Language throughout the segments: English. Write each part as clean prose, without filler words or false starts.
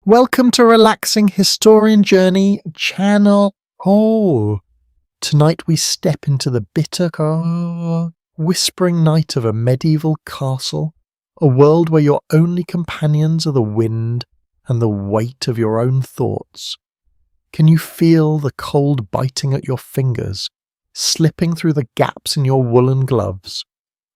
Welcome to Relaxing Historian Journey Channel. Tonight we step into the bitter, whispering night of a medieval castle, a world where your only companions are the wind and the weight of your own thoughts. Can you feel the cold biting at your fingers, slipping through the gaps in your woolen gloves,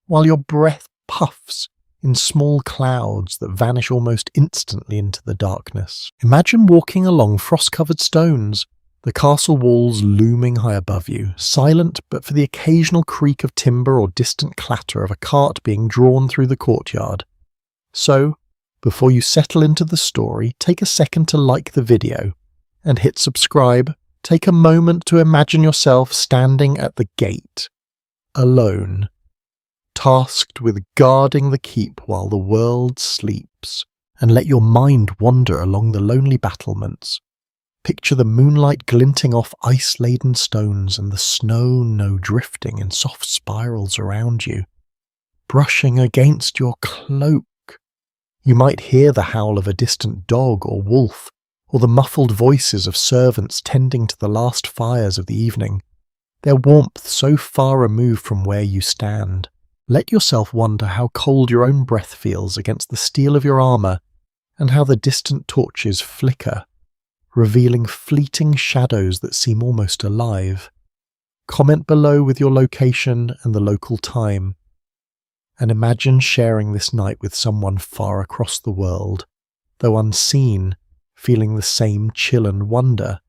while your breath puffs in small clouds that vanish almost instantly into the darkness? Imagine walking along frost-covered stones, the castle walls looming high above you, silent but for the occasional creak of timber or distant clatter of a cart being drawn through the courtyard. So, before you settle into the story, take a second to like the video and hit subscribe. Take a moment to imagine yourself standing at the gate, alone, tasked with guarding the keep while the world sleeps, and let your mind wander along the lonely battlements. Picture the moonlight glinting off ice-laden stones and the snow drifting in soft spirals around you, brushing against your cloak. You might hear the howl of a distant dog or wolf, or the muffled voices of servants tending to the last fires of the evening, their warmth so far removed from where you stand. Let yourself wonder how cold your own breath feels against the steel of your armour, and how the distant torches flicker, revealing fleeting shadows that seem almost alive. Comment below with your location and the local time, and imagine sharing this night with someone far across the world, though unseen, feeling the same chill and wonder.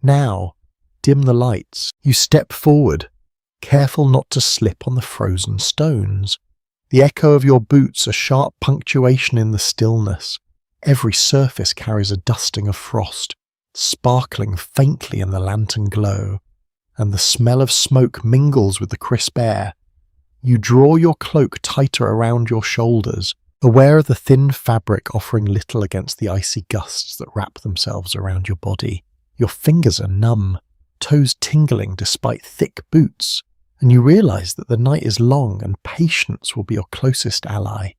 Now, dim the lights. You step forward, careful not to slip on the frozen stones. The echo of your boots a sharp punctuation in the stillness. Every surface carries a dusting of frost, sparkling faintly in the lantern glow, and the smell of smoke mingles with the crisp air. You draw your cloak tighter around your shoulders, aware of the thin fabric offering little against the icy gusts that wrap themselves around your body. Your fingers are numb, toes tingling despite thick boots, and you realize that the night is long and patience will be your closest ally.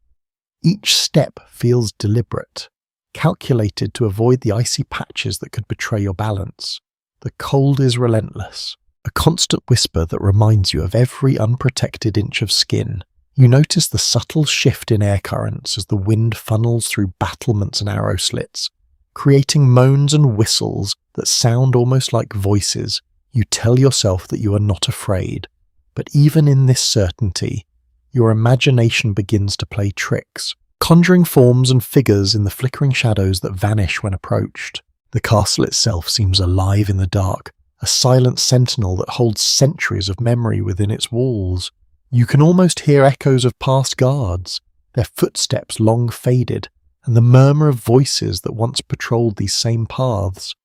Each step feels deliberate, calculated to avoid the icy patches that could betray your balance. The cold is relentless, a constant whisper that reminds you of every unprotected inch of skin. You notice the subtle shift in air currents as the wind funnels through battlements and arrow slits, creating moans and whistles that sound almost like voices. You tell yourself that you are not afraid, but even in this certainty, your imagination begins to play tricks, conjuring forms and figures in the flickering shadows that vanish when approached. The castle itself seems alive in the dark, a silent sentinel that holds centuries of memory within its walls. You can almost hear echoes of past guards, their footsteps long faded, and the murmur of voices that once patrolled these same paths.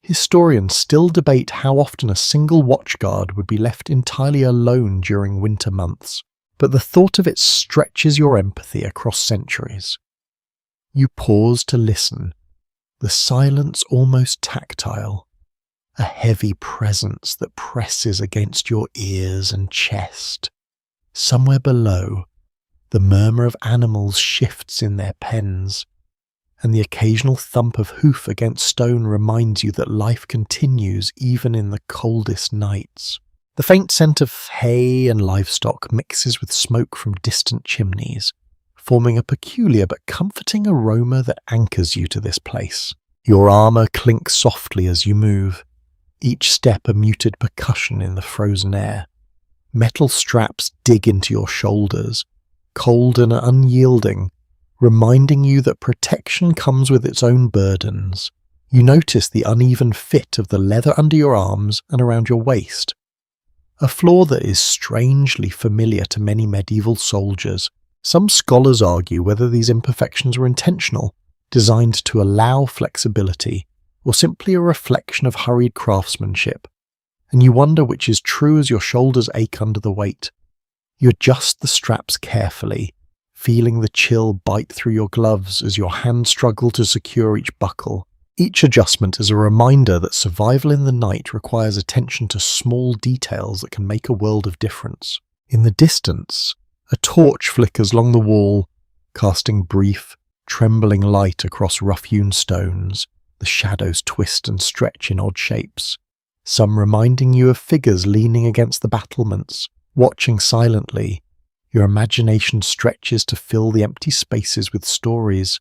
Historians still debate how often a single watchguard would be left entirely alone during winter months, but the thought of it stretches your empathy across centuries. You pause to listen, the silence almost tactile, a heavy presence that presses against your ears and chest. Somewhere below, the murmur of animals shifts in their pens, and the occasional thump of hoof against stone reminds you that life continues even in the coldest nights. The faint scent of hay and livestock mixes with smoke from distant chimneys, forming a peculiar but comforting aroma that anchors you to this place. Your armour clinks softly as you move, each step a muted percussion in the frozen air. Metal straps dig into your shoulders, cold and unyielding, reminding you that protection comes with its own burdens. You notice the uneven fit of the leather under your arms and around your waist, a flaw that is strangely familiar to many medieval soldiers. Some scholars argue whether these imperfections were intentional, designed to allow flexibility, or simply a reflection of hurried craftsmanship, and you wonder which is true as your shoulders ache under the weight. You adjust the straps carefully, feeling the chill bite through your gloves as your hands struggle to secure each buckle. Each adjustment is a reminder that survival in the night requires attention to small details that can make a world of difference. In the distance, a torch flickers along the wall, casting brief, trembling light across rough-hewn stones, the shadows twist and stretch in odd shapes, some reminding you of figures leaning against the battlements, watching silently. Your imagination stretches to fill the empty spaces with stories,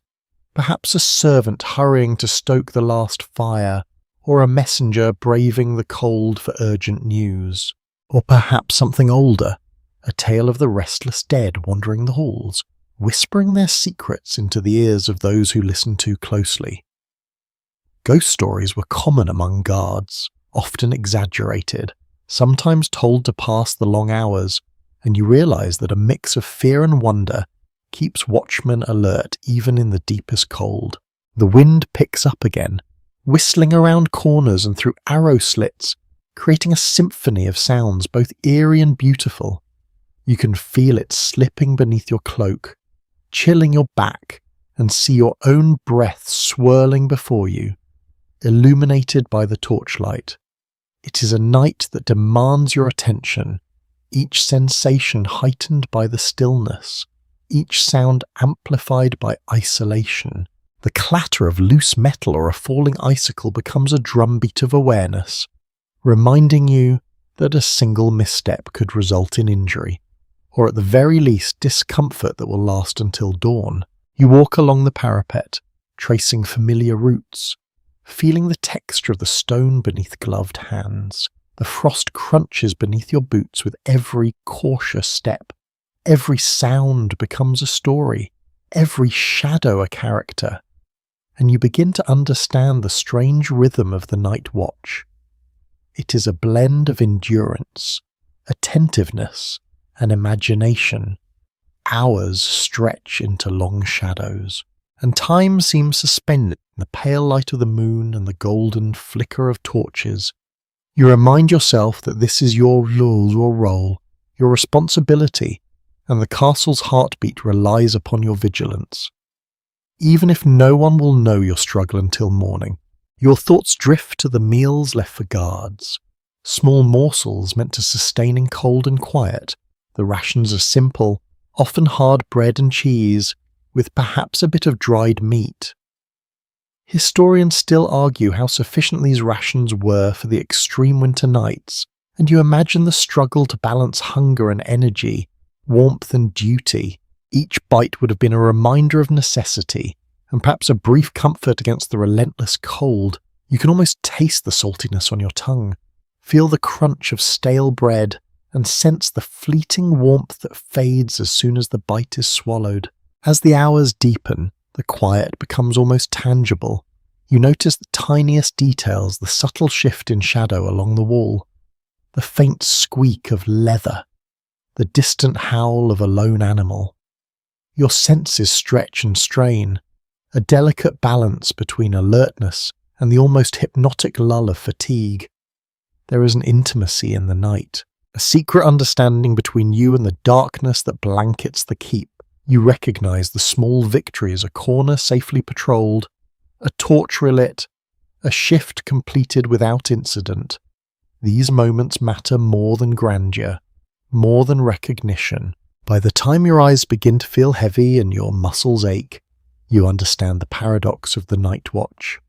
perhaps a servant hurrying to stoke the last fire, or a messenger braving the cold for urgent news, or perhaps something older, a tale of the restless dead wandering the halls, whispering their secrets into the ears of those who listen too closely. Ghost stories were common among guards, often exaggerated, sometimes told to pass the long hours, and you realize that a mix of fear and wonder keeps watchmen alert even in the deepest cold. The wind picks up again, whistling around corners and through arrow slits, creating a symphony of sounds both eerie and beautiful. You can feel it slipping beneath your cloak, chilling your back, and see your own breath swirling before you, illuminated by the torchlight. It is a night that demands your attention, each sensation heightened by the stillness, each sound amplified by isolation. The clatter of loose metal or a falling icicle becomes a drumbeat of awareness, reminding you that a single misstep could result in injury, or at the very least discomfort that will last until dawn. You walk along the parapet, tracing familiar routes, feeling the texture of the stone beneath gloved hands. The frost crunches beneath your boots with every cautious step. Every sound becomes a story, every shadow a character, and you begin to understand the strange rhythm of the night watch. It is a blend of endurance, attentiveness, and imagination. Hours stretch into long shadows, and time seems suspended in the pale light of the moon and the golden flicker of torches. You remind yourself that this is your role, your responsibility, and the castle's heartbeat relies upon your vigilance. Even if no one will know your struggle until morning, your thoughts drift to the meals left for guards, small morsels meant to sustain in cold and quiet. The rations are simple, often hard bread and cheese, with perhaps a bit of dried meat. Historians still argue how sufficient these rations were for the extreme winter nights, and you imagine the struggle to balance hunger and energy, warmth and duty. Each bite would have been a reminder of necessity, and perhaps a brief comfort against the relentless cold. You can almost taste the saltiness on your tongue, feel the crunch of stale bread, and sense the fleeting warmth that fades as soon as the bite is swallowed. As the hours deepen, the quiet becomes almost tangible. You notice the tiniest details, the subtle shift in shadow along the wall, the faint squeak of leather, the distant howl of a lone animal. Your senses stretch and strain, a delicate balance between alertness and the almost hypnotic lull of fatigue. There is an intimacy in the night, a secret understanding between you and the darkness that blankets the keep. You recognize the small victories, a corner safely patrolled, a torch relit, a shift completed without incident. These moments matter more than grandeur, more than recognition. By the time your eyes begin to feel heavy and your muscles ache, you understand the paradox of the night watch.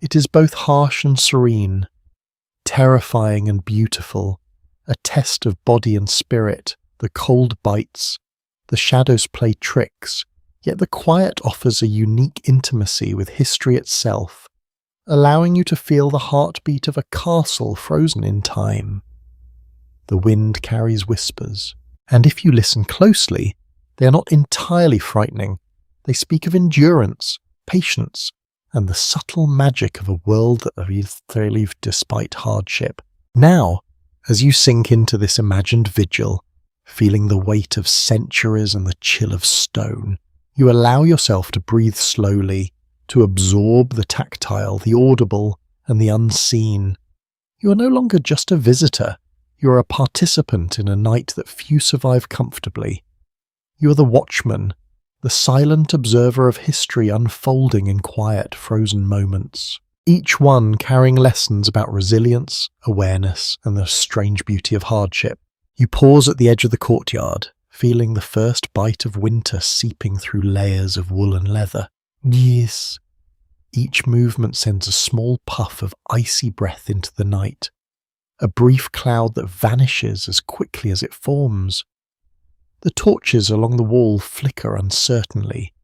It is both harsh and serene, terrifying and beautiful, a test of body and spirit. The cold bites, the shadows play tricks, yet the quiet offers a unique intimacy with history itself, allowing you to feel the heartbeat of a castle frozen in time. The wind carries whispers, and if you listen closely, they are not entirely frightening. They speak of endurance, patience, and the subtle magic of a world that has thrived despite hardship. Now, as you sink into this imagined vigil, feeling the weight of centuries and the chill of stone, you allow yourself to breathe slowly, to absorb the tactile, the audible, and the unseen. You are no longer just a visitor. You are a participant in a night that few survive comfortably. You are the watchman, the silent observer of history unfolding in quiet, frozen moments, each one carrying lessons about resilience, awareness, and the strange beauty of hardship. You pause at the edge of the courtyard, feeling the first bite of winter seeping through layers of wool and leather. Yes. Each movement sends a small puff of icy breath into the night, a brief cloud that vanishes as quickly as it forms. The torches along the wall flicker uncertainly,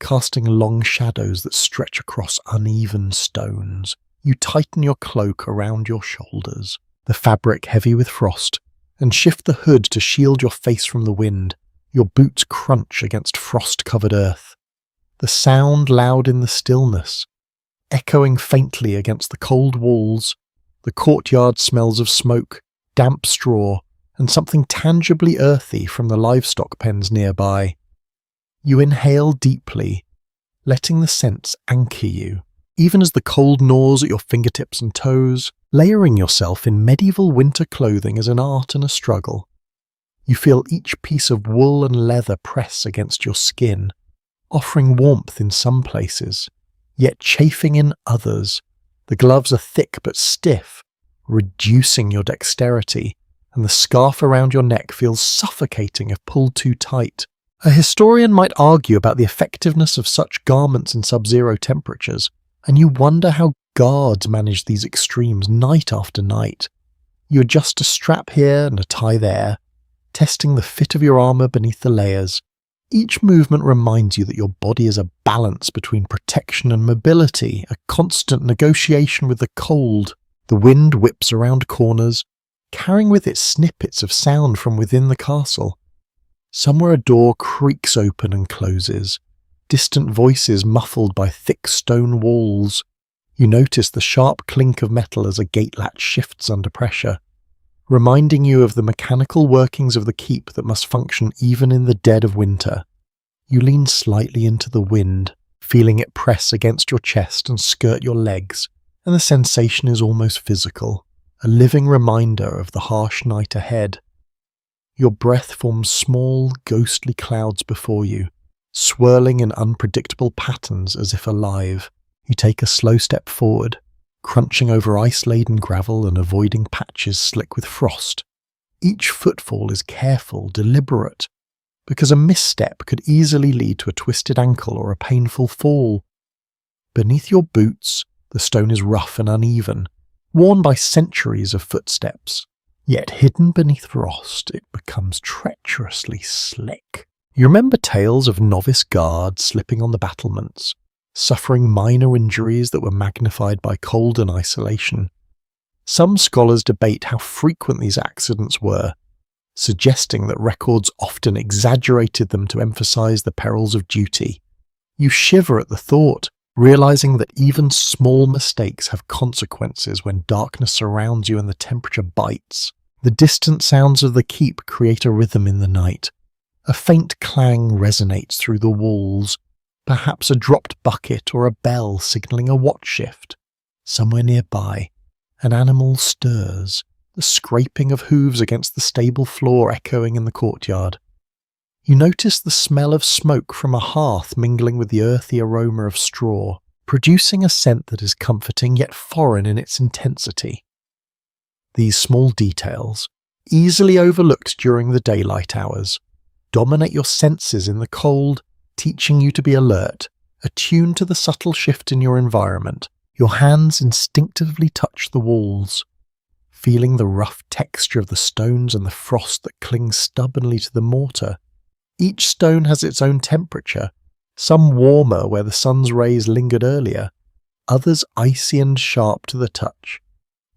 casting long shadows that stretch across uneven stones. You tighten your cloak around your shoulders, the fabric heavy with frost, and shift the hood to shield your face from the wind. Your boots crunch against frost-covered earth. The sound loud in the stillness, echoing faintly against the cold walls. The courtyard smells of smoke, damp straw, and something tangibly earthy from the livestock pens nearby. You inhale deeply, letting the scents anchor you, even as the cold gnaws at your fingertips and toes. Layering yourself in medieval winter clothing is an art and a struggle. You feel each piece of wool and leather press against your skin, offering warmth in some places, yet chafing in others. The gloves are thick but stiff, reducing your dexterity, and the scarf around your neck feels suffocating if pulled too tight. A historian might argue about the effectiveness of such garments in sub-zero temperatures, and you wonder how guards manage these extremes night after night. You adjust a strap here and a tie there, testing the fit of your armour beneath the layers. Each movement reminds you that your body is a balance between protection and mobility, a constant negotiation with the cold. The wind whips around corners, carrying with it snippets of sound from within the castle. Somewhere a door creaks open and closes, distant voices muffled by thick stone walls. You notice the sharp clink of metal as a gate latch shifts under pressure, reminding you of the mechanical workings of the keep that must function even in the dead of winter. You lean slightly into the wind, feeling it press against your chest and skirt your legs, and the sensation is almost physical, a living reminder of the harsh night ahead. Your breath forms small, ghostly clouds before you, swirling in unpredictable patterns as if alive. You take a slow step forward, crunching over ice-laden gravel and avoiding patches slick with frost. Each footfall is careful, deliberate, because a misstep could easily lead to a twisted ankle or a painful fall. Beneath your boots, the stone is rough and uneven, worn by centuries of footsteps. Yet hidden beneath frost, it becomes treacherously slick. You remember tales of novice guards slipping on the battlements, suffering minor injuries that were magnified by cold and isolation. Some scholars debate how frequent these accidents were, suggesting that records often exaggerated them to emphasize the perils of duty. You shiver at the thought, realizing that even small mistakes have consequences when darkness surrounds you and the temperature bites. The distant sounds of the keep create a rhythm in the night. A faint clang resonates through the walls, perhaps a dropped bucket or a bell signaling a watch shift. Somewhere nearby, an animal stirs, the scraping of hooves against the stable floor echoing in the courtyard. You notice the smell of smoke from a hearth mingling with the earthy aroma of straw, producing a scent that is comforting yet foreign in its intensity. These small details, easily overlooked during the daylight hours, dominate your senses in the cold, teaching you to be alert, attuned to the subtle shift in your environment. Your hands instinctively touch the walls, feeling the rough texture of the stones and the frost that clings stubbornly to the mortar. Each stone has its own temperature, some warmer where the sun's rays lingered earlier, others icy and sharp to the touch.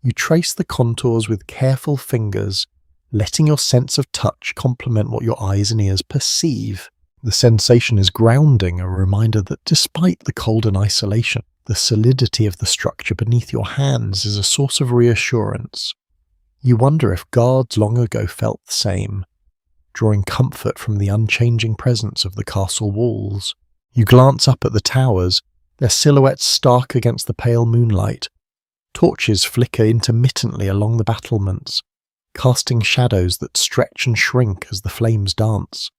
You trace the contours with careful fingers, letting your sense of touch complement what your eyes and ears perceive. The sensation is grounding, a reminder that despite the cold and isolation, the solidity of the structure beneath your hands is a source of reassurance. You wonder if guards long ago felt the same, drawing comfort from the unchanging presence of the castle walls. You glance up at the towers, their silhouettes stark against the pale moonlight. Torches flicker intermittently along the battlements, casting shadows that stretch and shrink as the flames dance.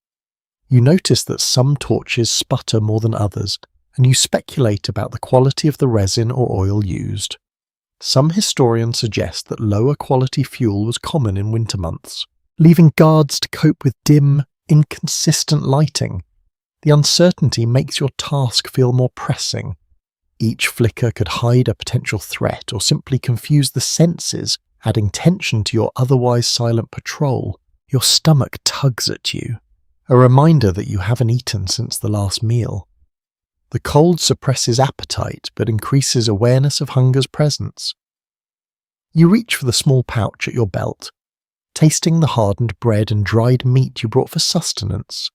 You notice that some torches sputter more than others, and you speculate about the quality of the resin or oil used. Some historians suggest that lower quality fuel was common in winter months, leaving guards to cope with dim, inconsistent lighting. The uncertainty makes your task feel more pressing. Each flicker could hide a potential threat or simply confuse the senses, adding tension to your otherwise silent patrol. Your stomach tugs at you, a reminder that you haven't eaten since the last meal. The cold suppresses appetite but increases awareness of hunger's presence. You reach for the small pouch at your belt, tasting the hardened bread and dried meat you brought for sustenance.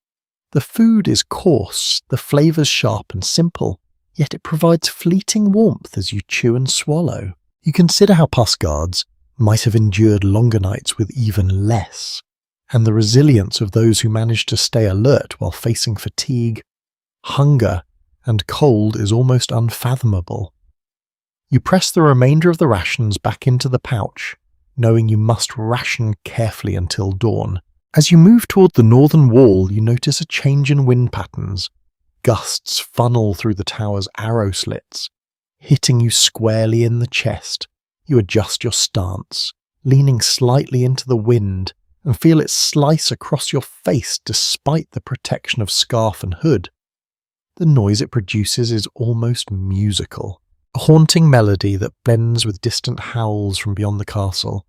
The food is coarse, the flavours sharp and simple, yet it provides fleeting warmth as you chew and swallow. You consider how past guards might have endured longer nights with even less, and the resilience of those who manage to stay alert while facing fatigue, hunger, and cold is almost unfathomable. You press the remainder of the rations back into the pouch, knowing you must ration carefully until dawn. As you move toward the northern wall, you notice a change in wind patterns. Gusts funnel through the tower's arrow slits, hitting you squarely in the chest. You adjust your stance, leaning slightly into the wind, and feel it slice across your face despite the protection of scarf and hood. The noise it produces is almost musical, a haunting melody that blends with distant howls from beyond the castle.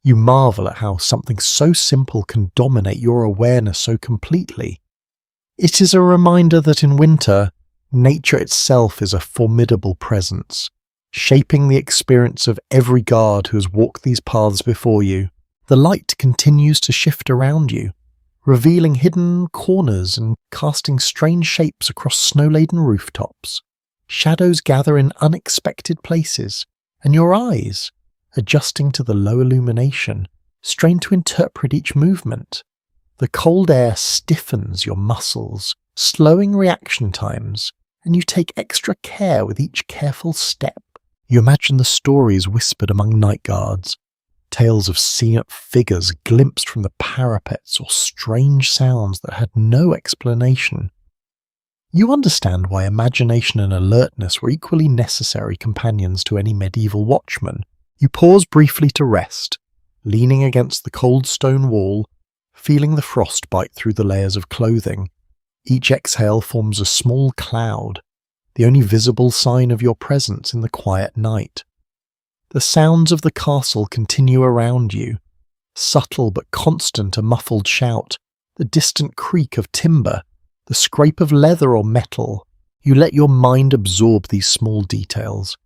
You marvel at how something so simple can dominate your awareness so completely. It is a reminder that in winter, nature itself is a formidable presence, shaping the experience of every guard who has walked these paths before you. The light continues to shift around you, revealing hidden corners and casting strange shapes across snow-laden rooftops. Shadows gather in unexpected places, and your eyes, adjusting to the low illumination, strain to interpret each movement. The cold air stiffens your muscles, slowing reaction times, and you take extra care with each careful step. You imagine the stories whispered among night guards, tales of seen figures glimpsed from the parapets or strange sounds that had no explanation. You understand why imagination and alertness were equally necessary companions to any medieval watchman. You pause briefly to rest, leaning against the cold stone wall, feeling the frost bite through the layers of clothing. Each exhale forms a small cloud, the only visible sign of your presence in the quiet night. The sounds of the castle continue around you, subtle but constant, a muffled shout, the distant creak of timber, the scrape of leather or metal. You let your mind absorb these small details,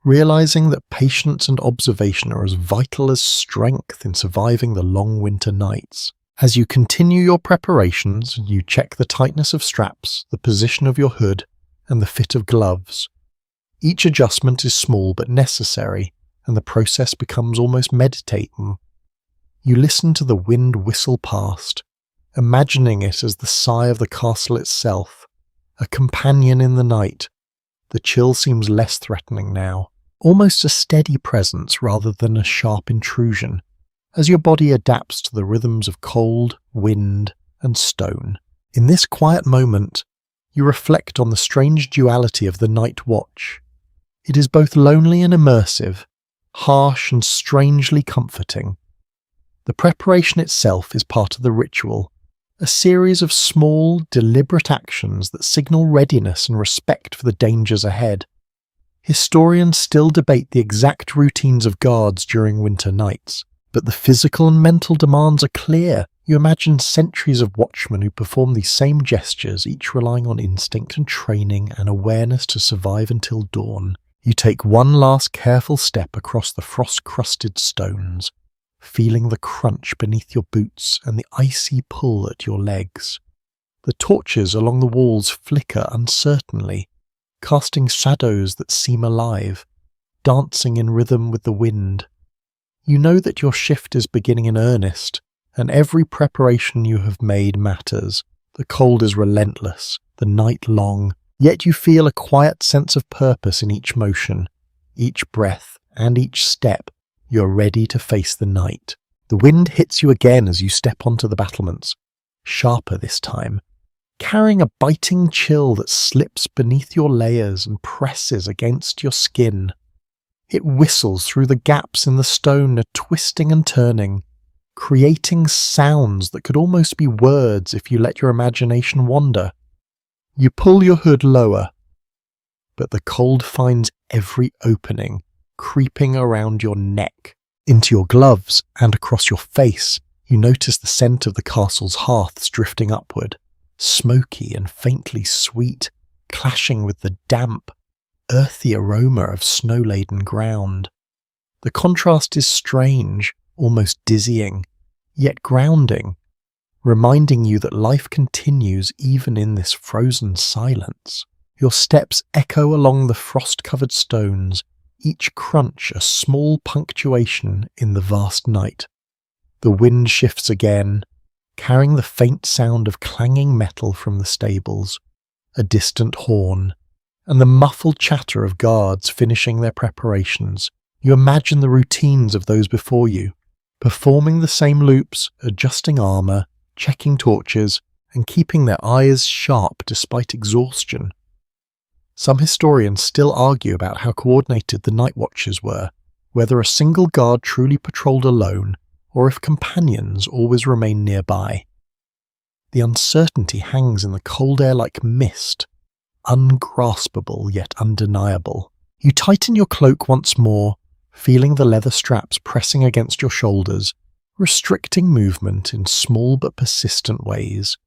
realizing that patience and observation are as vital as strength in surviving the long winter nights. As you continue your preparations, you check the tightness of straps, the position of your hood, and the fit of gloves. Each adjustment is small but necessary, and the process becomes almost meditating. You listen to the wind whistle past, imagining it as the sigh of the castle itself, a companion in the night. The chill seems less threatening now, almost a steady presence rather than a sharp intrusion, as your body adapts to the rhythms of cold, wind, and stone. In this quiet moment, you reflect on the strange duality of the night watch. It is both lonely and immersive, harsh and strangely comforting. The preparation itself is part of the ritual, a series of small, deliberate actions that signal readiness and respect for the dangers ahead. Historians still debate the exact routines of guards during winter nights, but the physical and mental demands are clear. You imagine centuries of watchmen who perform these same gestures, each relying on instinct and training and awareness to survive until dawn. You take one last careful step across the frost-crusted stones, feeling the crunch beneath your boots and the icy pull at your legs. The torches along the walls flicker uncertainly, casting shadows that seem alive, dancing in rhythm with the wind. You know that your shift is beginning in earnest, and every preparation you have made matters. The cold is relentless, the night long, yet you feel a quiet sense of purpose in each motion, each breath, and each step. You're ready to face the night. The wind hits you again as you step onto the battlements, sharper this time, carrying a biting chill that slips beneath your layers and presses against your skin. It whistles through the gaps in the stone, twisting and turning, creating sounds that could almost be words if you let your imagination wander. You pull your hood lower, but the cold finds every opening, creeping around your neck, into your gloves and across your face. You notice the scent of the castle's hearths drifting upward, smoky and faintly sweet, clashing with the damp, earthy aroma of snow-laden ground. The contrast is strange, almost dizzying, yet grounding, reminding you that life continues even in this frozen silence. Your steps echo along the frost-covered stones, each crunch a small punctuation in the vast night. The wind shifts again, carrying the faint sound of clanging metal from the stables, a distant horn, and the muffled chatter of guards finishing their preparations. You imagine the routines of those before you, performing the same loops, adjusting armour, checking torches, and keeping their eyes sharp despite exhaustion. Some historians still argue about how coordinated the night watches were, whether a single guard truly patrolled alone, or if companions always remained nearby. The uncertainty hangs in the cold air like mist, ungraspable yet undeniable. You tighten your cloak once more, feeling the leather straps pressing against your shoulders, restricting movement in small but persistent ways.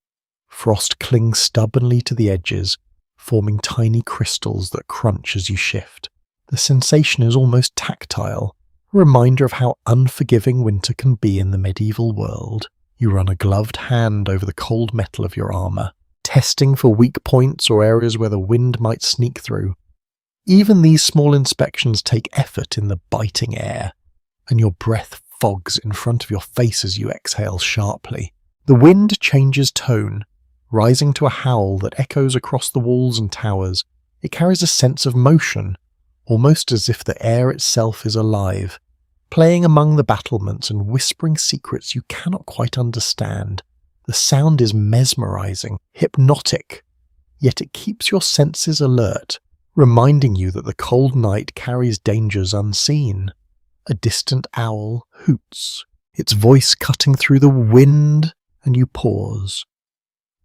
Frost clings stubbornly to the edges, forming tiny crystals that crunch as you shift. The sensation is almost tactile, a reminder of how unforgiving winter can be in the medieval world. You run a gloved hand over the cold metal of your armour, testing for weak points or areas where the wind might sneak through. Even these small inspections take effort in the biting air, and your breath fogs in front of your face as you exhale sharply. The wind changes tone, rising to a howl that echoes across the walls and towers. It carries a sense of motion, almost as if the air itself is alive, playing among the battlements and whispering secrets you cannot quite understand. The sound is mesmerizing, hypnotic, yet it keeps your senses alert, reminding you that the cold night carries dangers unseen. A distant owl hoots, its voice cutting through the wind, and you pause,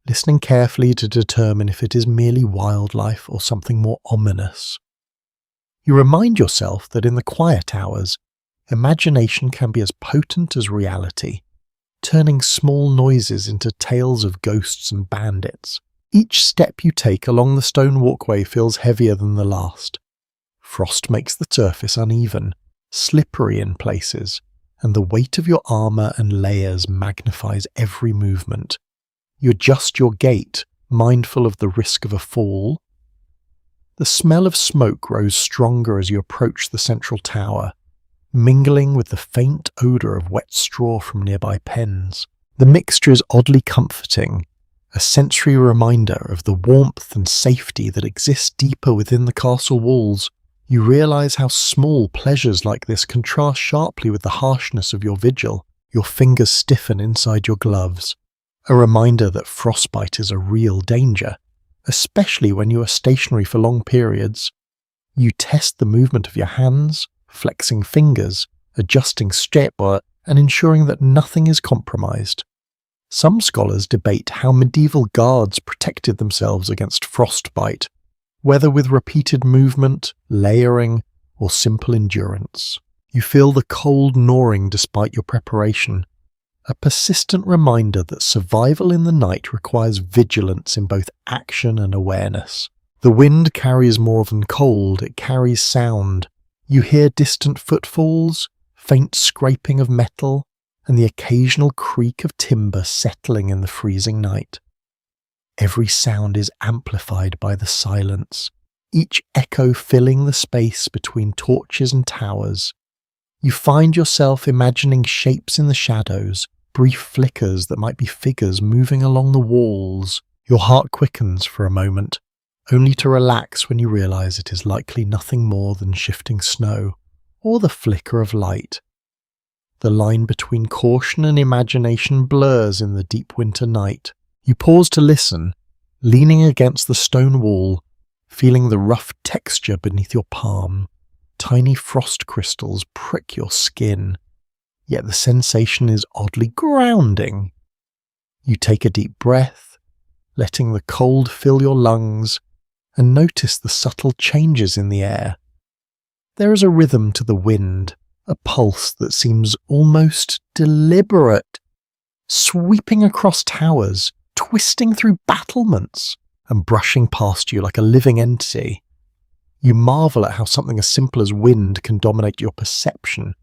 listening carefully to determine if it is merely wildlife or something more ominous. You remind yourself that in the quiet hours, imagination can be as potent as reality, turning small noises into tales of ghosts and bandits. Each step you take along the stone walkway feels heavier than the last. Frost makes the surface uneven, slippery in places, and the weight of your armour and layers magnifies every movement. You adjust your gait, mindful of the risk of a fall. The smell of smoke grows stronger as you approach the central tower, mingling with the faint odour of wet straw from nearby pens. The mixture is oddly comforting, a sensory reminder of the warmth and safety that exists deeper within the castle walls. You realise how small pleasures like this contrast sharply with the harshness of your vigil. Your fingers stiffen inside your gloves, a reminder that frostbite is a real danger, especially when you are stationary for long periods. You test the movement of your hands, flexing fingers, adjusting step work, and ensuring that nothing is compromised. Some scholars debate how medieval guards protected themselves against frostbite, whether with repeated movement, layering, or simple endurance. You feel the cold gnawing despite your preparation, a persistent reminder that survival in the night requires vigilance in both action and awareness. The wind carries more than cold, it carries sound. You hear distant footfalls, faint scraping of metal, and the occasional creak of timber settling in the freezing night. Every sound is amplified by the silence, each echo filling the space between torches and towers. You find yourself imagining shapes in the shadows, brief flickers that might be figures moving along the walls. Your heart quickens for a moment, only to relax when you realize it is likely nothing more than shifting snow, or the flicker of light. The line between caution and imagination blurs in the deep winter night. You pause to listen, leaning against the stone wall, feeling the rough texture beneath your palm. Tiny frost crystals prick your skin, yet the sensation is oddly grounding. You take a deep breath, letting the cold fill your lungs, and notice the subtle changes in the air. There is a rhythm to the wind, a pulse that seems almost deliberate, sweeping across towers, twisting through battlements, and brushing past you like a living entity. You marvel at how something as simple as wind can dominate your perception,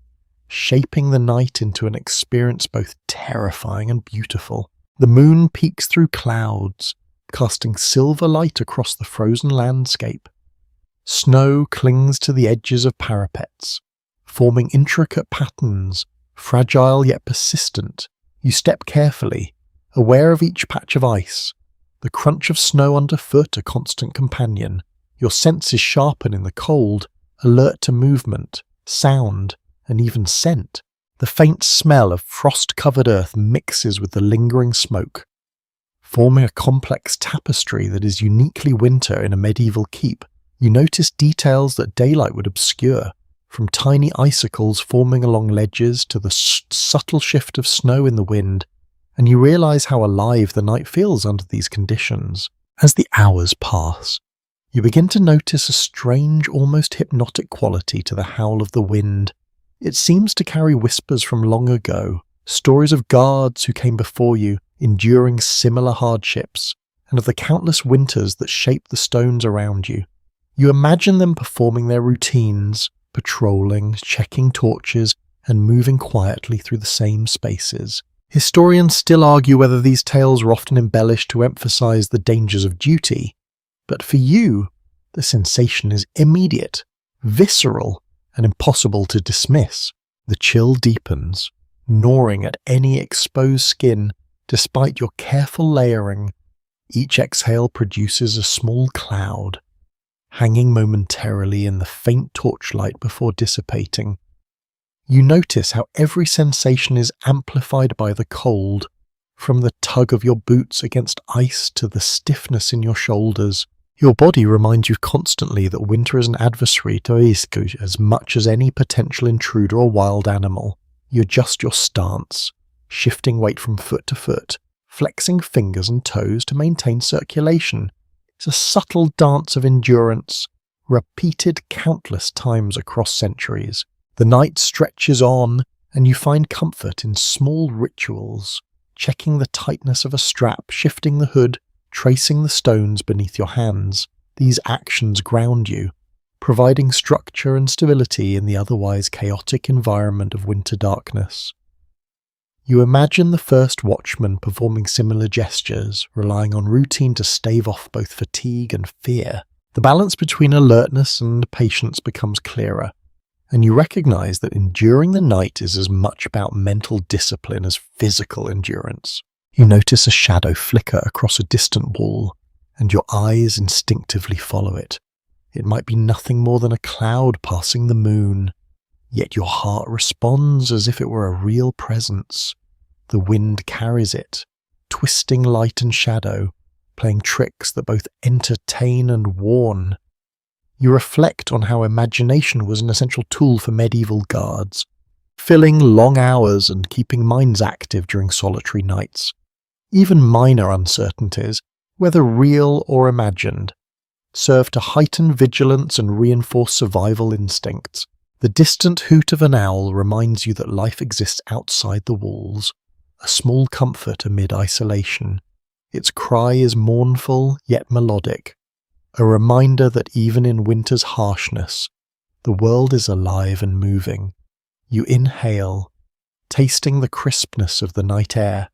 shaping the night into an experience both terrifying and beautiful. The moon peeks through clouds, casting silver light across the frozen landscape. Snow clings to the edges of parapets, forming intricate patterns, fragile yet persistent. You step carefully, aware of each patch of ice, the crunch of snow underfoot a constant companion. Your senses sharpen in the cold, alert to movement, sound, and even scent. The faint smell of frost-covered earth mixes with the lingering smoke, forming a complex tapestry that is uniquely winter in a medieval keep. You notice details that daylight would obscure, from tiny icicles forming along ledges to the subtle shift of snow in the wind, and you realize how alive the night feels under these conditions. As the hours pass, you begin to notice a strange, almost hypnotic quality to the howl of the wind. It seems to carry whispers from long ago, stories of guards who came before you, enduring similar hardships, and of the countless winters that shape the stones around you. You imagine them performing their routines, patrolling, checking torches, and moving quietly through the same spaces. Historians still argue whether these tales are often embellished to emphasize the dangers of duty, but for you, the sensation is immediate, visceral, and impossible to dismiss. The chill deepens, gnawing at any exposed skin. Despite your careful layering, each exhale produces a small cloud, hanging momentarily in the faint torchlight before dissipating. You notice how every sensation is amplified by the cold, from the tug of your boots against ice to the stiffness in your shoulders. Your body reminds you constantly that winter is an adversary to risku as much as any potential intruder or wild animal. You adjust your stance, shifting weight from foot to foot, flexing fingers and toes to maintain circulation. It's a subtle dance of endurance, repeated countless times across centuries. The night stretches on, and you find comfort in small rituals, checking the tightness of a strap, shifting the hood, tracing the stones beneath your hands. These actions ground you, providing structure and stability in the otherwise chaotic environment of winter darkness. You imagine the first watchman performing similar gestures, relying on routine to stave off both fatigue and fear. The balance between alertness and patience becomes clearer, and you recognize that enduring the night is as much about mental discipline as physical endurance. You notice a shadow flicker across a distant wall, and your eyes instinctively follow it. It might be nothing more than a cloud passing the moon, yet your heart responds as if it were a real presence. The wind carries it, twisting light and shadow, playing tricks that both entertain and warn. You reflect on how imagination was an essential tool for medieval guards, filling long hours and keeping minds active during solitary nights. Even minor uncertainties, whether real or imagined, serve to heighten vigilance and reinforce survival instincts. The distant hoot of an owl reminds you that life exists outside the walls, a small comfort amid isolation. Its cry is mournful yet melodic, a reminder that even in winter's harshness, the world is alive and moving. You inhale, tasting the crispness of the night air,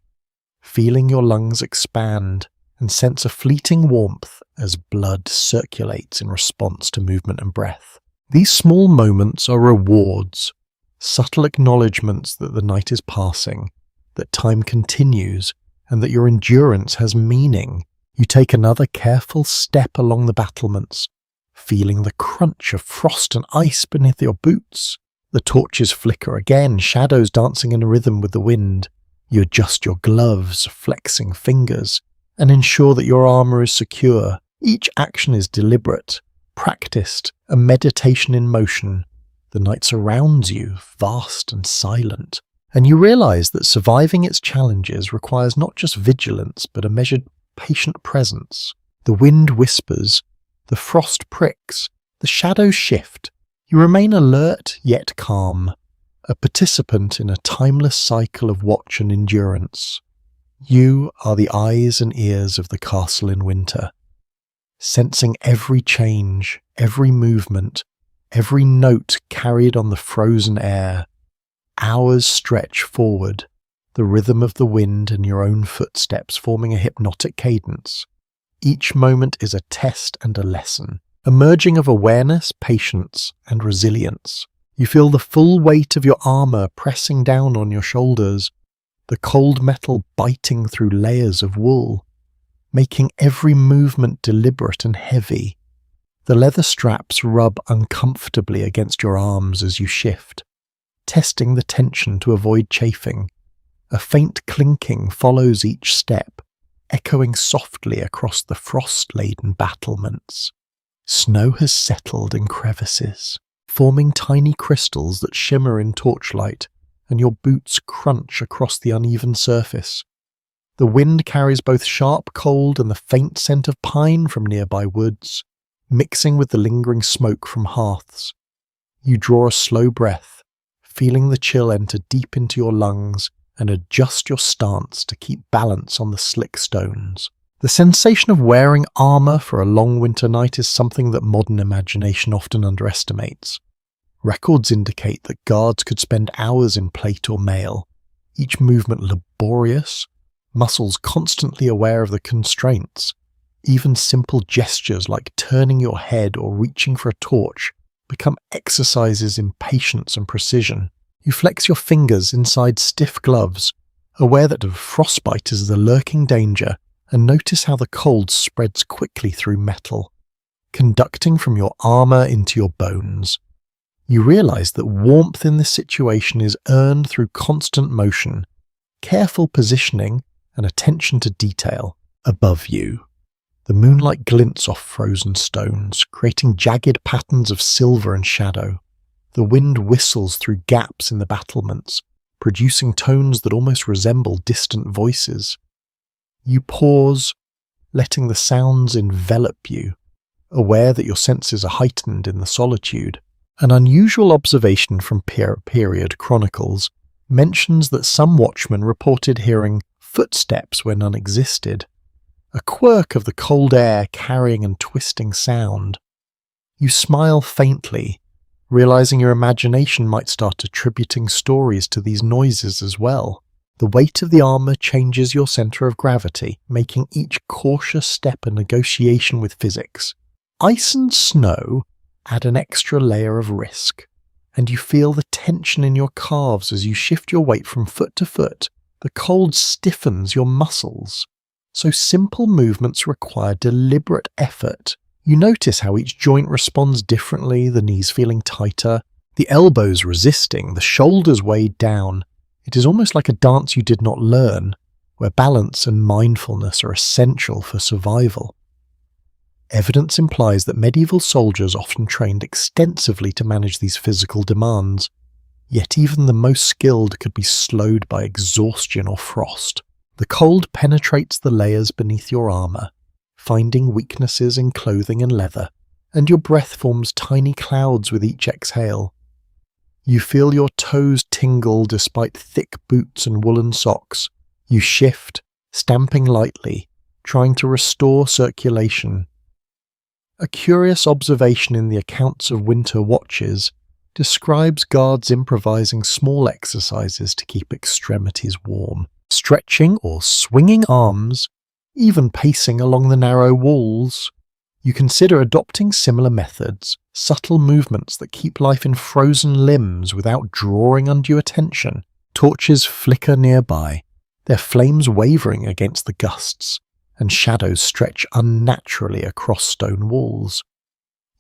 feeling your lungs expand, and sense a fleeting warmth as blood circulates in response to movement and breath. These small moments are rewards, subtle acknowledgements that the night is passing, that time continues, and that your endurance has meaning. You take another careful step along the battlements, feeling the crunch of frost and ice beneath your boots. The torches flicker again, shadows dancing in rhythm with the wind. You adjust your gloves, flexing fingers, and ensure that your armor is secure. Each action is deliberate, practiced, a meditation in motion. The night surrounds you, vast and silent, and you realize that surviving its challenges requires not just vigilance but a measured, patient presence. The wind whispers, the frost pricks, the shadows shift. You remain alert yet calm, a participant in a timeless cycle of watch and endurance. You are the eyes and ears of the castle in winter, sensing every change, every movement, every note carried on the frozen air. Hours stretch forward, the rhythm of the wind and your own footsteps forming a hypnotic cadence. Each moment is a test and a lesson, a merging of awareness, patience, and resilience. You feel the full weight of your armor pressing down on your shoulders, the cold metal biting through layers of wool, making every movement deliberate and heavy. The leather straps rub uncomfortably against your arms as you shift, testing the tension to avoid chafing. A faint clinking follows each step, echoing softly across the frost-laden battlements. Snow has settled in crevices, forming tiny crystals that shimmer in torchlight, and your boots crunch across the uneven surface. The wind carries both sharp cold and the faint scent of pine from nearby woods, mixing with the lingering smoke from hearths. You draw a slow breath, feeling the chill enter deep into your lungs, and adjust your stance to keep balance on the slick stones. The sensation of wearing armour for a long winter night is something that modern imagination often underestimates. Records indicate that guards could spend hours in plate or mail, each movement laborious, muscles constantly aware of the constraints. Even simple gestures like turning your head or reaching for a torch become exercises in patience and precision. You flex your fingers inside stiff gloves, aware that frostbite is the lurking danger, and notice how the cold spreads quickly through metal, conducting from your armor into your bones. You realize that warmth in this situation is earned through constant motion, careful positioning, and attention to detail. Above you, the moonlight glints off frozen stones, creating jagged patterns of silver and shadow. The wind whistles through gaps in the battlements, producing tones that almost resemble distant voices. You pause, letting the sounds envelop you, aware that your senses are heightened in the solitude. An unusual observation from period chronicles mentions that some watchmen reported hearing footsteps where none existed, a quirk of the cold air carrying and twisting sound. You smile faintly, realizing your imagination might start attributing stories to these noises as well. The weight of the armor changes your center of gravity, making each cautious step a negotiation with physics. Ice and snow add an extra layer of risk, and you feel the tension in your calves as you shift your weight from foot to foot. The cold stiffens your muscles, so simple movements require deliberate effort. You notice how each joint responds differently, the knees feeling tighter, the elbows resisting, the shoulders weighed down. It is almost like a dance you did not learn, where balance and mindfulness are essential for survival. Evidence implies that medieval soldiers often trained extensively to manage these physical demands, yet even the most skilled could be slowed by exhaustion or frost. The cold penetrates the layers beneath your armor, finding weaknesses in clothing and leather, and your breath forms tiny clouds with each exhale. You feel your toes tingle despite thick boots and woolen socks. You shift, stamping lightly, trying to restore circulation. A curious observation in the accounts of winter watches describes guards improvising small exercises to keep extremities warm, stretching or swinging arms, even pacing along the narrow walls. You consider adopting similar methods, subtle movements that keep life in frozen limbs without drawing undue attention. Torches flicker nearby, their flames wavering against the gusts, and shadows stretch unnaturally across stone walls.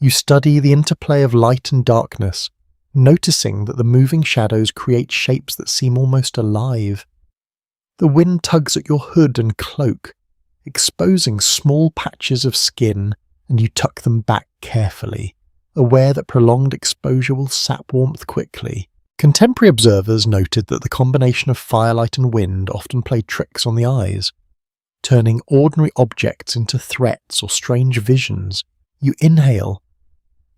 You study the interplay of light and darkness, noticing that the moving shadows create shapes that seem almost alive. The wind tugs at your hood and cloak, exposing small patches of skin, and you tuck them back carefully, aware that prolonged exposure will sap warmth quickly. Contemporary observers noted that the combination of firelight and wind often played tricks on the eyes, turning ordinary objects into threats or strange visions. You inhale,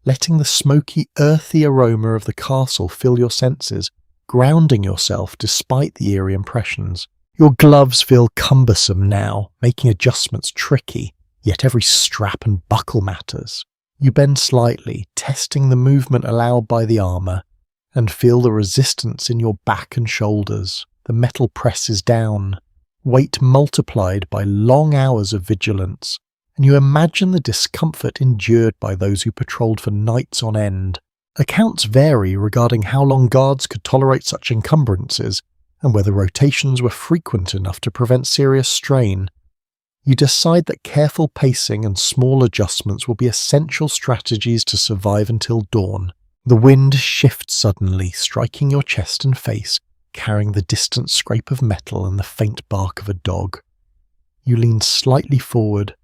letting the smoky, earthy aroma of the castle fill your senses, grounding yourself despite the eerie impressions. Your gloves feel cumbersome now, making adjustments tricky, yet every strap and buckle matters. You bend slightly, testing the movement allowed by the armour, and feel the resistance in your back and shoulders. The metal presses down, weight multiplied by long hours of vigilance, and you imagine the discomfort endured by those who patrolled for nights on end. Accounts vary regarding how long guards could tolerate such encumbrances, and whether rotations were frequent enough to prevent serious strain. You decide that careful pacing and small adjustments will be essential strategies to survive until dawn. The wind shifts suddenly, striking your chest and face, carrying the distant scrape of metal and the faint bark of a dog. You lean slightly forward,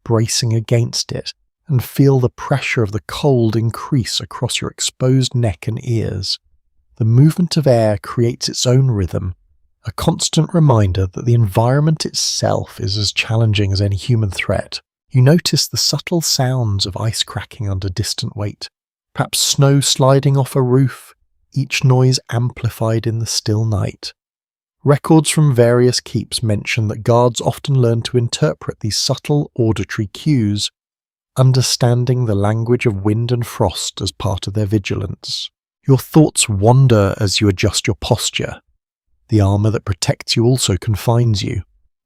bracing against it, and feel the pressure of the cold increase across your exposed neck and ears. The movement of air creates its own rhythm, a constant reminder that the environment itself is as challenging as any human threat. You notice the subtle sounds of ice cracking under distant weight, perhaps snow sliding off a roof, each noise amplified in the still night. Records from various keeps mention that guards often learn to interpret these subtle auditory cues, understanding the language of wind and frost as part of their vigilance. Your thoughts wander as you adjust your posture. The armour that protects you also confines you,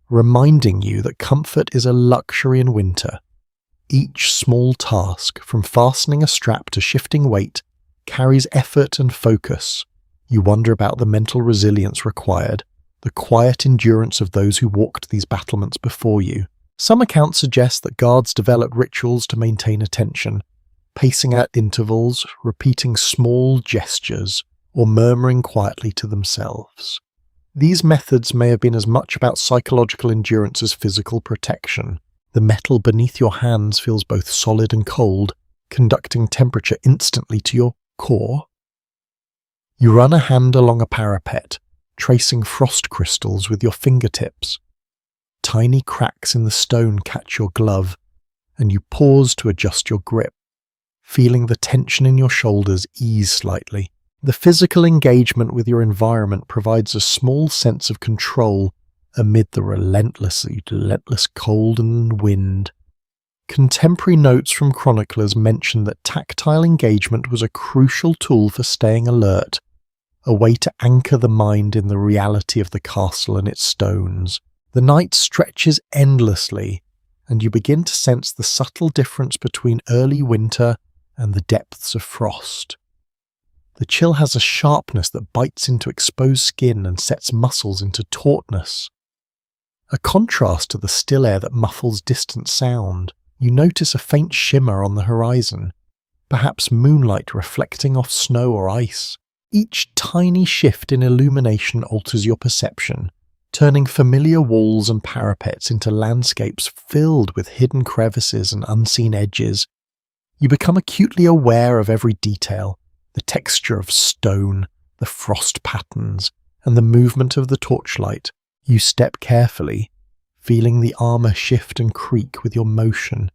reminding you that comfort is a luxury in winter. Each small task, from fastening a strap to shifting weight, carries effort and focus. You wonder about the mental resilience required, the quiet endurance of those who walked these battlements before you. Some accounts suggest that guards developed rituals to maintain attention, pacing at intervals, repeating small gestures, or murmuring quietly to themselves. These methods may have been as much about psychological endurance as physical protection. The metal beneath your hands feels both solid and cold, conducting temperature instantly to your core. You run a hand along a parapet, tracing frost crystals with your fingertips. Tiny cracks in the stone catch your glove, and you pause to adjust your grip, feeling the tension in your shoulders ease slightly. The physical engagement with your environment provides a small sense of control amid the relentless cold and wind. Contemporary notes from chroniclers mention that tactile engagement was a crucial tool for staying alert, a way to anchor the mind in the reality of the castle and its stones. The night stretches endlessly, and you begin to sense the subtle difference between early winter and the depths of frost. The chill has a sharpness that bites into exposed skin and sets muscles into tautness. A contrast to the still air that muffles distant sound. You notice a faint shimmer on the horizon, perhaps moonlight reflecting off snow or ice. Each tiny shift in illumination alters your perception, turning familiar walls and parapets into landscapes filled with hidden crevices and unseen edges. You become acutely aware of every detail, the texture of stone, the frost patterns, and the movement of the torchlight. You step carefully, feeling the armour shift and creak with your motion.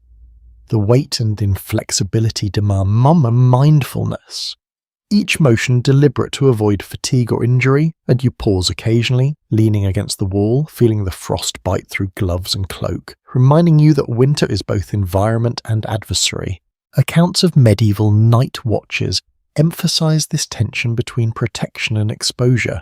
The weight and inflexibility demand mindfulness. Each motion deliberate to avoid fatigue or injury, and you pause occasionally, leaning against the wall, feeling the frost bite through gloves and cloak, reminding you that winter is both environment and adversary. Accounts of medieval night watches emphasize this tension between protection and exposure,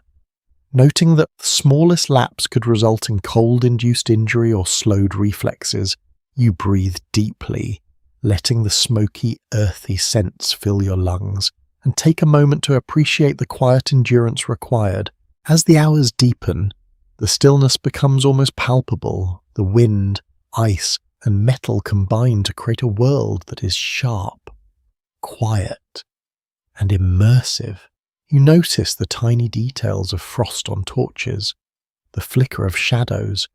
noting that the smallest lapse could result in cold-induced injury or slowed reflexes. You breathe deeply, letting the smoky, earthy scents fill your lungs, and take a moment to appreciate the quiet endurance required. As the hours deepen, the stillness becomes almost palpable. The wind, ice, and metal combine to create a world that is sharp, quiet, and immersive. You notice the tiny details of frost on torches, the flicker of shadows,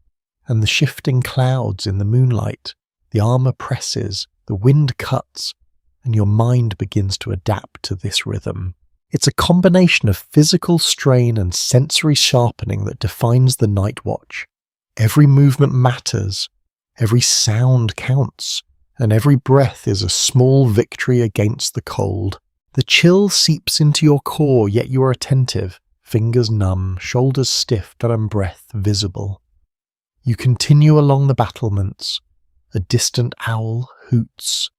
and the shifting clouds in the moonlight. The armour presses, the wind cuts, and your mind begins to adapt to this rhythm. It's a combination of physical strain and sensory sharpening that defines the night watch. Every movement matters, every sound counts, and every breath is a small victory against the cold. The chill seeps into your core, yet you are attentive, fingers numb, shoulders stiff, and breath visible. You continue along the battlements. A distant owl hoots,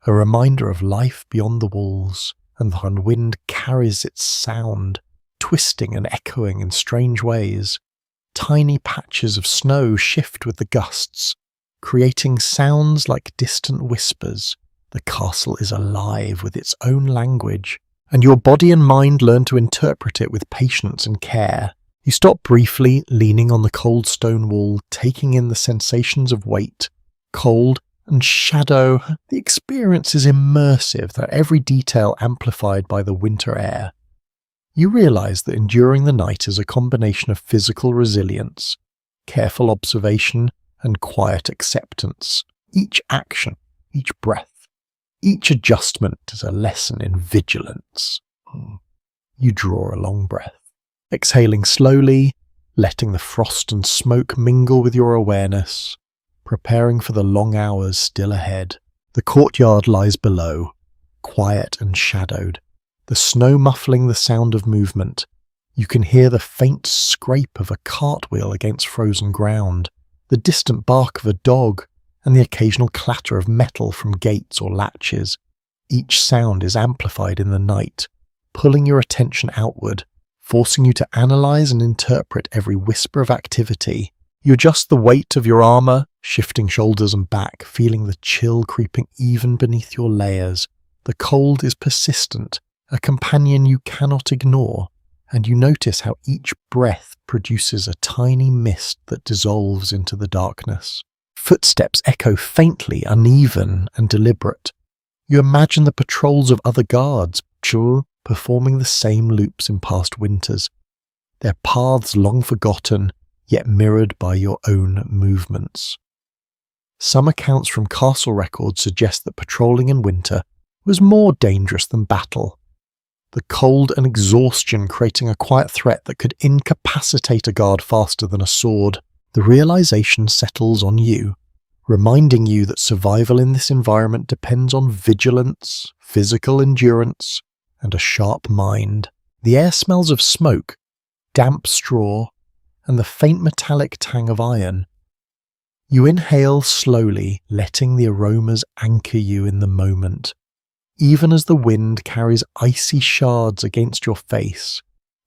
a reminder of life beyond the walls, and the wind carries its sound, twisting and echoing in strange ways. Tiny patches of snow shift with the gusts, creating sounds like distant whispers. The castle is alive with its own language, and your body and mind learn to interpret it with patience and care. You stop briefly, leaning on the cold stone wall, taking in the sensations of weight, cold, and shadow. The experience is immersive, though every detail amplified by the winter air. You realize that enduring the night is a combination of physical resilience, careful observation, and quiet acceptance. Each action, each breath, each adjustment is a lesson in vigilance. You draw a long breath, exhaling slowly, letting the frost and smoke mingle with your awareness, preparing for the long hours still ahead. The courtyard lies below, quiet and shadowed, the snow muffling the sound of movement. You can hear the faint scrape of a cartwheel against frozen ground, the distant bark of a dog, and the occasional clatter of metal from gates or latches. Each sound is amplified in the night, pulling your attention outward, forcing you to analyze and interpret every whisper of activity. You adjust the weight of your armor, shifting shoulders and back, feeling the chill creeping even beneath your layers. The cold is persistent, a companion you cannot ignore, and you notice how each breath produces a tiny mist that dissolves into the darkness. Footsteps echo faintly, uneven and deliberate. You imagine the patrols of other guards, performing the same loops in past winters, their paths long forgotten, yet mirrored by your own movements. Some accounts from castle records suggest that patrolling in winter was more dangerous than battle, the cold and exhaustion creating a quiet threat that could incapacitate a guard faster than a sword. The realization settles on you, reminding you that survival in this environment depends on vigilance, physical endurance, and a sharp mind. The air smells of smoke, damp straw, and the faint metallic tang of iron. You inhale slowly, letting the aromas anchor you in the moment. Even as the wind carries icy shards against your face,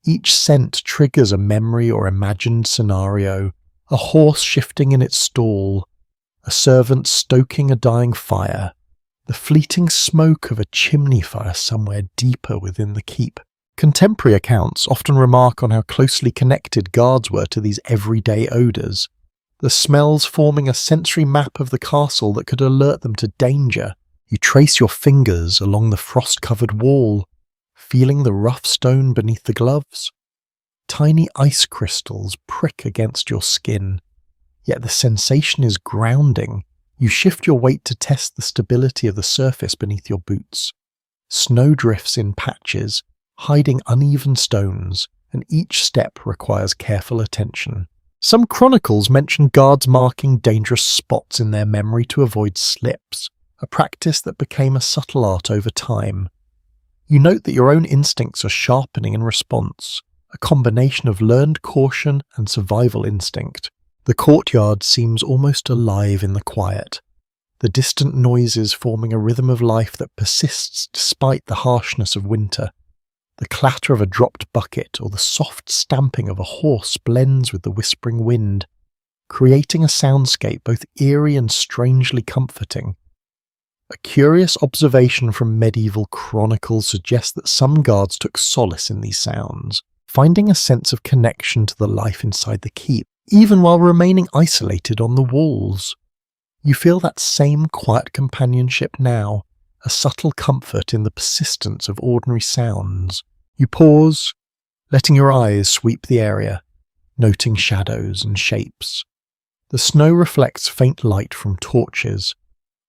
each scent triggers a memory or imagined scenario, a horse shifting in its stall, a servant stoking a dying fire, the fleeting smoke of a chimney fire somewhere deeper within the keep. Contemporary accounts often remark on how closely connected guards were to these everyday odours, the smells forming a sensory map of the castle that could alert them to danger. You trace your fingers along the frost-covered wall, feeling the rough stone beneath the gloves. Tiny ice crystals prick against your skin, yet the sensation is grounding. You shift your weight to test the stability of the surface beneath your boots. Snow drifts in patches, hiding uneven stones, and each step requires careful attention. Some chronicles mention guards marking dangerous spots in their memory to avoid slips, a practice that became a subtle art over time. You note that your own instincts are sharpening in response, a combination of learned caution and survival instinct. The courtyard seems almost alive in the quiet, the distant noises forming a rhythm of life that persists despite the harshness of winter. The clatter of a dropped bucket or the soft stamping of a horse blends with the whispering wind, creating a soundscape both eerie and strangely comforting. A curious observation from medieval chronicles suggests that some guards took solace in these sounds, finding a sense of connection to the life inside the keep, even while remaining isolated on the walls. You feel that same quiet companionship now, a subtle comfort in the persistence of ordinary sounds. You pause, letting your eyes sweep the area, noting shadows and shapes. The snow reflects faint light from torches,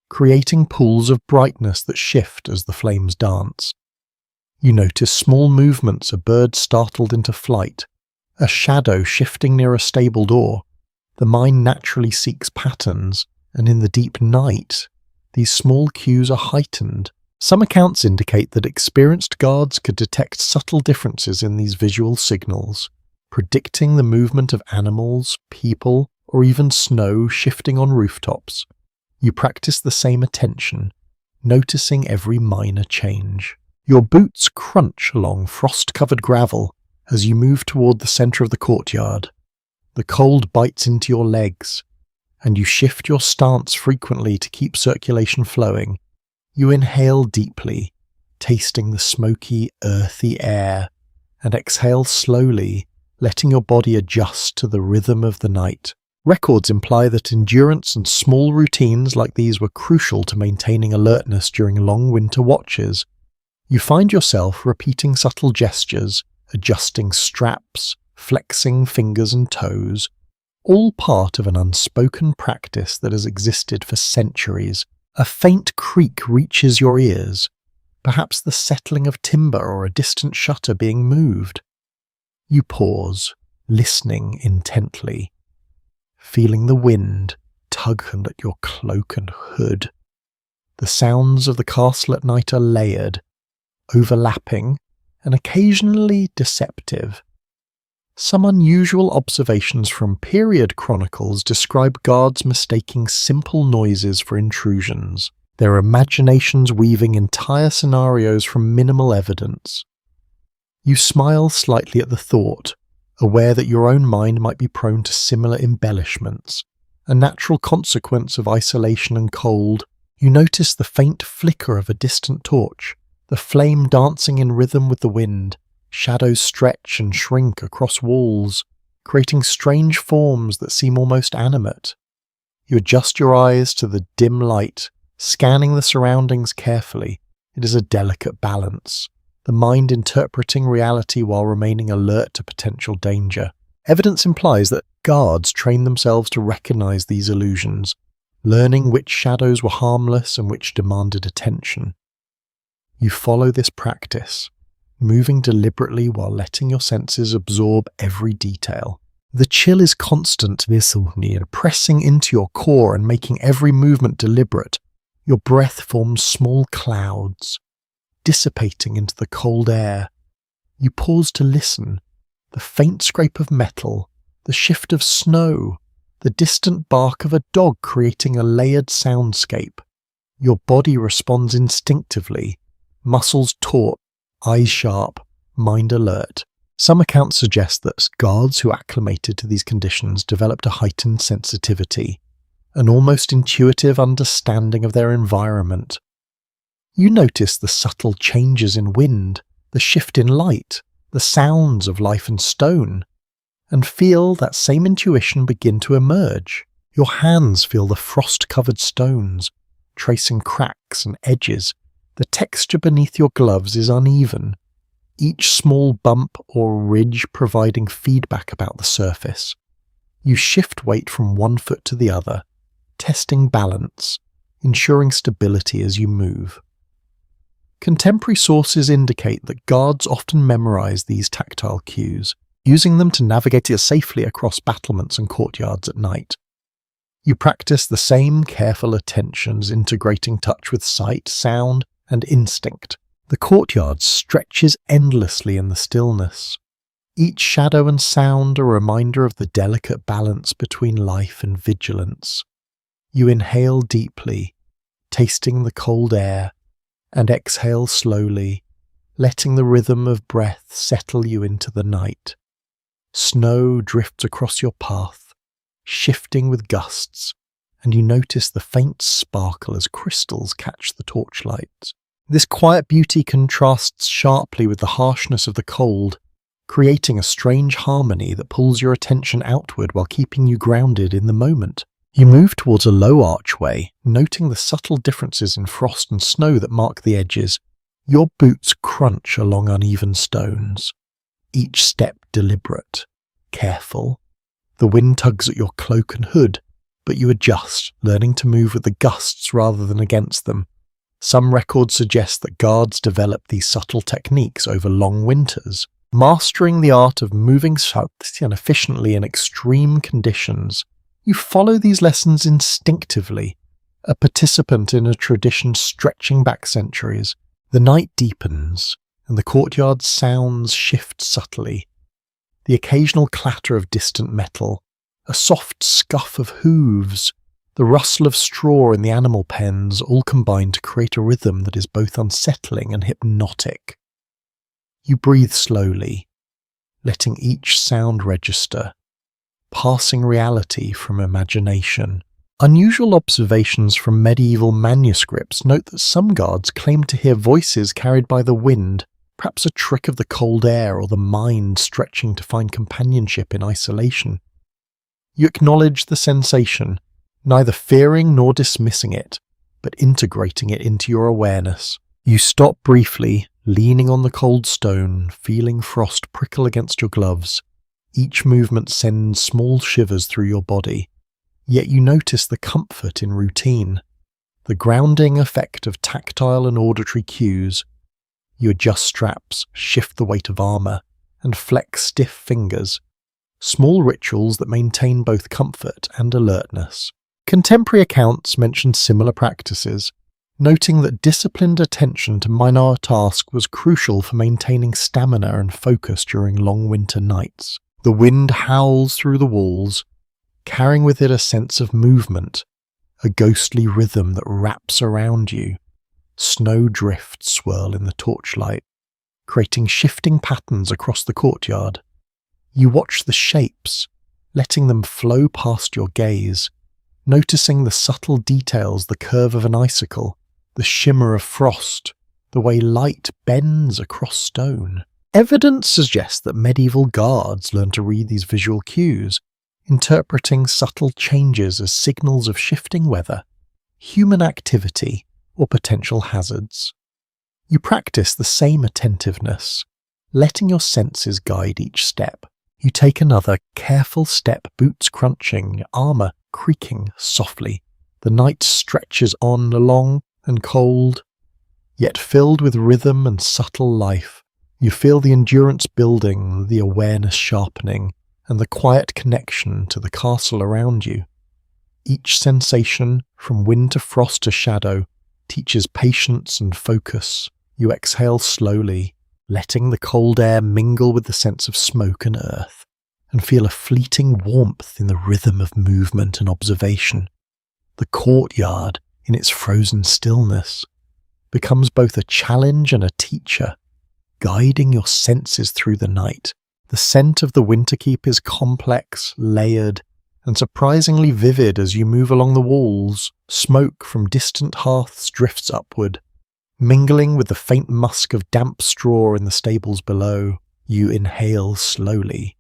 creating pools of brightness that shift as the flames dance. You notice small movements, a bird startled into flight, a shadow shifting near a stable door. The mind naturally seeks patterns, and in the deep night, these small cues are heightened. Some accounts indicate that experienced guards could detect subtle differences in these visual signals, predicting the movement of animals, people, or even snow shifting on rooftops. You practice the same attention, noticing every minor change. Your boots crunch along frost-covered gravel as you move toward the center of the courtyard. The cold bites into your legs, and you shift your stance frequently to keep circulation flowing. You inhale deeply, tasting the smoky, earthy air, and exhale slowly, letting your body adjust to the rhythm of the night. Records imply that endurance and small routines like these were crucial to maintaining alertness during long winter watches. You find yourself repeating subtle gestures, adjusting straps, flexing fingers and toes, all part of an unspoken practice that has existed for centuries. A faint creak reaches your ears, perhaps the settling of timber or a distant shutter being moved. You pause, listening intently, feeling the wind tug at your cloak and hood. The sounds of the castle at night are layered, overlapping, and occasionally deceptive. Some unusual observations from period chronicles describe guards mistaking simple noises for intrusions, their imaginations weaving entire scenarios from minimal evidence. You smile slightly at the thought, aware that your own mind might be prone to similar embellishments, a natural consequence of isolation and cold. You notice the faint flicker of a distant torch, the flame dancing in rhythm with the wind. Shadows stretch and shrink across walls, creating strange forms that seem almost animate. You adjust your eyes to the dim light, scanning the surroundings carefully. It is a delicate balance, the mind interpreting reality while remaining alert to potential danger. Evidence implies that guards trained themselves to recognize these illusions, learning which shadows were harmless and which demanded attention. You follow this practice, moving deliberately while letting your senses absorb every detail. The chill is constant, pressing into your core and making every movement deliberate. Your breath forms small clouds, dissipating into the cold air. You pause to listen. The faint scrape of metal, the shift of snow, the distant bark of a dog creating a layered soundscape. Your body responds instinctively, muscles taut, eyes sharp, mind alert. Some accounts suggest that guards who acclimated to these conditions developed a heightened sensitivity, an almost intuitive understanding of their environment. You notice the subtle changes in wind, the shift in light, the sounds of life and stone, and feel that same intuition begin to emerge. Your hands feel the frost-covered stones, tracing cracks and edges. The texture beneath your gloves is uneven, each small bump or ridge providing feedback about the surface. You shift weight from one foot to the other, testing balance, ensuring stability as you move. Contemporary sources indicate that guards often memorize these tactile cues, using them to navigate safely across battlements and courtyards at night. You practice the same careful attentions, integrating touch with sight, sound, and instinct. The courtyard stretches endlessly in the stillness. Each shadow and sound a reminder of the delicate balance between life and vigilance. You inhale deeply, tasting the cold air, and exhale slowly, letting the rhythm of breath settle you into the night. Snow drifts across your path, shifting with gusts, and you notice the faint sparkle as crystals catch the torchlight. This quiet beauty contrasts sharply with the harshness of the cold, creating a strange harmony that pulls your attention outward while keeping you grounded in the moment. You move towards a low archway, noting the subtle differences in frost and snow that mark the edges. Your boots crunch along uneven stones, each step deliberate, careful. The wind tugs at your cloak and hood, but you adjust, learning to move with the gusts rather than against them. Some records suggest that guards developed these subtle techniques over long winters, mastering the art of moving slowly and efficiently in extreme conditions. You follow these lessons instinctively, a participant in a tradition stretching back centuries. The night deepens, and the courtyard's sounds shift subtly. The occasional clatter of distant metal, a soft scuff of hooves, the rustle of straw in the animal pens all combine to create a rhythm that is both unsettling and hypnotic. You breathe slowly, letting each sound register, passing reality from imagination. Unusual observations from medieval manuscripts note that some guards claim to hear voices carried by the wind, perhaps a trick of the cold air or the mind stretching to find companionship in isolation. You acknowledge the sensation, neither fearing nor dismissing it, but integrating it into your awareness. You stop briefly, leaning on the cold stone, feeling frost prickle against your gloves. Each movement sends small shivers through your body, yet you notice the comfort in routine, the grounding effect of tactile and auditory cues. You adjust straps, shift the weight of armor, and flex stiff fingers, small rituals that maintain both comfort and alertness. Contemporary accounts mention similar practices, noting that disciplined attention to minor tasks was crucial for maintaining stamina and focus during long winter nights. The wind howls through the walls, carrying with it a sense of movement, a ghostly rhythm that wraps around you. Snow drifts swirl in the torchlight, creating shifting patterns across the courtyard. You watch the shapes, letting them flow past your gaze, noticing the subtle details, the curve of an icicle, the shimmer of frost, the way light bends across stone. Evidence suggests that medieval guards learned to read these visual cues, interpreting subtle changes as signals of shifting weather, human activity, or potential hazards. You practice the same attentiveness, letting your senses guide each step. You take another careful step, boots crunching, armor creaking softly. The night stretches on, long and cold, yet filled with rhythm and subtle life. You feel the endurance building, the awareness sharpening, and the quiet connection to the castle around you. Each sensation, from wind to frost to shadow, teaches patience and focus. You exhale slowly, letting the cold air mingle with the sense of smoke and earth, and feel a fleeting warmth in the rhythm of movement and observation. The courtyard, in its frozen stillness, becomes both a challenge and a teacher, guiding your senses through the night. The scent of the winter keep is complex, layered, and surprisingly vivid as you move along the walls. Smoke from distant hearths drifts upward, mingling with the faint musk of damp straw in the stables below. You inhale slowly,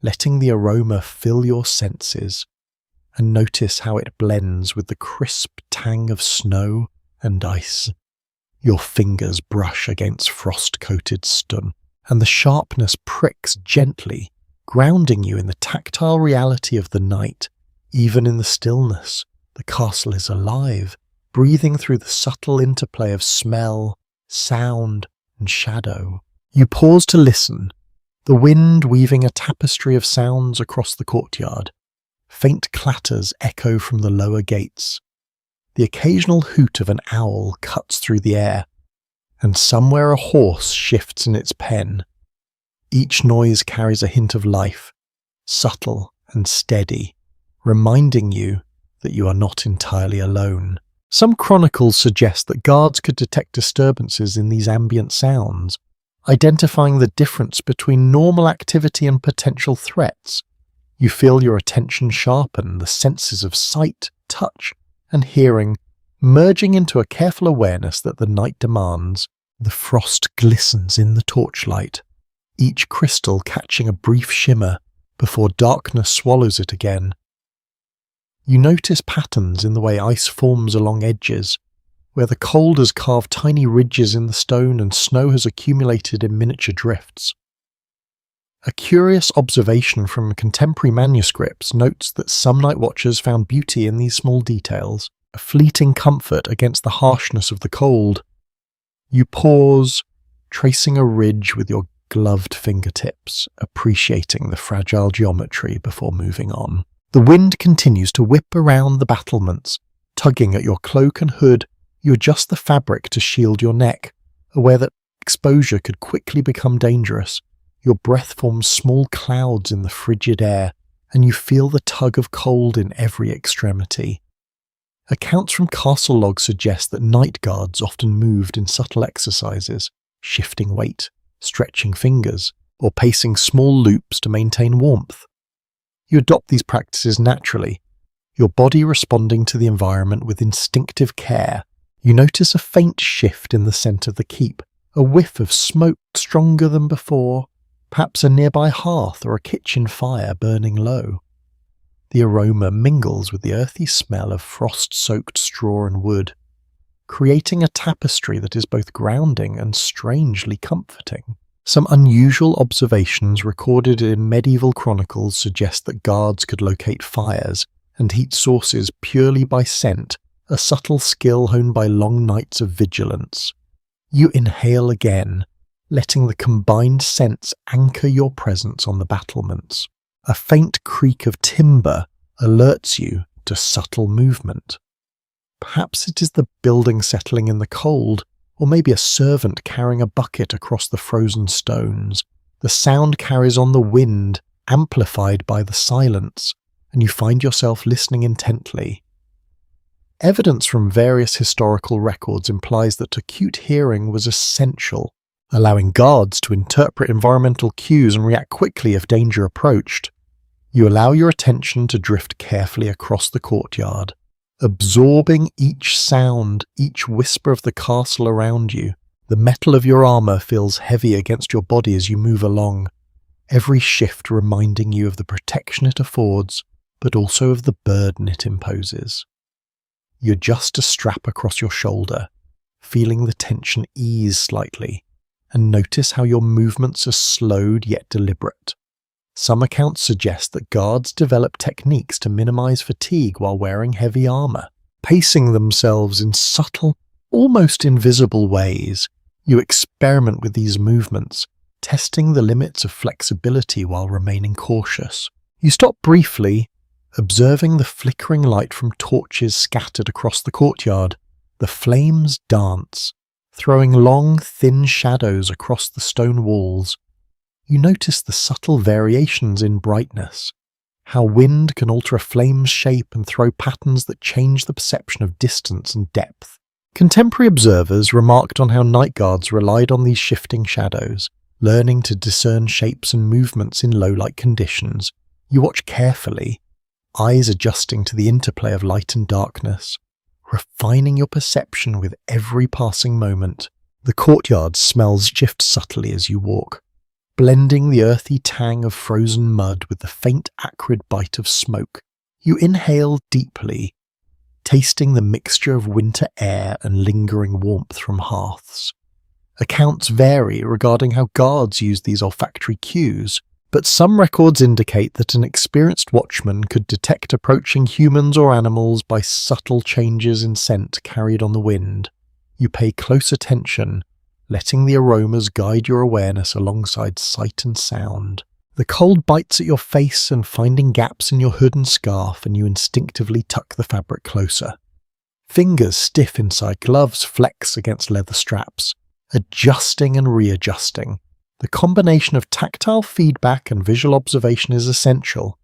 letting the aroma fill your senses, and notice how it blends with the crisp tang of snow and ice. Your fingers brush against frost-coated stone, and the sharpness pricks gently, grounding you in the tactile reality of the night. Even in the stillness, the castle is alive, breathing through the subtle interplay of smell, sound, and shadow. You pause to listen, the wind weaving a tapestry of sounds across the courtyard. Faint clatters echo from the lower gates. The occasional hoot of an owl cuts through the air, and somewhere a horse shifts in its pen. Each noise carries a hint of life, subtle and steady, reminding you that you are not entirely alone. Some chronicles suggest that guards could detect disturbances in these ambient sounds, identifying the difference between normal activity and potential threats. You feel your attention sharpen, the senses of sight, touch, and hearing merging into a careful awareness that the night demands. The frost glistens in the torchlight, each crystal catching a brief shimmer before darkness swallows it again. You notice patterns in the way ice forms along edges, where the cold has carved tiny ridges in the stone and snow has accumulated in miniature drifts. A curious observation from contemporary manuscripts notes that some night watchers found beauty in these small details, a fleeting comfort against the harshness of the cold. You pause, tracing a ridge with your gloved fingertips, appreciating the fragile geometry before moving on. The wind continues to whip around the battlements, tugging at your cloak and hood. You adjust the fabric to shield your neck, aware that exposure could quickly become dangerous. Your breath forms small clouds in the frigid air, and you feel the tug of cold in every extremity. Accounts from castle logs suggest that night guards often moved in subtle exercises, shifting weight, stretching fingers, or pacing small loops to maintain warmth. You adopt these practices naturally, your body responding to the environment with instinctive care. You notice a faint shift in the scent of the keep, a whiff of smoke stronger than before, perhaps a nearby hearth or a kitchen fire burning low. The aroma mingles with the earthy smell of frost-soaked straw and wood, creating a tapestry that is both grounding and strangely comforting. Some unusual observations recorded in medieval chronicles suggest that guards could locate fires and heat sources purely by scent, a subtle skill honed by long nights of vigilance. You inhale again, letting the combined scents anchor your presence on the battlements. A faint creak of timber alerts you to subtle movement. Perhaps it is the building settling in the cold, or maybe a servant carrying a bucket across the frozen stones. The sound carries on the wind, amplified by the silence, and you find yourself listening intently. Evidence from various historical records implies that acute hearing was essential, allowing guards to interpret environmental cues and react quickly if danger approached. You allow your attention to drift carefully across the courtyard, absorbing each sound, each whisper of the castle around you. The metal of your armor feels heavy against your body as you move along, every shift reminding you of the protection it affords, but also of the burden it imposes. You adjust a strap across your shoulder, feeling the tension ease slightly, and notice how your movements are slowed yet deliberate. Some accounts suggest that guards develop techniques to minimize fatigue while wearing heavy armor, pacing themselves in subtle, almost invisible ways. You experiment with these movements, testing the limits of flexibility while remaining cautious. You stop briefly, observing the flickering light from torches scattered across the courtyard. The flames dance, throwing long, thin shadows across the stone walls. You notice the subtle variations in brightness, how wind can alter a flame's shape and throw patterns that change the perception of distance and depth. Contemporary observers remarked on how night guards relied on these shifting shadows, learning to discern shapes and movements in low-light conditions. You watch carefully, eyes adjusting to the interplay of light and darkness, refining your perception with every passing moment. The courtyard smells shift subtly as you walk, blending the earthy tang of frozen mud with the faint acrid bite of smoke. You inhale deeply, tasting the mixture of winter air and lingering warmth from hearths. Accounts vary regarding how guards use these olfactory cues, but some records indicate that an experienced watchman could detect approaching humans or animals by subtle changes in scent carried on the wind. You pay close attention, letting the aromas guide your awareness alongside sight and sound. The cold bites at your face and finding gaps in your hood and scarf, and you instinctively tuck the fabric closer. Fingers stiff inside gloves flex against leather straps, adjusting and readjusting. The combination of tactile feedback and visual observation is essential,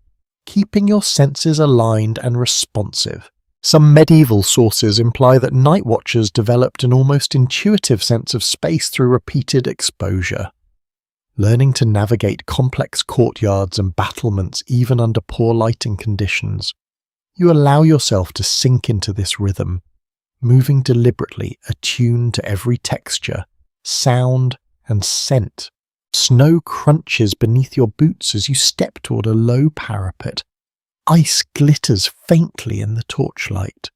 keeping your senses aligned and responsive. Some medieval sources imply that night watchers developed an almost intuitive sense of space through repeated exposure, learning to navigate complex courtyards and battlements even under poor lighting conditions. You allow yourself to sink into this rhythm, moving deliberately, attuned to every texture, sound, and scent. Snow crunches beneath your boots as you step toward a low parapet. Ice glitters faintly in the torchlight,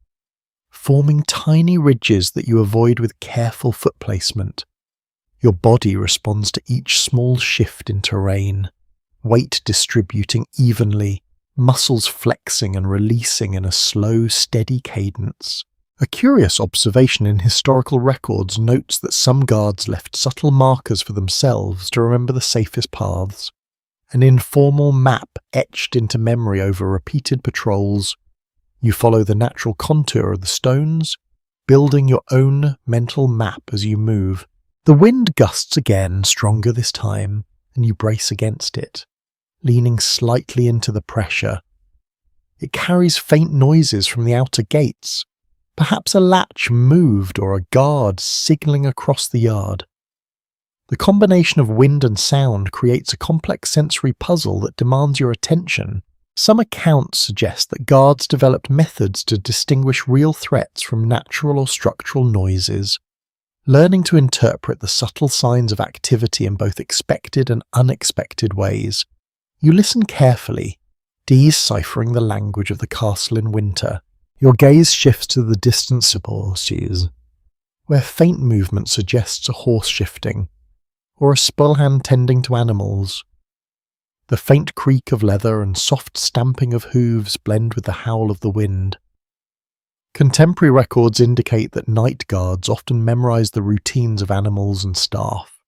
forming tiny ridges that you avoid with careful foot placement. Your body responds to each small shift in terrain, weight distributing evenly, muscles flexing and releasing in a slow, steady cadence. A curious observation in historical records notes that some guards left subtle markers for themselves to remember the safest paths. An informal map etched into memory over repeated patrols. You follow the natural contour of the stones, building your own mental map as you move. The wind gusts again, stronger this time, and you brace against it, leaning slightly into the pressure. It carries faint noises from the outer gates, perhaps a latch moved or a guard signalling across the yard. The combination of wind and sound creates a complex sensory puzzle that demands your attention. Some accounts suggest that guards developed methods to distinguish real threats from natural or structural noises, learning to interpret the subtle signs of activity in both expected and unexpected ways. You listen carefully, deciphering the language of the castle in winter. Your gaze shifts to the distant supports, where faint movement suggests a horse shifting, or a spellhand tending to animals. The faint creak of leather and soft stamping of hooves blend with the howl of the wind. Contemporary records indicate that night guards often memorize the routines of animals and staff,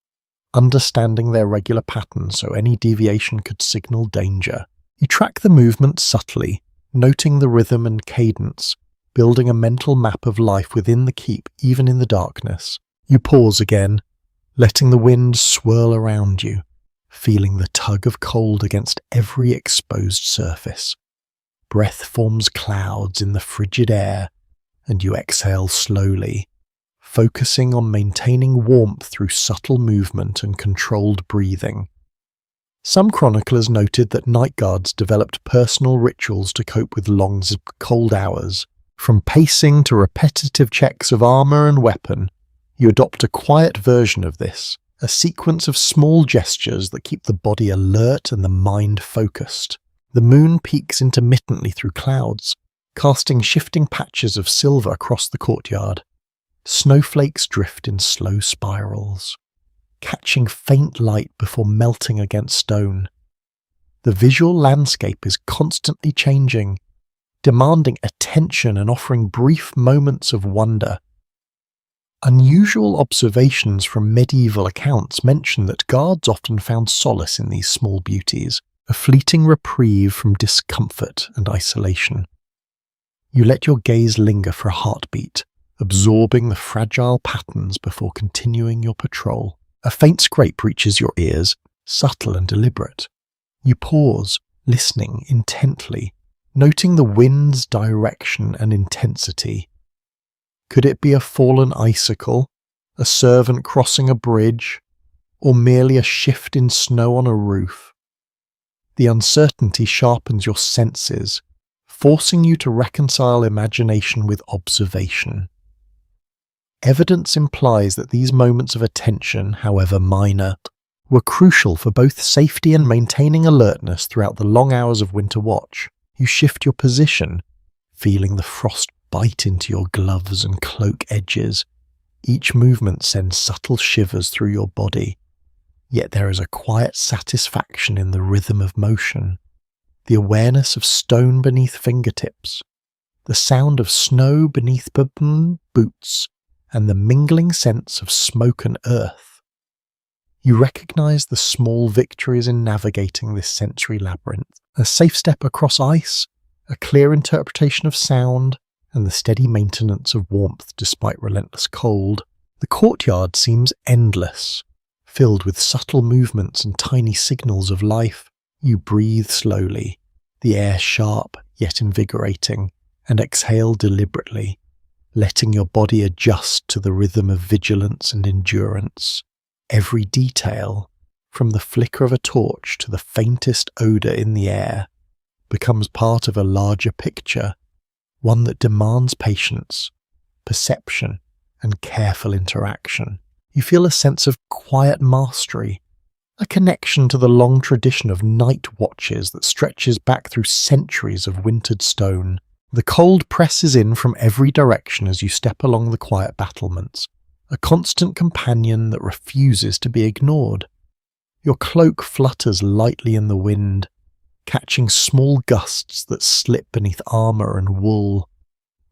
understanding their regular patterns so any deviation could signal danger. You track the movement subtly, noting the rhythm and cadence, building a mental map of life within the keep even in the darkness. You pause again, letting the wind swirl around you, feeling the tug of cold against every exposed surface. Breath forms clouds in the frigid air, and you exhale slowly, focusing on maintaining warmth through subtle movement and controlled breathing. Some chroniclers noted that night guards developed personal rituals to cope with long, cold hours. From pacing to repetitive checks of armor and weapon, you adopt a quiet version of this, a sequence of small gestures that keep the body alert and the mind focused. The moon peeks intermittently through clouds, casting shifting patches of silver across the courtyard. Snowflakes drift in slow spirals, catching faint light before melting against stone. The visual landscape is constantly changing, demanding attention and offering brief moments of wonder. Unusual observations from medieval accounts mention that guards often found solace in these small beauties, a fleeting reprieve from discomfort and isolation. You let your gaze linger for a heartbeat, absorbing the fragile patterns before continuing your patrol. A faint scrape reaches your ears, subtle and deliberate. You pause, listening intently, noting the wind's direction and intensity. Could it be a fallen icicle, a servant crossing a bridge, or merely a shift in snow on a roof? The uncertainty sharpens your senses, forcing you to reconcile imagination with observation. Evidence implies that these moments of attention, however minor, were crucial for both safety and maintaining alertness throughout the long hours of winter watch. You shift your position, feeling the frost bite into your gloves and cloak edges. Each movement sends subtle shivers through your body, yet there is a quiet satisfaction in the rhythm of motion, the awareness of stone beneath fingertips, the sound of snow beneath boots, and the mingling sense of smoke and earth. You recognize the small victories in navigating this sensory labyrinth, a safe step across ice, a clear interpretation of sound, and the steady maintenance of warmth despite relentless cold. The courtyard seems endless, filled with subtle movements and tiny signals of life. You breathe slowly, the air sharp yet invigorating, and exhale deliberately, letting your body adjust to the rhythm of vigilance and endurance. Every detail, from the flicker of a torch to the faintest odour in the air, becomes part of a larger picture, one that demands patience, perception, and careful interaction. You feel a sense of quiet mastery, a connection to the long tradition of night watches that stretches back through centuries of wintered stone. The cold presses in from every direction as you step along the quiet battlements, a constant companion that refuses to be ignored. Your cloak flutters lightly in the wind, catching small gusts that slip beneath armor and wool,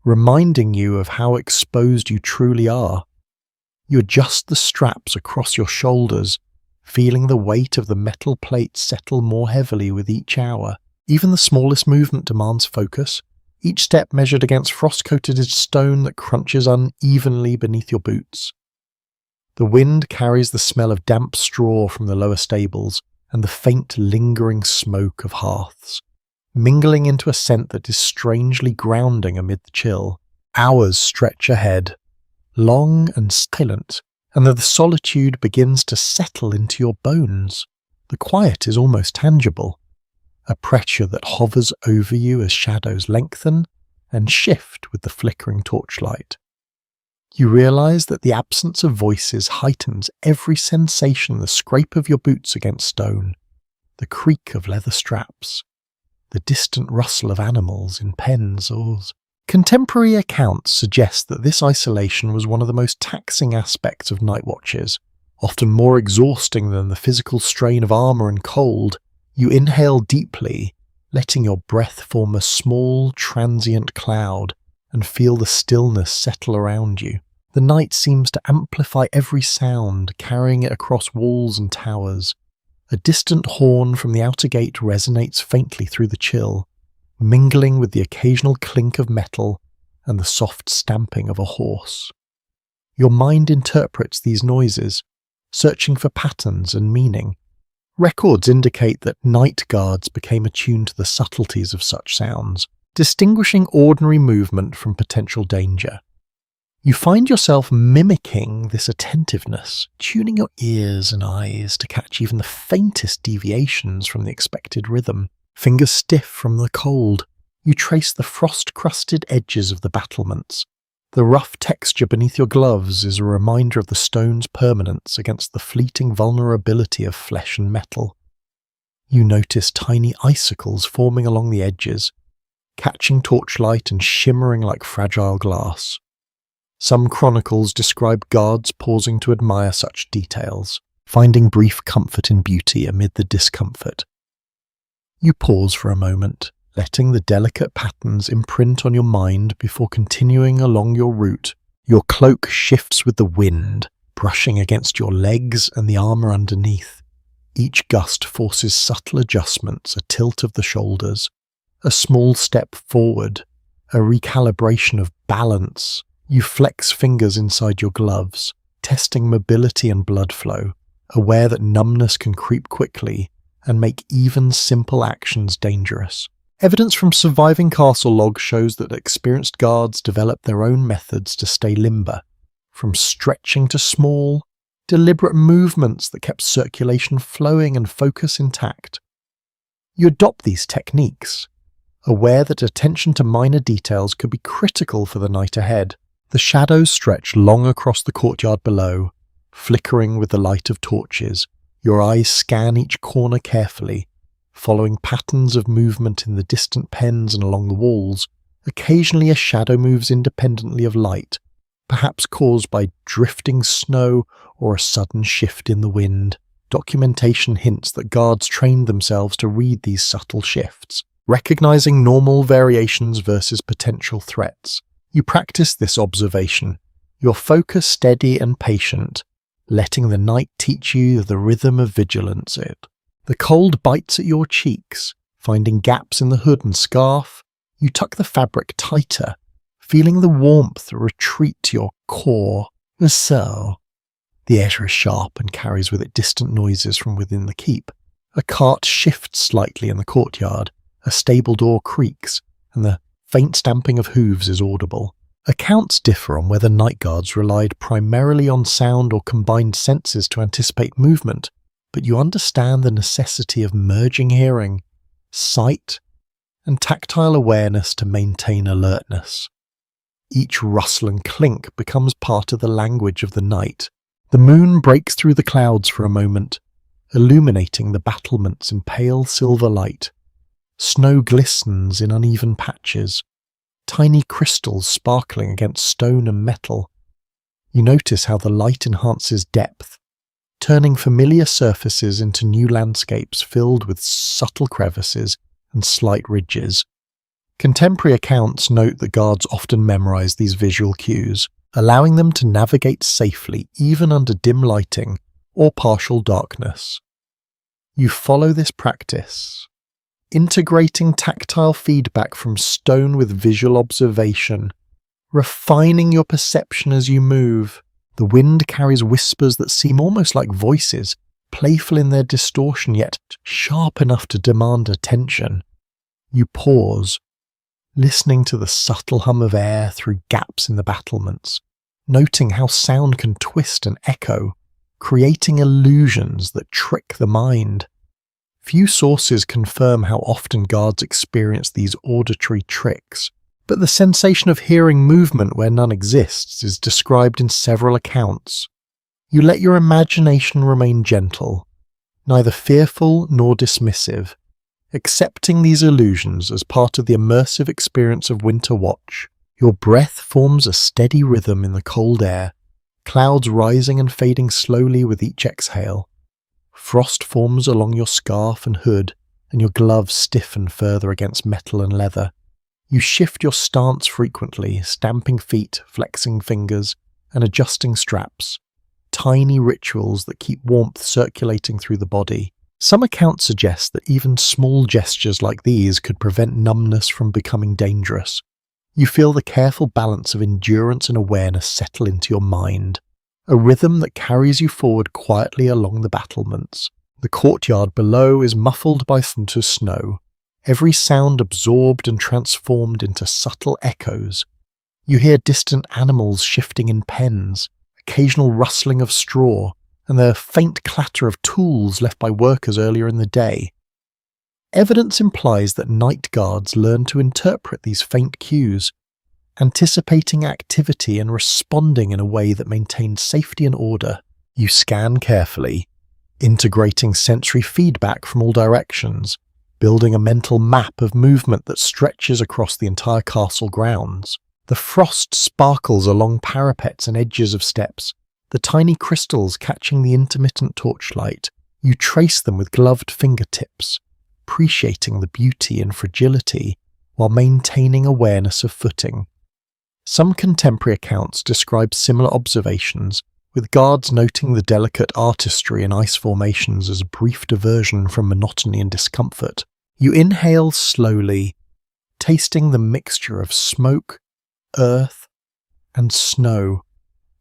reminding you of how exposed you truly are. You adjust the straps across your shoulders, feeling the weight of the metal plates settle more heavily with each hour. Even the smallest movement demands focus, each step measured against frost-coated stone that crunches unevenly beneath your boots. The wind carries the smell of damp straw from the lower stables and the faint lingering smoke of hearths, mingling into a scent that is strangely grounding amid the chill. Hours stretch ahead, long and silent, and the solitude begins to settle into your bones. The quiet is almost tangible, a pressure that hovers over you as shadows lengthen and shift with the flickering torchlight. You realize that the absence of voices heightens every sensation: the scrape of your boots against stone, the creak of leather straps, the distant rustle of animals in pens or... Contemporary accounts suggest that this isolation was one of the most taxing aspects of night watches, often more exhausting than the physical strain of armor and cold. You inhale deeply, letting your breath form a small, transient cloud, and feel the stillness settle around you. The night seems to amplify every sound, carrying it across walls and towers. A distant horn from the outer gate resonates faintly through the chill, mingling with the occasional clink of metal and the soft stamping of a horse. Your mind interprets these noises, searching for patterns and meaning. Records indicate that night guards became attuned to the subtleties of such sounds, distinguishing ordinary movement from potential danger. You find yourself mimicking this attentiveness, tuning your ears and eyes to catch even the faintest deviations from the expected rhythm. Fingers stiff from the cold, you trace the frost-crusted edges of the battlements. The rough texture beneath your gloves is a reminder of the stone's permanence against the fleeting vulnerability of flesh and metal. You notice tiny icicles forming along the edges, catching torchlight and shimmering like fragile glass. Some chronicles describe guards pausing to admire such details, finding brief comfort in beauty amid the discomfort. You pause for a moment, letting the delicate patterns imprint on your mind before continuing along your route. Your cloak shifts with the wind, brushing against your legs and the armor underneath. Each gust forces subtle adjustments: a tilt of the shoulders, a small step forward, a recalibration of balance. You flex fingers inside your gloves, testing mobility and blood flow, aware that numbness can creep quickly and make even simple actions dangerous. Evidence from surviving castle logs shows that experienced guards developed their own methods to stay limber, from stretching to small, deliberate movements that kept circulation flowing and focus intact. You adopt these techniques, aware that attention to minor details could be critical for the night ahead. The shadows stretch long across the courtyard below, flickering with the light of torches. Your eyes scan each corner carefully, following patterns of movement in the distant pens and along the walls. Occasionally a shadow moves independently of light, perhaps caused by drifting snow or a sudden shift in the wind. Documentation hints that guards trained themselves to read these subtle shifts, recognizing normal variations versus potential threats. You practice this observation, your focus steady and patient, letting the night teach you the rhythm of vigilance. The cold bites at your cheeks, finding gaps in the hood and scarf. You tuck the fabric tighter, feeling the warmth retreat to your core. So, the air is sharp and carries with it distant noises from within the keep. A cart shifts slightly in the courtyard, a stable door creaks, and the faint stamping of hooves is audible. Accounts differ on whether night guards relied primarily on sound or combined senses to anticipate movement, but you understand the necessity of merging hearing, sight, and tactile awareness to maintain alertness. Each rustle and clink becomes part of the language of the night. The moon breaks through the clouds for a moment, illuminating the battlements in pale silver light. Snow glistens in uneven patches, tiny crystals sparkling against stone and metal. You notice how the light enhances depth, turning familiar surfaces into new landscapes filled with subtle crevices and slight ridges. Contemporary accounts note that guards often memorize these visual cues, allowing them to navigate safely even under dim lighting or partial darkness. You follow this practice, integrating tactile feedback from stone with visual observation, refining your perception as you move. The wind carries whispers that seem almost like voices, playful in their distortion yet sharp enough to demand attention. You pause, listening to the subtle hum of air through gaps in the battlements, noting how sound can twist and echo, creating illusions that trick the mind. Few sources confirm how often guards experience these auditory tricks, but the sensation of hearing movement where none exists is described in several accounts. You let your imagination remain gentle, neither fearful nor dismissive, accepting these illusions as part of the immersive experience of winter watch. Your breath forms a steady rhythm in the cold air, clouds rising and fading slowly with each exhale. Frost forms along your scarf and hood, and your gloves stiffen further against metal and leather. You shift your stance frequently, stamping feet, flexing fingers, and adjusting straps. Tiny rituals that keep warmth circulating through the body. Some accounts suggest that even small gestures like these could prevent numbness from becoming dangerous. You feel the careful balance of endurance and awareness settle into your mind, a rhythm that carries you forward quietly along the battlements. The courtyard below is muffled by winter snow, every sound absorbed and transformed into subtle echoes. You hear distant animals shifting in pens, occasional rustling of straw, and the faint clatter of tools left by workers earlier in the day. Evidence implies that night guards learn to interpret these faint cues, anticipating activity and responding in a way that maintains safety and order. You scan carefully, integrating sensory feedback from all directions, building a mental map of movement that stretches across the entire castle grounds. The frost sparkles along parapets and edges of steps, the tiny crystals catching the intermittent torchlight. You trace them with gloved fingertips, appreciating the beauty and fragility while maintaining awareness of footing. Some contemporary accounts describe similar observations, with guards noting the delicate artistry in ice formations as a brief diversion from monotony and discomfort. You inhale slowly, tasting the mixture of smoke, earth, and snow,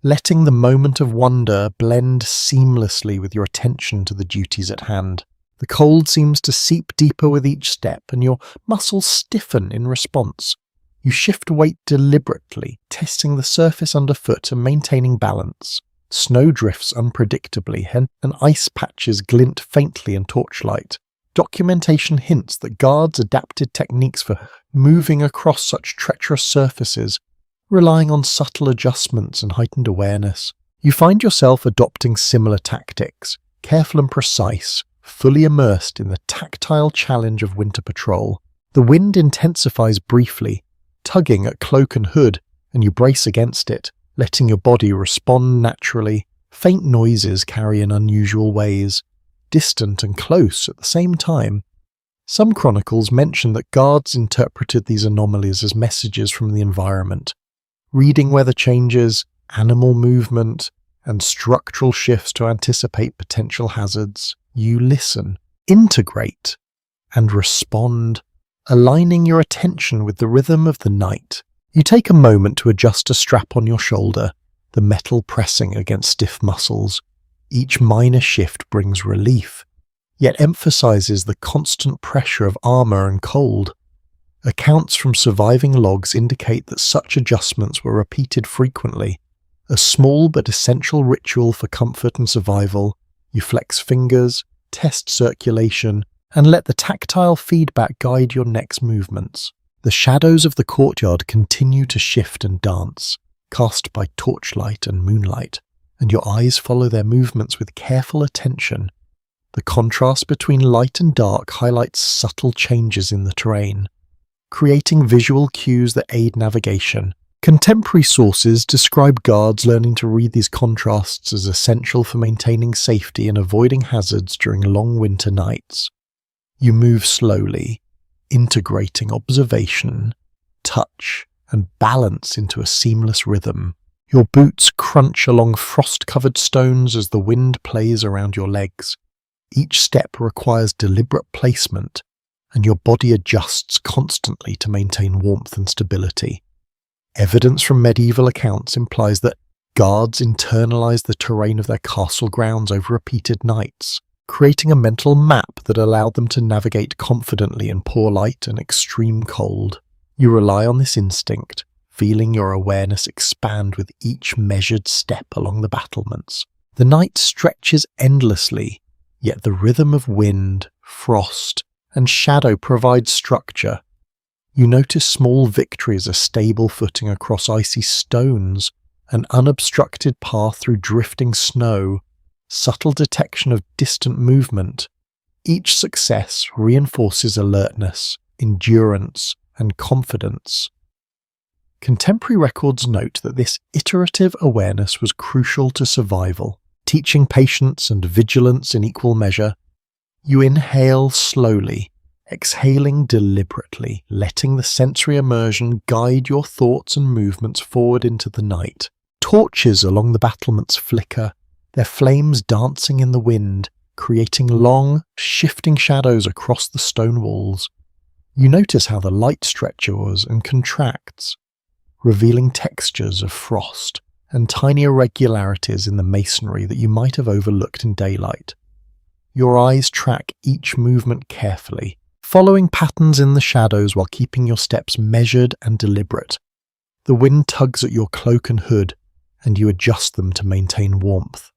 letting the moment of wonder blend seamlessly with your attention to the duties at hand. The cold seems to seep deeper with each step, and your muscles stiffen in response. You shift weight deliberately, testing the surface underfoot and maintaining balance. Snow drifts unpredictably, and ice patches glint faintly in torchlight. Documentation hints that guards adapted techniques for moving across such treacherous surfaces, relying on subtle adjustments and heightened awareness. You find yourself adopting similar tactics, careful and precise, fully immersed in the tactile challenge of winter patrol. The wind intensifies briefly, tugging at cloak and hood, and you brace against it, letting your body respond naturally. Faint noises carry in unusual ways, distant and close at the same time. Some chronicles mention that guards interpreted these anomalies as messages from the environment, reading weather changes, animal movement, and structural shifts to anticipate potential hazards. You listen, integrate, and respond, aligning your attention with the rhythm of the night. You take a moment to adjust a strap on your shoulder, the metal pressing against stiff muscles. Each minor shift brings relief, yet emphasizes the constant pressure of armor and cold. Accounts from surviving logs indicate that such adjustments were repeated frequently, a small but essential ritual for comfort and survival. You flex fingers, test circulation, and let the tactile feedback guide your next movements. The shadows of the courtyard continue to shift and dance, cast by torchlight and moonlight, and your eyes follow their movements with careful attention. The contrast between light and dark highlights subtle changes in the terrain, creating visual cues that aid navigation. Contemporary sources describe guards learning to read these contrasts as essential for maintaining safety and avoiding hazards during long winter nights. You move slowly, integrating observation, touch, and balance into a seamless rhythm. Your boots crunch along frost-covered stones as the wind plays around your legs. Each step requires deliberate placement, and your body adjusts constantly to maintain warmth and stability. Evidence from medieval accounts implies that guards internalize the terrain of their castle grounds over repeated nights, creating a mental map that allowed them to navigate confidently in poor light and extreme cold. You rely on this instinct, feeling your awareness expand with each measured step along the battlements. The night stretches endlessly, yet the rhythm of wind, frost, and shadow provides structure. You notice small victories, a stable footing across icy stones, an unobstructed path through drifting snow, subtle detection of distant movement. Each success reinforces alertness, endurance, and confidence. Contemporary records note that this iterative awareness was crucial to survival, teaching patience and vigilance in equal measure. You inhale slowly, exhaling deliberately, letting the sensory immersion guide your thoughts and movements forward into the night. Torches along the battlements flicker, their flames dancing in the wind, creating long, shifting shadows across the stone walls. You notice how the light stretches and contracts, revealing textures of frost and tiny irregularities in the masonry that you might have overlooked in daylight. Your eyes track each movement carefully, following patterns in the shadows while keeping your steps measured and deliberate. The wind tugs at your cloak and hood, and you adjust them to maintain warmth,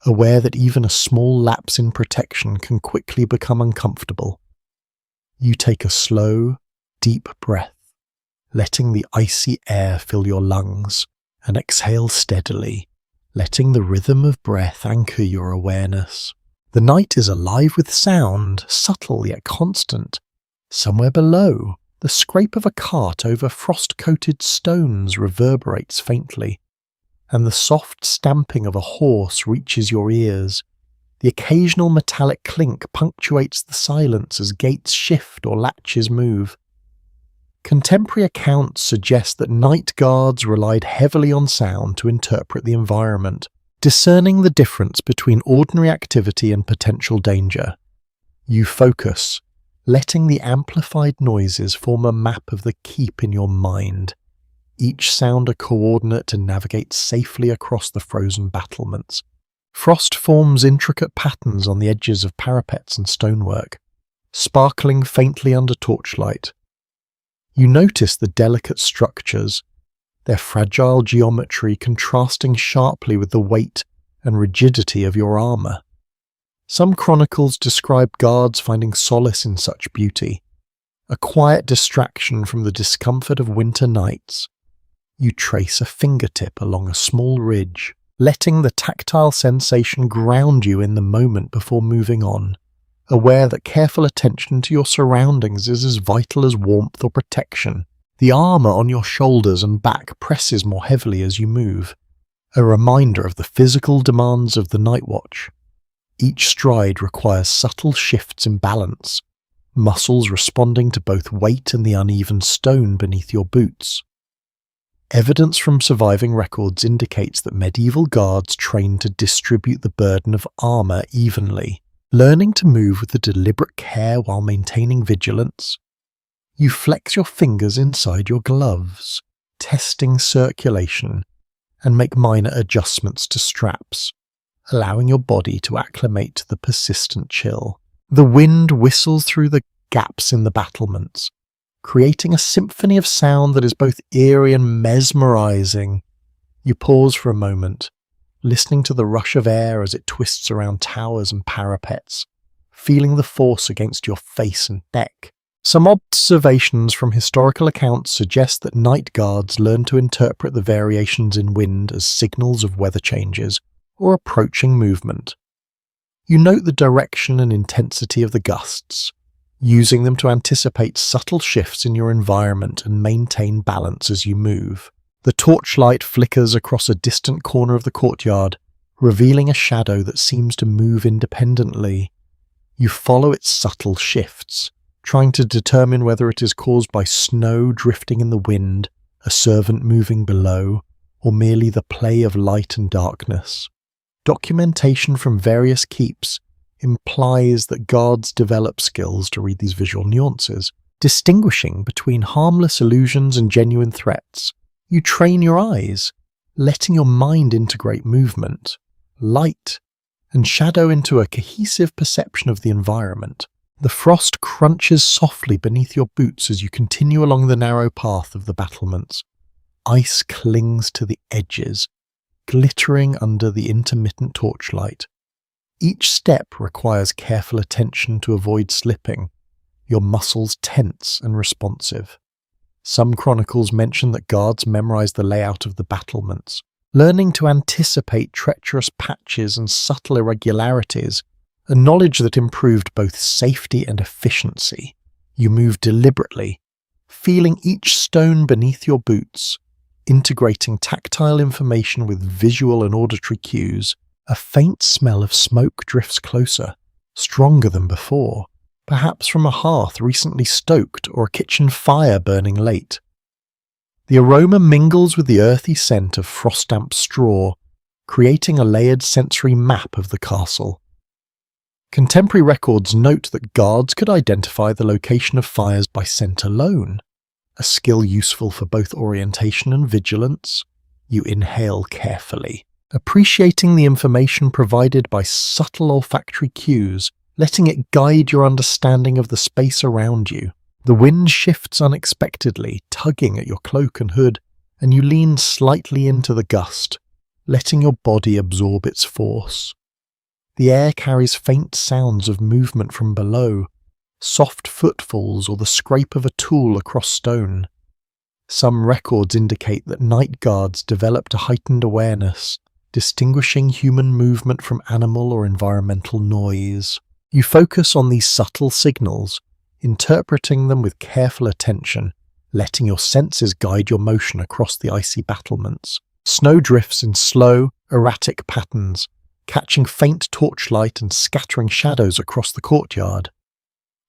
aware that even a small lapse in protection can quickly become uncomfortable. You take a slow, deep breath, letting the icy air fill your lungs, and exhale steadily, letting the rhythm of breath anchor your awareness. The night is alive with sound, subtle yet constant. Somewhere below, the scrape of a cart over frost-coated stones reverberates faintly, and the soft stamping of a horse reaches your ears. The occasional metallic clink punctuates the silence as gates shift or latches move. Contemporary accounts suggest that night guards relied heavily on sound to interpret the environment, discerning the difference between ordinary activity and potential danger. You focus, letting the amplified noises form a map of the keep in your mind, each sound a coordinate to navigate safely across the frozen battlements. Frost forms intricate patterns on the edges of parapets and stonework, sparkling faintly under torchlight. You notice the delicate structures, their fragile geometry contrasting sharply with the weight and rigidity of your armor. Some chronicles describe guards finding solace in such beauty, a quiet distraction from the discomfort of winter nights. You trace a fingertip along a small ridge, letting the tactile sensation ground you in the moment before moving on, aware that careful attention to your surroundings is as vital as warmth or protection. The armor on your shoulders and back presses more heavily as you move, a reminder of the physical demands of the night watch. Each stride requires subtle shifts in balance, muscles responding to both weight and the uneven stone beneath your boots. Evidence from surviving records indicates that medieval guards trained to distribute the burden of armor evenly, learning to move with a deliberate care while maintaining vigilance. You flex your fingers inside your gloves, testing circulation, and make minor adjustments to straps, allowing your body to acclimate to the persistent chill. The wind whistles through the gaps in the battlements, creating a symphony of sound that is both eerie and mesmerizing. You pause for a moment, listening to the rush of air as it twists around towers and parapets, feeling the force against your face and neck. Some observations from historical accounts suggest that night guards learned to interpret the variations in wind as signals of weather changes or approaching movement. You note the direction and intensity of the gusts, using them to anticipate subtle shifts in your environment and maintain balance as you move. The torchlight flickers across a distant corner of the courtyard, revealing a shadow that seems to move independently. You follow its subtle shifts, trying to determine whether it is caused by snow drifting in the wind, a servant moving below, or merely the play of light and darkness. Documentation from various keeps implies that guards develop skills to read these visual nuances, distinguishing between harmless illusions and genuine threats. You train your eyes, letting your mind integrate movement, light, and shadow into a cohesive perception of the environment. The frost crunches softly beneath your boots as you continue along the narrow path of the battlements. Ice clings to the edges, glittering under the intermittent torchlight. Each step requires careful attention to avoid slipping, your muscles tense and responsive. Some chronicles mention that guards memorize the layout of the battlements, learning to anticipate treacherous patches and subtle irregularities, a knowledge that improved both safety and efficiency. You move deliberately, feeling each stone beneath your boots, integrating tactile information with visual and auditory cues. A faint smell of smoke drifts closer, stronger than before, perhaps from a hearth recently stoked or a kitchen fire burning late. The aroma mingles with the earthy scent of frost-damp straw, creating a layered sensory map of the castle. Contemporary records note that guards could identify the location of fires by scent alone, a skill useful for both orientation and vigilance. You inhale carefully, appreciating the information provided by subtle olfactory cues, letting it guide your understanding of the space around you. The wind shifts unexpectedly, tugging at your cloak and hood, and you lean slightly into the gust, letting your body absorb its force. The air carries faint sounds of movement from below, soft footfalls or the scrape of a tool across stone. Some records indicate that night guards developed a heightened awareness, distinguishing human movement from animal or environmental noise. You focus on these subtle signals, interpreting them with careful attention, letting your senses guide your motion across the icy battlements. Snow drifts in slow, erratic patterns, catching faint torchlight and scattering shadows across the courtyard.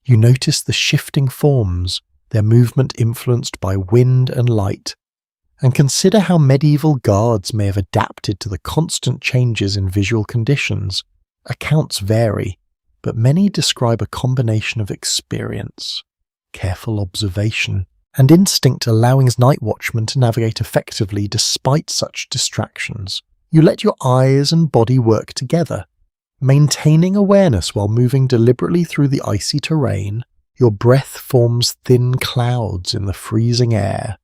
You notice the shifting forms, their movement influenced by wind and light, and consider how medieval guards may have adapted to the constant changes in visual conditions. Accounts vary, but many describe a combination of experience, careful observation, and instinct allowing night watchmen to navigate effectively despite such distractions. You let your eyes and body work together, maintaining awareness while moving deliberately through the icy terrain. Your breath forms thin clouds in the freezing air,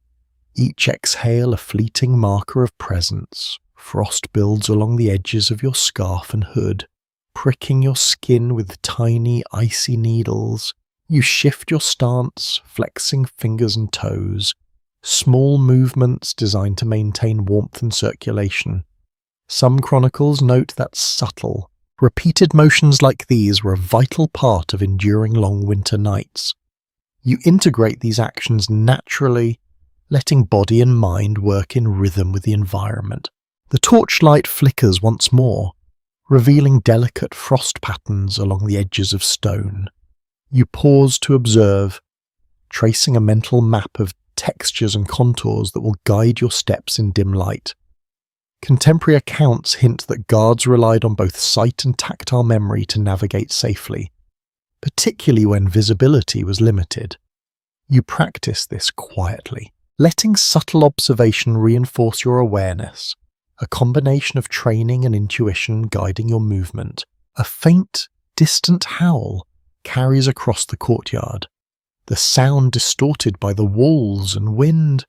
each exhale a fleeting marker of presence. Frost builds along the edges of your scarf and hood, pricking your skin with tiny, icy needles. You shift your stance, flexing fingers and toes, small movements designed to maintain warmth and circulation. Some chronicles note that subtle, repeated motions like these were a vital part of enduring long winter nights. You integrate these actions naturally, letting body and mind work in rhythm with the environment. The torchlight flickers once more, revealing delicate frost patterns along the edges of stone. You pause to observe, tracing a mental map of textures and contours that will guide your steps in dim light. Contemporary accounts hint that guards relied on both sight and tactile memory to navigate safely, particularly when visibility was limited. You practice this quietly, letting subtle observation reinforce your awareness, a combination of training and intuition guiding your movement. A faint, distant howl carries across the courtyard, the sound distorted by the walls and wind.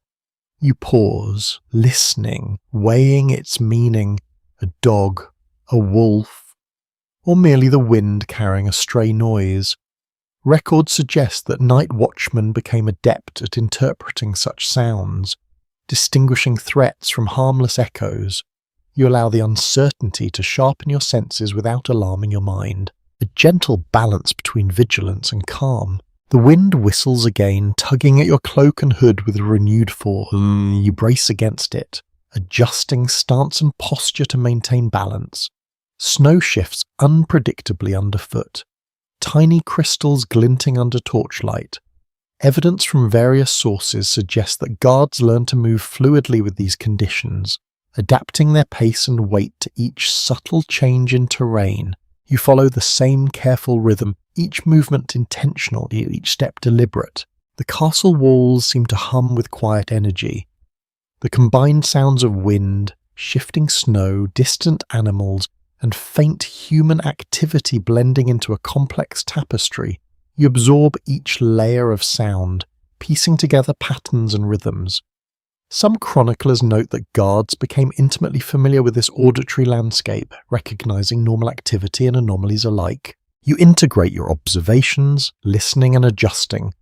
You pause, listening, weighing its meaning. A dog, a wolf, or merely the wind carrying a stray noise. Records suggest that night watchmen became adept at interpreting such sounds, distinguishing threats from harmless echoes. You allow the uncertainty to sharpen your senses without alarming your mind, a gentle balance between vigilance and calm. The wind whistles again, tugging at your cloak and hood with renewed force. You brace against it, adjusting stance and posture to maintain balance. Snow shifts unpredictably underfoot, tiny crystals glinting under torchlight. Evidence from various sources suggests that guards learn to move fluidly with these conditions, adapting their pace and weight to each subtle change in terrain. You follow the same careful rhythm, each movement intentional, each step deliberate. The castle walls seem to hum with quiet energy. The combined sounds of wind, shifting snow, distant animals, and faint human activity blending into a complex tapestry. You absorb each layer of sound, piecing together patterns and rhythms. Some chroniclers note that guards became intimately familiar with this auditory landscape, recognizing normal activity and anomalies alike. You integrate your observations, listening and adjusting,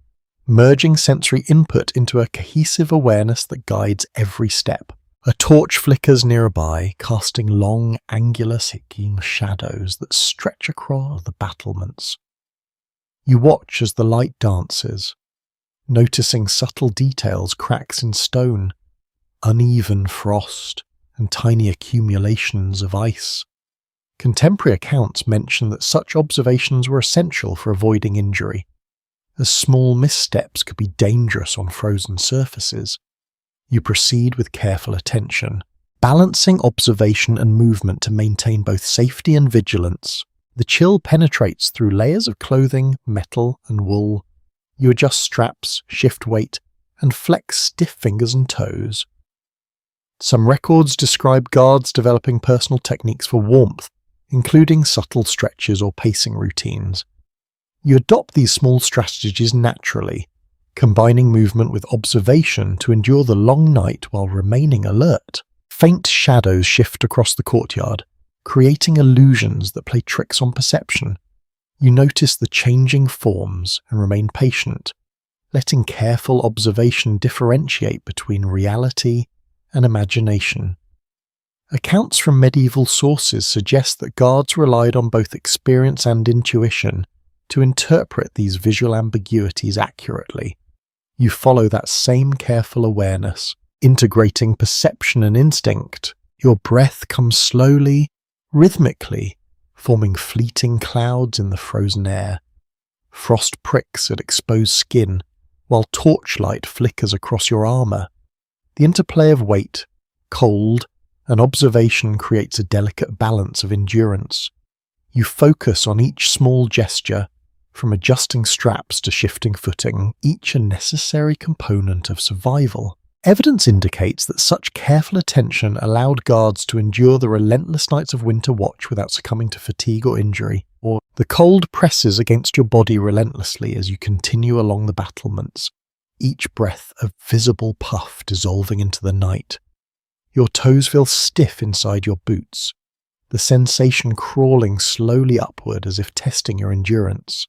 merging sensory input into a cohesive awareness that guides every step. A torch flickers nearby, casting long, angular, seeking shadows that stretch across the battlements. You watch as the light dances, noticing subtle details, cracks in stone, uneven frost, and tiny accumulations of ice. Contemporary accounts mention that such observations were essential for avoiding injury, as small missteps could be dangerous on frozen surfaces. You proceed with careful attention, balancing observation and movement to maintain both safety and vigilance. The chill penetrates through layers of clothing, metal, and wool. You adjust straps, shift weight, and flex stiff fingers and toes. Some records describe guards developing personal techniques for warmth, including subtle stretches or pacing routines. You adopt these small strategies naturally, combining movement with observation to endure the long night while remaining alert. Faint shadows shift across the courtyard, creating illusions that play tricks on perception. You notice the changing forms and remain patient, letting careful observation differentiate between reality and imagination. Accounts from medieval sources suggest that guards relied on both experience and intuition to interpret these visual ambiguities accurately. You follow that same careful awareness, integrating perception and instinct. Your breath comes slowly, rhythmically, forming fleeting clouds in the frozen air. Frost pricks at exposed skin, while torchlight flickers across your armor. The interplay of weight, cold, and observation creates a delicate balance of endurance. You focus on each small gesture, from adjusting straps to shifting footing, each a necessary component of survival. Evidence indicates that such careful attention allowed guards to endure the relentless nights of winter watch without succumbing to fatigue or injury, or the cold presses against your body relentlessly as you continue along the battlements, each breath a visible puff dissolving into the night. Your toes feel stiff inside your boots, the sensation crawling slowly upward as if testing your endurance.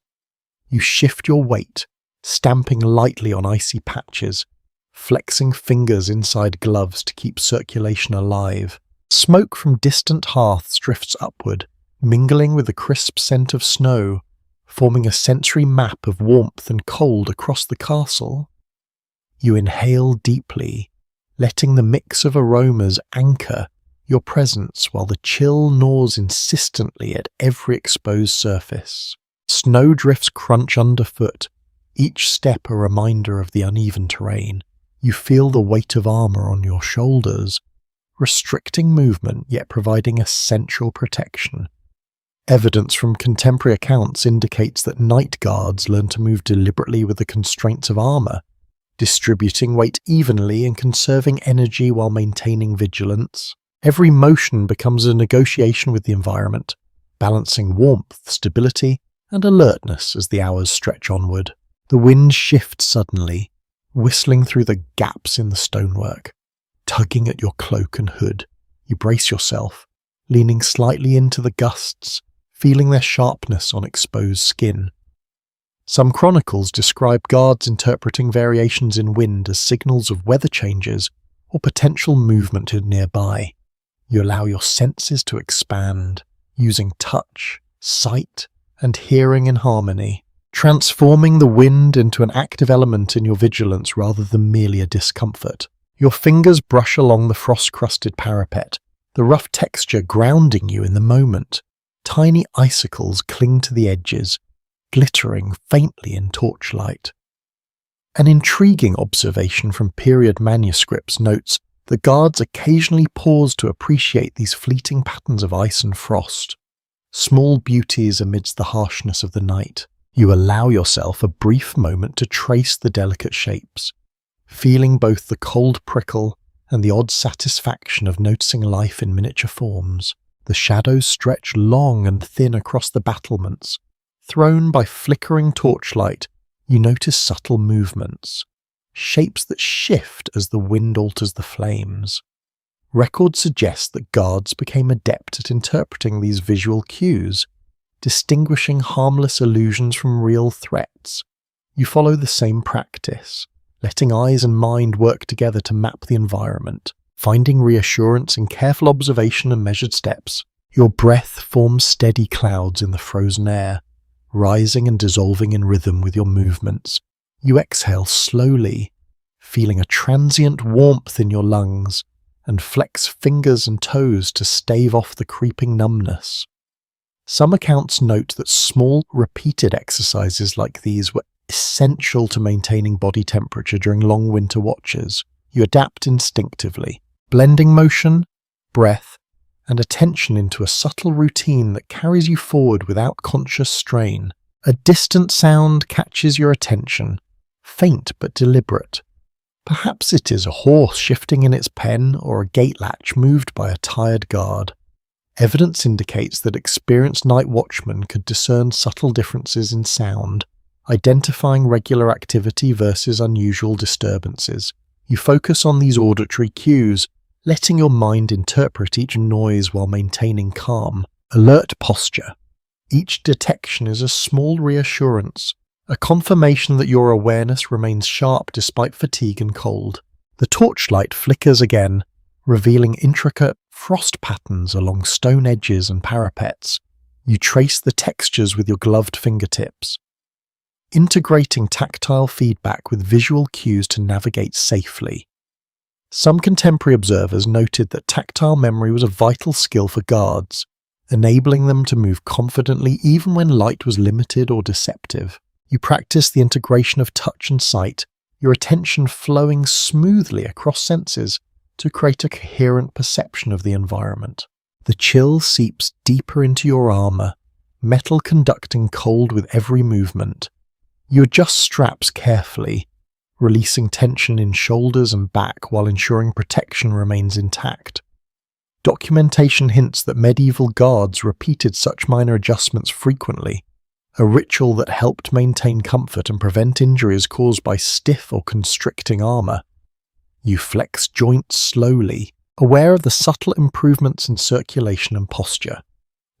You shift your weight, stamping lightly on icy patches, flexing fingers inside gloves to keep circulation alive. Smoke from distant hearths drifts upward, mingling with the crisp scent of snow, forming a sensory map of warmth and cold across the castle. You inhale deeply, letting the mix of aromas anchor your presence while the chill gnaws insistently at every exposed surface. Snowdrifts crunch underfoot, each step a reminder of the uneven terrain. You feel the weight of armor on your shoulders, restricting movement yet providing essential protection. Evidence from contemporary accounts indicates that night guards learn to move deliberately with the constraints of armor, distributing weight evenly and conserving energy while maintaining vigilance. Every motion becomes a negotiation with the environment, balancing warmth, stability, and alertness as the hours stretch onward. The wind shifts suddenly, whistling through the gaps in the stonework, tugging at your cloak and hood. You brace yourself, leaning slightly into the gusts, feeling their sharpness on exposed skin. Some chronicles describe guards interpreting variations in wind as signals of weather changes or potential movement nearby. You allow your senses to expand, using touch, sight, and hearing in harmony, transforming the wind into an active element in your vigilance rather than merely a discomfort. Your fingers brush along the frost-crusted parapet, the rough texture grounding you in the moment. Tiny icicles cling to the edges, glittering faintly in torchlight. An intriguing observation from period manuscripts notes the guards occasionally pause to appreciate these fleeting patterns of ice and frost. Small beauties amidst the harshness of the night. You allow yourself a brief moment to trace the delicate shapes, feeling both the cold prickle and the odd satisfaction of noticing life in miniature forms. The shadows stretch long and thin across the battlements. Thrown by flickering torchlight, you notice subtle movements, shapes that shift as the wind alters the flames. Records suggest that guards became adept at interpreting these visual cues, distinguishing harmless illusions from real threats. You follow the same practice, letting eyes and mind work together to map the environment, finding reassurance in careful observation and measured steps. Your breath forms steady clouds in the frozen air, rising and dissolving in rhythm with your movements. You exhale slowly, feeling a transient warmth in your lungs, and flex fingers and toes to stave off the creeping numbness. Some accounts note that small, repeated exercises like these were essential to maintaining body temperature during long winter watches. You adapt instinctively, blending motion, breath, and attention into a subtle routine that carries you forward without conscious strain. A distant sound catches your attention, faint but deliberate. Perhaps it is a horse shifting in its pen or a gate latch moved by a tired guard. Evidence indicates that experienced night watchmen could discern subtle differences in sound, identifying regular activity versus unusual disturbances. You focus on these auditory cues, letting your mind interpret each noise while maintaining calm, alert posture. Each detection is a small reassurance, a confirmation that your awareness remains sharp despite fatigue and cold. The torchlight flickers again, revealing intricate frost patterns along stone edges and parapets. You trace the textures with your gloved fingertips, integrating tactile feedback with visual cues to navigate safely. Some contemporary observers noted that tactile memory was a vital skill for guards, enabling them to move confidently even when light was limited or deceptive. You practice the integration of touch and sight, your attention flowing smoothly across senses to create a coherent perception of the environment. The chill seeps deeper into your armor, metal conducting cold with every movement. You adjust straps carefully, releasing tension in shoulders and back while ensuring protection remains intact. Documentation hints that medieval guards repeated such minor adjustments frequently, a ritual that helped maintain comfort and prevent injuries caused by stiff or constricting armor. You flex joints slowly, aware of the subtle improvements in circulation and posture,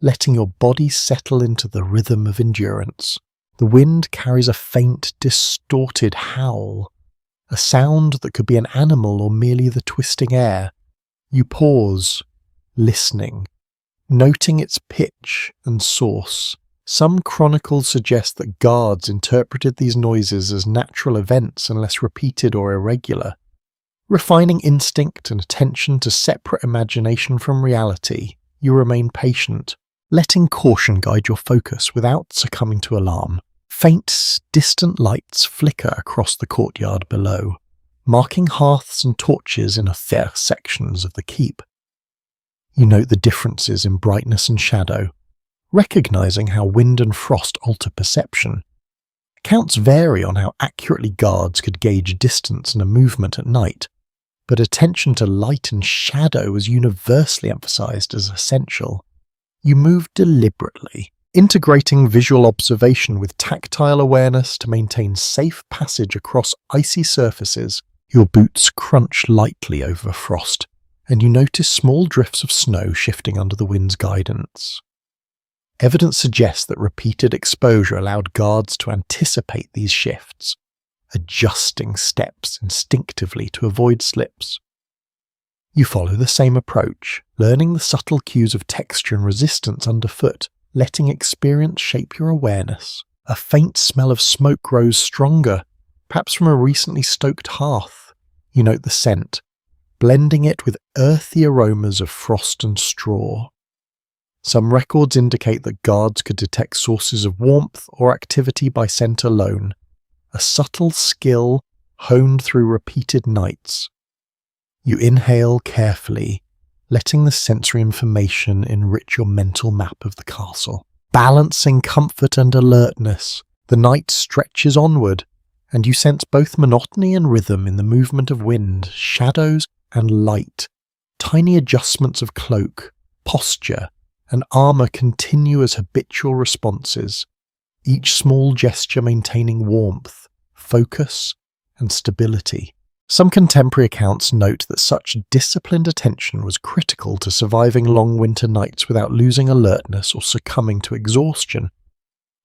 letting your body settle into the rhythm of endurance. The wind carries a faint, distorted howl, a sound that could be an animal or merely the twisting air. You pause, listening, noting its pitch and source. Some chronicles suggest that guards interpreted these noises as natural events unless repeated or irregular, refining instinct and attention to separate imagination from reality. You remain patient, letting caution guide your focus without succumbing to alarm. Faint, distant lights flicker across the courtyard below, marking hearths and torches in authentic sections of the keep. You note the differences in brightness and shadow, recognizing how wind and frost alter perception. Accounts vary on how accurately guards could gauge distance and a movement at night, but attention to light and shadow is universally emphasized as essential. You move deliberately, integrating visual observation with tactile awareness to maintain safe passage across icy surfaces. Your boots crunch lightly over frost, and you notice small drifts of snow shifting under the wind's guidance. Evidence suggests that repeated exposure allowed guards to anticipate these shifts, adjusting steps instinctively to avoid slips. You follow the same approach, learning the subtle cues of texture and resistance underfoot, letting experience shape your awareness. A faint smell of smoke grows stronger, perhaps from a recently stoked hearth. You note the scent, blending it with earthy aromas of frost and straw. Some records indicate that guards could detect sources of warmth or activity by scent alone, a subtle skill honed through repeated nights. You inhale carefully, letting the sensory information enrich your mental map of the castle. Balancing comfort and alertness, the night stretches onward, and you sense both monotony and rhythm in the movement of wind, shadows and light. Tiny adjustments of cloak, posture, and armour continue as habitual responses, each small gesture maintaining warmth, focus, and stability. Some contemporary accounts note that such disciplined attention was critical to surviving long winter nights without losing alertness or succumbing to exhaustion.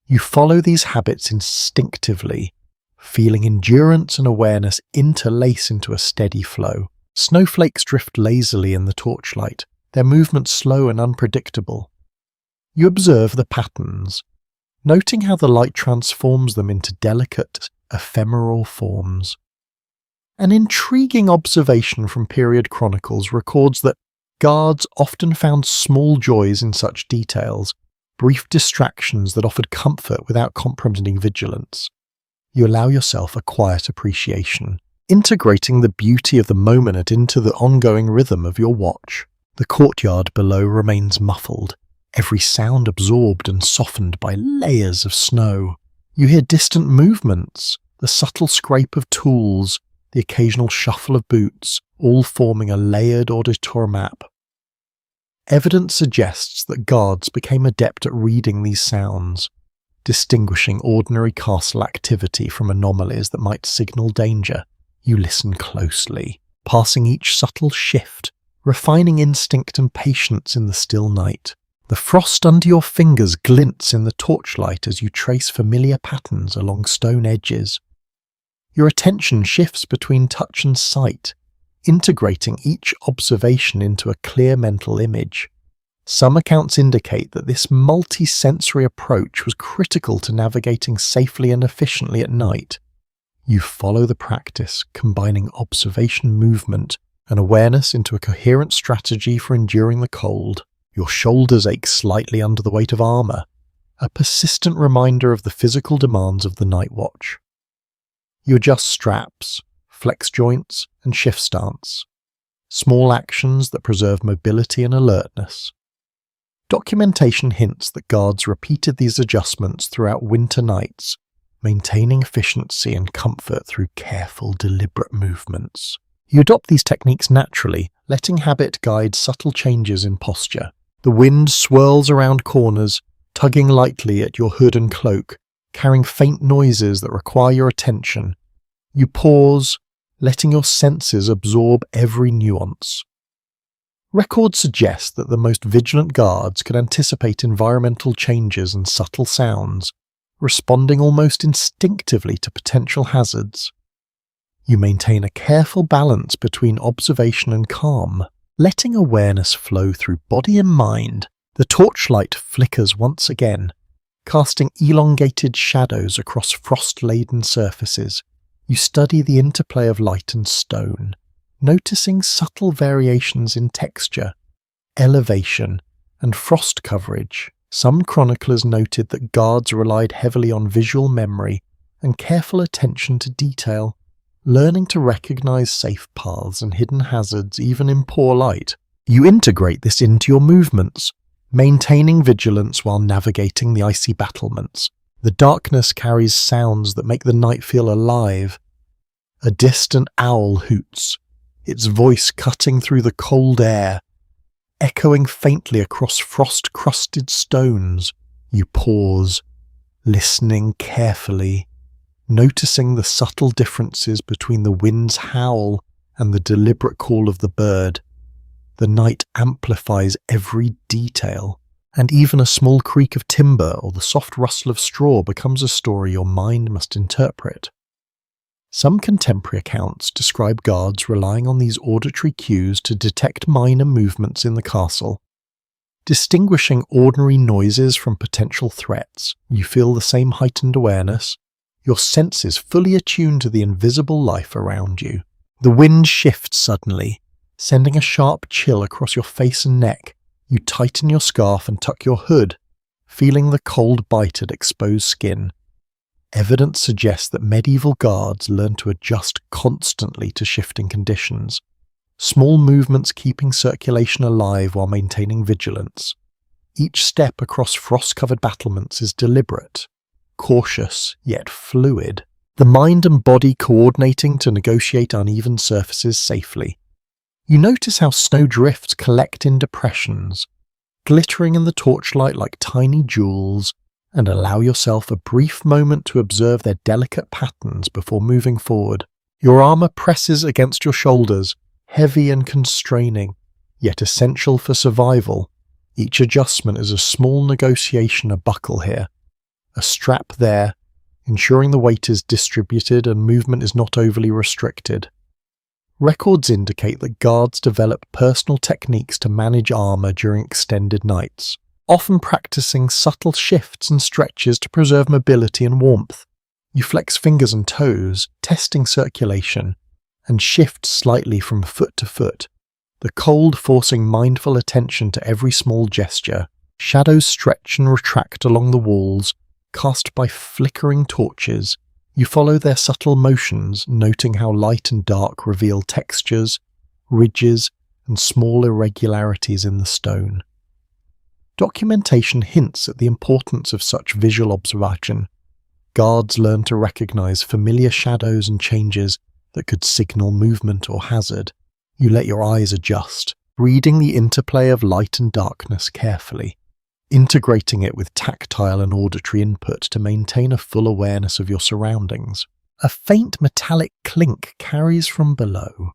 You follow these habits instinctively, feeling endurance and awareness interlace into a steady flow. Snowflakes drift lazily in the torchlight, their movements slow and unpredictable. You observe the patterns, noting how the light transforms them into delicate, ephemeral forms. An intriguing observation from period chronicles records that guards often found small joys in such details, brief distractions that offered comfort without compromising vigilance. You allow yourself a quiet appreciation, integrating the beauty of the moment into the ongoing rhythm of your watch. The courtyard below remains muffled, every sound absorbed and softened by layers of snow. You hear distant movements, the subtle scrape of tools, the occasional shuffle of boots, all forming a layered auditory map. Evidence suggests that guards became adept at reading these sounds, distinguishing ordinary castle activity from anomalies that might signal danger. You listen closely, passing each subtle shift, refining instinct and patience in the still night. The frost under your fingers glints in the torchlight as you trace familiar patterns along stone edges. Your attention shifts between touch and sight, integrating each observation into a clear mental image. Some accounts indicate that this multi-sensory approach was critical to navigating safely and efficiently at night. You follow the practice, combining observation, movement, and awareness into a coherent strategy for enduring the cold. Your shoulders ache slightly under the weight of armour, a persistent reminder of the physical demands of the night watch. You adjust straps, flex joints, and shift stance, small actions that preserve mobility and alertness. Documentation hints that guards repeated these adjustments throughout winter nights, maintaining efficiency and comfort through careful, deliberate movements. You adopt these techniques naturally, letting habit guide subtle changes in posture. The wind swirls around corners, tugging lightly at your hood and cloak, carrying faint noises that require your attention. You pause, letting your senses absorb every nuance. Records suggest that the most vigilant guards could anticipate environmental changes and subtle sounds, responding almost instinctively to potential hazards. You maintain a careful balance between observation and calm, letting awareness flow through body and mind. The torchlight flickers once again, casting elongated shadows across frost-laden surfaces. You study the interplay of light and stone, noticing subtle variations in texture, elevation, and frost coverage. Some chroniclers noted that guards relied heavily on visual memory and careful attention to detail, learning to recognize safe paths and hidden hazards even in poor light. You integrate this into your movements, maintaining vigilance while navigating the icy battlements. The darkness carries sounds that make the night feel alive. A distant owl hoots, its voice cutting through the cold air, echoing faintly across frost-crusted stones. You pause, listening carefully, noticing the subtle differences between the wind's howl and the deliberate call of the bird. The night amplifies every detail, and even a small creak of timber or the soft rustle of straw becomes a story your mind must interpret. Some contemporary accounts describe guards relying on these auditory cues to detect minor movements in the castle. Distinguishing ordinary noises from potential threats, you feel the same heightened awareness, your senses fully attuned to the invisible life around you. The wind shifts suddenly, sending a sharp chill across your face and neck. You tighten your scarf and tuck your hood, feeling the cold bite at exposed skin. Evidence suggests that medieval guards learned to adjust constantly to shifting conditions, small movements keeping circulation alive while maintaining vigilance. Each step across frost-covered battlements is deliberate, cautious yet fluid, the mind and body coordinating to negotiate uneven surfaces safely. You notice how snowdrifts collect in depressions, glittering in the torchlight like tiny jewels, and allow yourself a brief moment to observe their delicate patterns before moving forward. Your armor presses against your shoulders, heavy and constraining, yet essential for survival. Each adjustment is a small negotiation, a buckle here, a strap there, ensuring the weight is distributed and movement is not overly restricted. Records indicate that guards develop personal techniques to manage armor during extended nights, often practicing subtle shifts and stretches to preserve mobility and warmth. You flex fingers and toes, testing circulation, and shift slightly from foot to foot, the cold forcing mindful attention to every small gesture. Shadows stretch and retract along the walls, cast by flickering torches. You follow their subtle motions, noting how light and dark reveal textures, ridges, and small irregularities in the stone. Documentation hints at the importance of such visual observation. Guards learn to recognize familiar shadows and changes that could signal movement or hazard. You let your eyes adjust, reading the interplay of light and darkness carefully, integrating it with tactile and auditory input to maintain a full awareness of your surroundings. A faint metallic clink carries from below,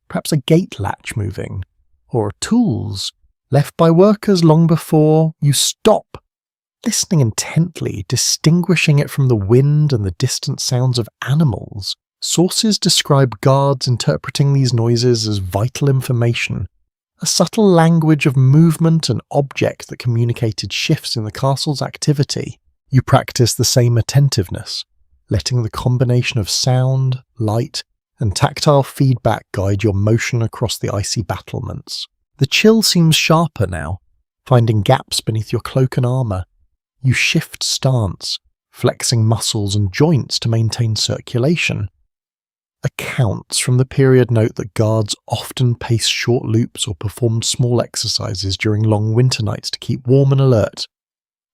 perhaps a gate latch moving, or tools left by workers long before. You stop, listening intently, distinguishing it from the wind and the distant sounds of animals. Sources describe guards interpreting these noises as vital information, a subtle language of movement and object that communicated shifts in the castle's activity. You practice the same attentiveness, letting the combination of sound, light, and tactile feedback guide your motion across the icy battlements. The chill seems sharper now, finding gaps beneath your cloak and armor. You shift stance, flexing muscles and joints to maintain circulation. Accounts from the period note that guards often paced short loops or performed small exercises during long winter nights to keep warm and alert.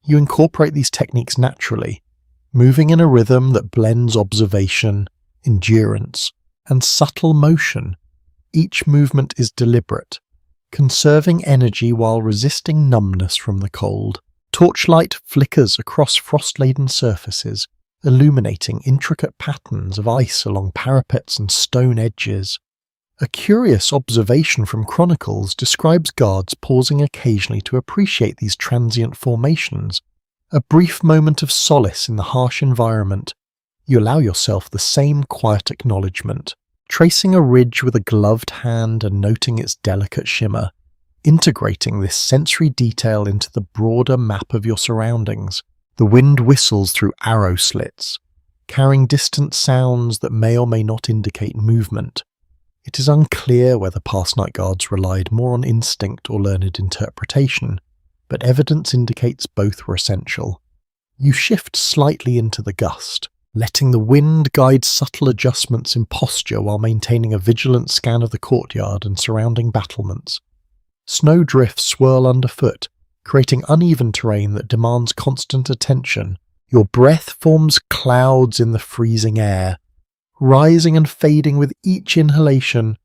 You incorporate these techniques naturally, moving in a rhythm that blends observation, endurance, and subtle motion. Each movement is deliberate, conserving energy while resisting numbness from the cold. Torchlight flickers across frost-laden surfaces, illuminating intricate patterns of ice along parapets and stone edges. A curious observation from chronicles describes guards pausing occasionally to appreciate these transient formations. A brief moment of solace in the harsh environment. You allow yourself the same quiet acknowledgement, tracing a ridge with a gloved hand and noting its delicate shimmer, integrating this sensory detail into the broader map of your surroundings. The wind whistles through arrow slits, carrying distant sounds that may or may not indicate movement. It is unclear whether past night guards relied more on instinct or learned interpretation, but evidence indicates both were essential. You shift slightly into the gust, letting the wind guide subtle adjustments in posture while maintaining a vigilant scan of the courtyard and surrounding battlements. Snowdrifts swirl underfoot, creating uneven terrain that demands constant attention. Your breath forms clouds in the freezing air, rising and fading with each inhalation.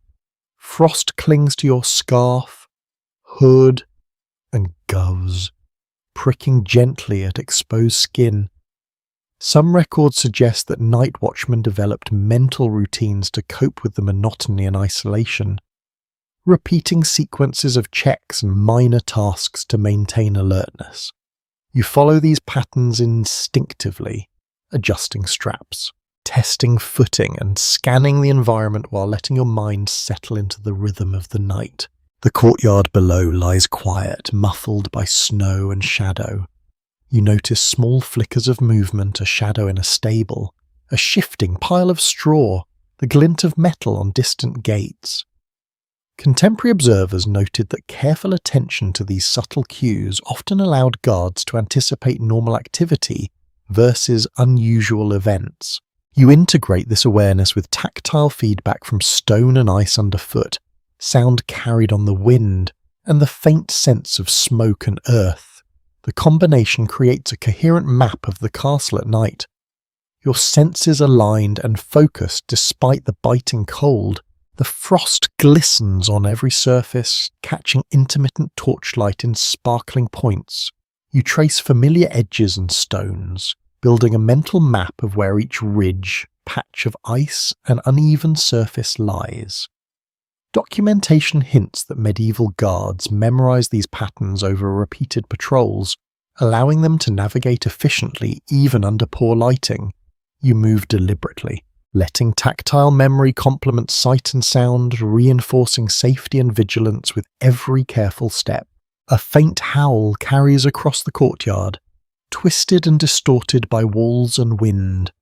Frost clings to your scarf, hood, and gloves, pricking gently at exposed skin. Some records suggest that night watchmen developed mental routines to cope with the monotony and isolation, repeating sequences of checks and minor tasks to maintain alertness. You follow these patterns instinctively, adjusting straps, testing footing, and scanning the environment while letting your mind settle into the rhythm of the night. The courtyard below lies quiet, muffled by snow and shadow. You notice small flickers of movement, a shadow in a stable, a shifting pile of straw, the glint of metal on distant gates. Contemporary observers noted that careful attention to these subtle cues often allowed guards to anticipate normal activity versus unusual events. You integrate this awareness with tactile feedback from stone and ice underfoot, sound carried on the wind, and the faint sense of smoke and earth. The combination creates a coherent map of the castle at night. Your senses aligned and focused despite the biting cold. The frost glistens on every surface, catching intermittent torchlight in sparkling points. You trace familiar edges and stones, building a mental map of where each ridge, patch of ice, and uneven surface lies. Documentation hints that medieval guards memorized these patterns over repeated patrols, allowing them to navigate efficiently even under poor lighting. You move deliberately, letting tactile memory complement sight and sound, reinforcing safety and vigilance with every careful step. A faint howl carries across the courtyard, twisted and distorted by walls and wind.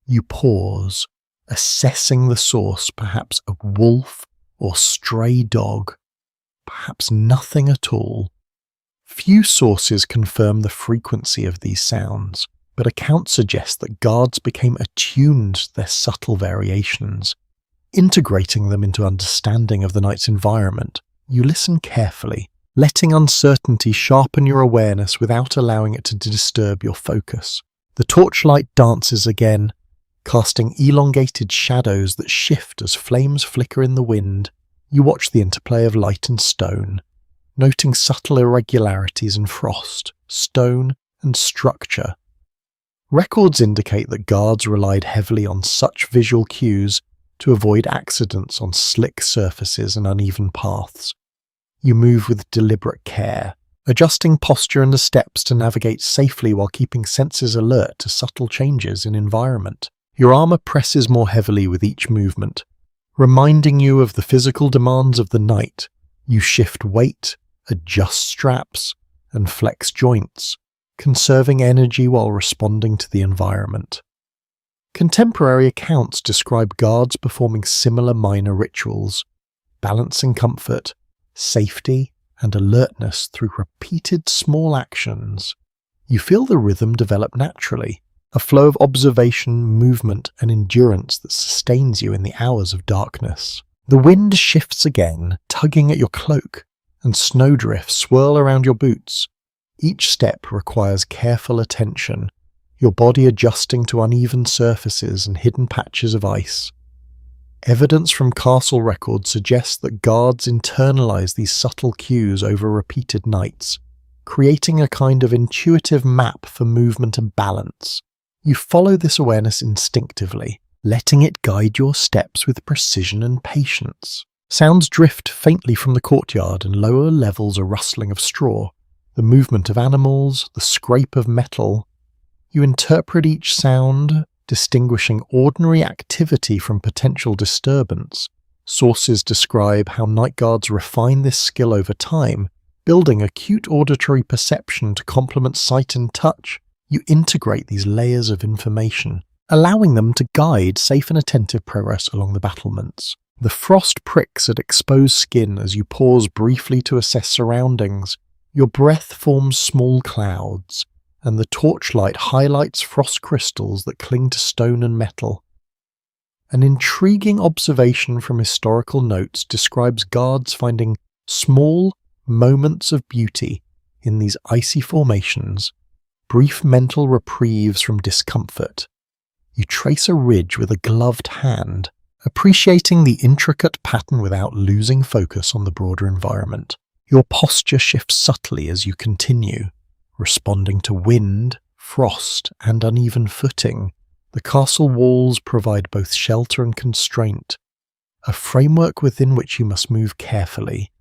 You pause, assessing the source, perhaps a wolf or stray dog, perhaps nothing at all. Few sources confirm the frequency of these sounds, but accounts suggest that guards became attuned to their subtle variations. Integrating them into understanding of the night's environment, you listen carefully, letting uncertainty sharpen your awareness without allowing it to disturb your focus. The torchlight dances again, casting elongated shadows that shift as flames flicker in the wind. You watch the interplay of light and stone, noting subtle irregularities in frost, stone, and structure. Records indicate that guards relied heavily on such visual cues to avoid accidents on slick surfaces and uneven paths. You move with deliberate care, adjusting posture and the steps to navigate safely while keeping senses alert to subtle changes in environment. Your armor presses more heavily with each movement, reminding you of the physical demands of the night. You shift weight, adjust straps, and flex joints, conserving energy while responding to the environment. Contemporary accounts describe guards performing similar minor rituals, balancing comfort, safety, and alertness through repeated small actions. You feel the rhythm develop naturally, a flow of observation, movement, and endurance that sustains you in the hours of darkness. The wind shifts again, tugging at your cloak, and snowdrifts swirl around your boots. Each step requires careful attention, your body adjusting to uneven surfaces and hidden patches of ice. Evidence from castle records suggests that guards internalize these subtle cues over repeated nights, creating a kind of intuitive map for movement and balance. You follow this awareness instinctively, letting it guide your steps with precision and patience. Sounds drift faintly from the courtyard, and lower levels a rustling of straw, the movement of animals, the scrape of metal. You interpret each sound, distinguishing ordinary activity from potential disturbance. Sources describe how night guards refine this skill over time, building acute auditory perception to complement sight and touch. You integrate these layers of information, allowing them to guide safe and attentive progress along the battlements. The frost pricks at exposed skin as you pause briefly to assess surroundings. Your breath forms small clouds, and the torchlight highlights frost crystals that cling to stone and metal. An intriguing observation from historical notes describes guards finding small moments of beauty in these icy formations, brief mental reprieves from discomfort. You trace a ridge with a gloved hand, appreciating the intricate pattern without losing focus on the broader environment. Your posture shifts subtly as you continue, responding to wind, frost, and uneven footing. The castle walls provide both shelter and constraint, a framework within which you must move carefully.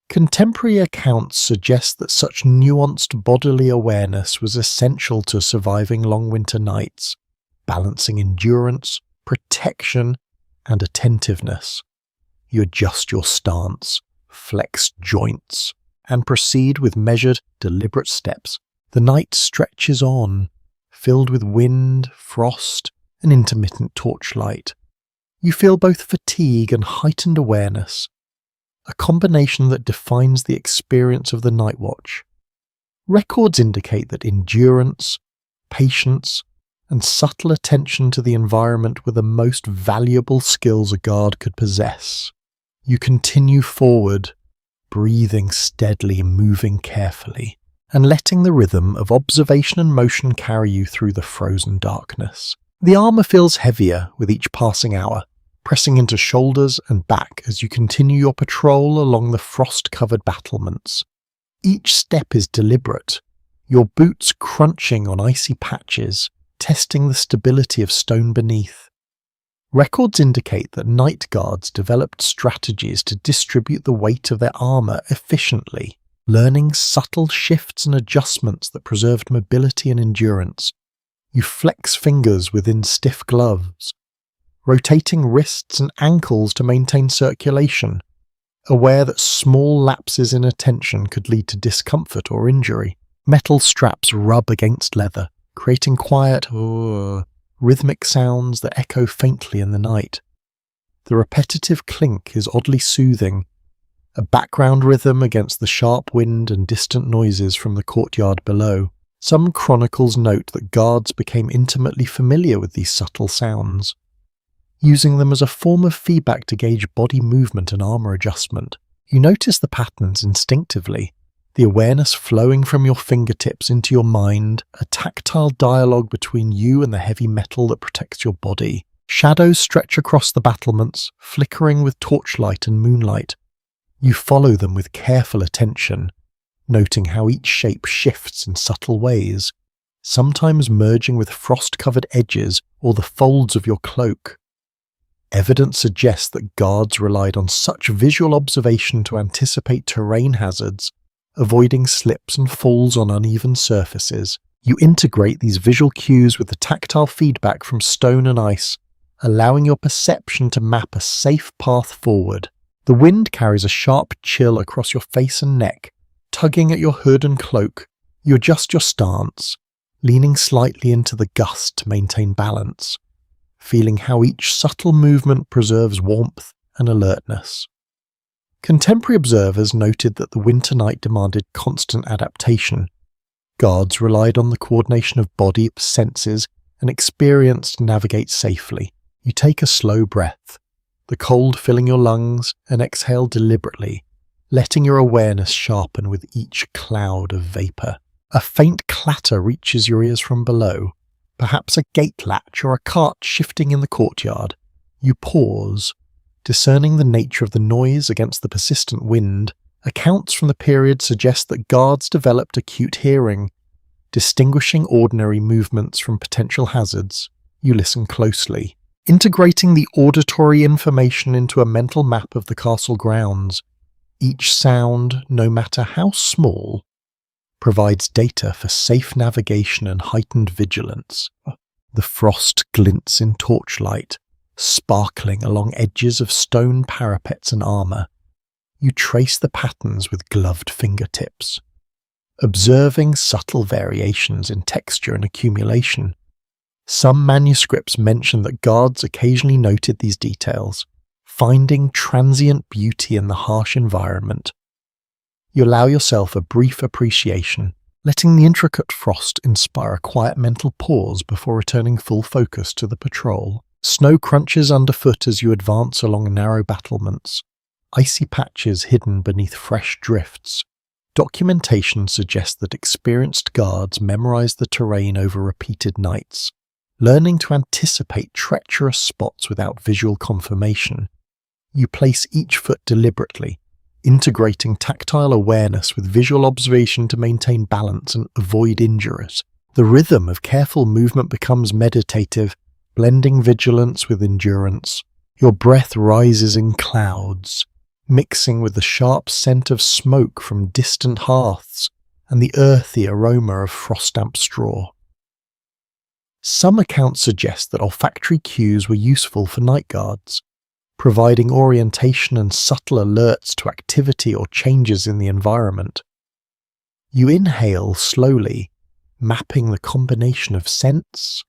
Contemporary accounts suggest that such nuanced bodily awareness was essential to surviving long winter nights, balancing endurance, protection, and attentiveness. You adjust your stance, flex joints, and proceed with measured, deliberate steps. The night stretches on, filled with wind, frost, and intermittent torchlight. You feel both fatigue and heightened awareness, a combination that defines the experience of the night watch. Records indicate that endurance, patience, and subtle attention to the environment were the most valuable skills a guard could possess. You continue forward, breathing steadily, moving carefully, and letting the rhythm of observation and motion carry you through the frozen darkness. The armor feels heavier with each passing hour, pressing into shoulders and back as you continue your patrol along the frost-covered battlements. Each step is deliberate, your boots crunching on icy patches, testing the stability of stone beneath. Records indicate that night guards developed strategies to distribute the weight of their armor efficiently, learning subtle shifts and adjustments that preserved mobility and endurance. You flex fingers within stiff gloves, rotating wrists and ankles to maintain circulation, aware that small lapses in attention could lead to discomfort or injury. Metal straps rub against leather, creating quiet, rhythmic sounds that echo faintly in the night. The repetitive clink is oddly soothing, a background rhythm against the sharp wind and distant noises from the courtyard below. Some chronicles note that guards became intimately familiar with these subtle sounds, using them as a form of feedback to gauge body movement and armor adjustment. You notice the patterns instinctively, the awareness flowing from your fingertips into your mind, a tactile dialogue between you and the heavy metal that protects your body. Shadows stretch across the battlements, flickering with torchlight and moonlight. You follow them with careful attention, noting how each shape shifts in subtle ways, sometimes merging with frost-covered edges or the folds of your cloak. Evidence suggests that guards relied on such visual observation to anticipate terrain hazards, avoiding slips and falls on uneven surfaces. You integrate these visual cues with the tactile feedback from stone and ice, allowing your perception to map a safe path forward. The wind carries a sharp chill across your face and neck, tugging at your hood and cloak. You adjust your stance, leaning slightly into the gust to maintain balance, feeling how each subtle movement preserves warmth and alertness. Contemporary observers noted that the winter night demanded constant adaptation. Guards relied on the coordination of body, senses, and experience to navigate safely. You take a slow breath, the cold filling your lungs, and exhale deliberately, letting your awareness sharpen with each cloud of vapor. A faint clatter reaches your ears from below, perhaps a gate latch or a cart shifting in the courtyard. You pause, discerning the nature of the noise against the persistent wind. Accounts from the period suggest that guards developed acute hearing, distinguishing ordinary movements from potential hazards. You listen closely, integrating the auditory information into a mental map of the castle grounds. Each sound, no matter how small, provides data for safe navigation and heightened vigilance. The frost glints in torchlight, sparkling along edges of stone parapets and armor. You trace the patterns with gloved fingertips, observing subtle variations in texture and accumulation. Some manuscripts mention that guards occasionally noted these details, finding transient beauty in the harsh environment. You allow yourself a brief appreciation, letting the intricate frost inspire a quiet mental pause before returning full focus to the patrol. Snow crunches underfoot as you advance along narrow battlements, icy patches hidden beneath fresh drifts. Documentation suggests that experienced guards memorized the terrain over repeated nights, learning to anticipate treacherous spots without visual confirmation. You place each foot deliberately, integrating tactile awareness with visual observation to maintain balance and avoid injuries. The rhythm of careful movement becomes meditative, blending vigilance with endurance. Your breath rises in clouds, mixing with the sharp scent of smoke from distant hearths and the earthy aroma of frost-damp straw. Some accounts suggest that olfactory cues were useful for night guards, providing orientation and subtle alerts to activity or changes in the environment. You inhale slowly, mapping the combination of scents,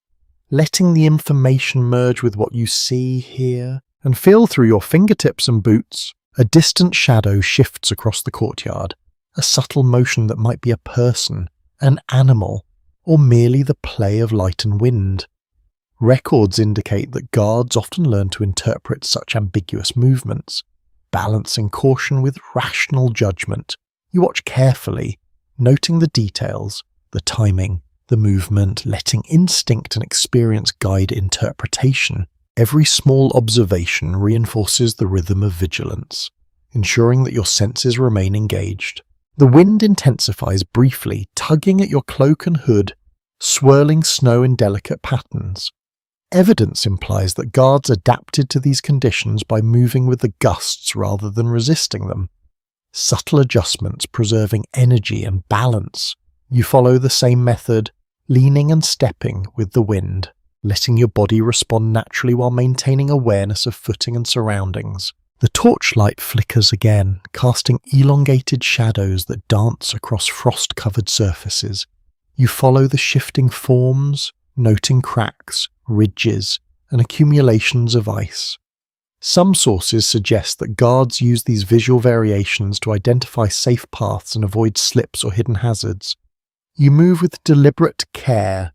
letting the information merge with what you see, hear, and feel through your fingertips and boots. A distant shadow shifts across the courtyard, a subtle motion that might be a person, an animal, or merely the play of light and wind. Records indicate that guards often learn to interpret such ambiguous movements, balancing caution with rational judgment. You watch carefully, noting the details, the timing, the movement, letting instinct and experience guide interpretation. Every small observation reinforces the rhythm of vigilance, ensuring that your senses remain engaged. The wind intensifies briefly, tugging at your cloak and hood, swirling snow in delicate patterns. Evidence implies that guards adapted to these conditions by moving with the gusts rather than resisting them. Subtle adjustments preserving energy and balance. You follow the same method, leaning and stepping with the wind, letting your body respond naturally while maintaining awareness of footing and surroundings. The torchlight flickers again, casting elongated shadows that dance across frost-covered surfaces. You follow the shifting forms, noting cracks, ridges, and accumulations of ice. Some sources suggest that guards use these visual variations to identify safe paths and avoid slips or hidden hazards. You move with deliberate care,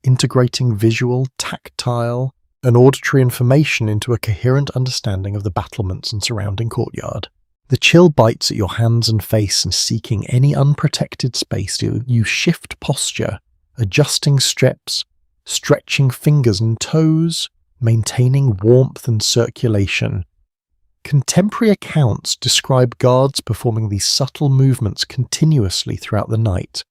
integrating visual, tactile, and auditory information into a coherent understanding of the battlements and surrounding courtyard. The chill bites at your hands and face, and seeking any unprotected space, you shift posture, adjusting steps, stretching fingers and toes, maintaining warmth and circulation. Contemporary accounts describe guards performing these subtle movements continuously throughout the night.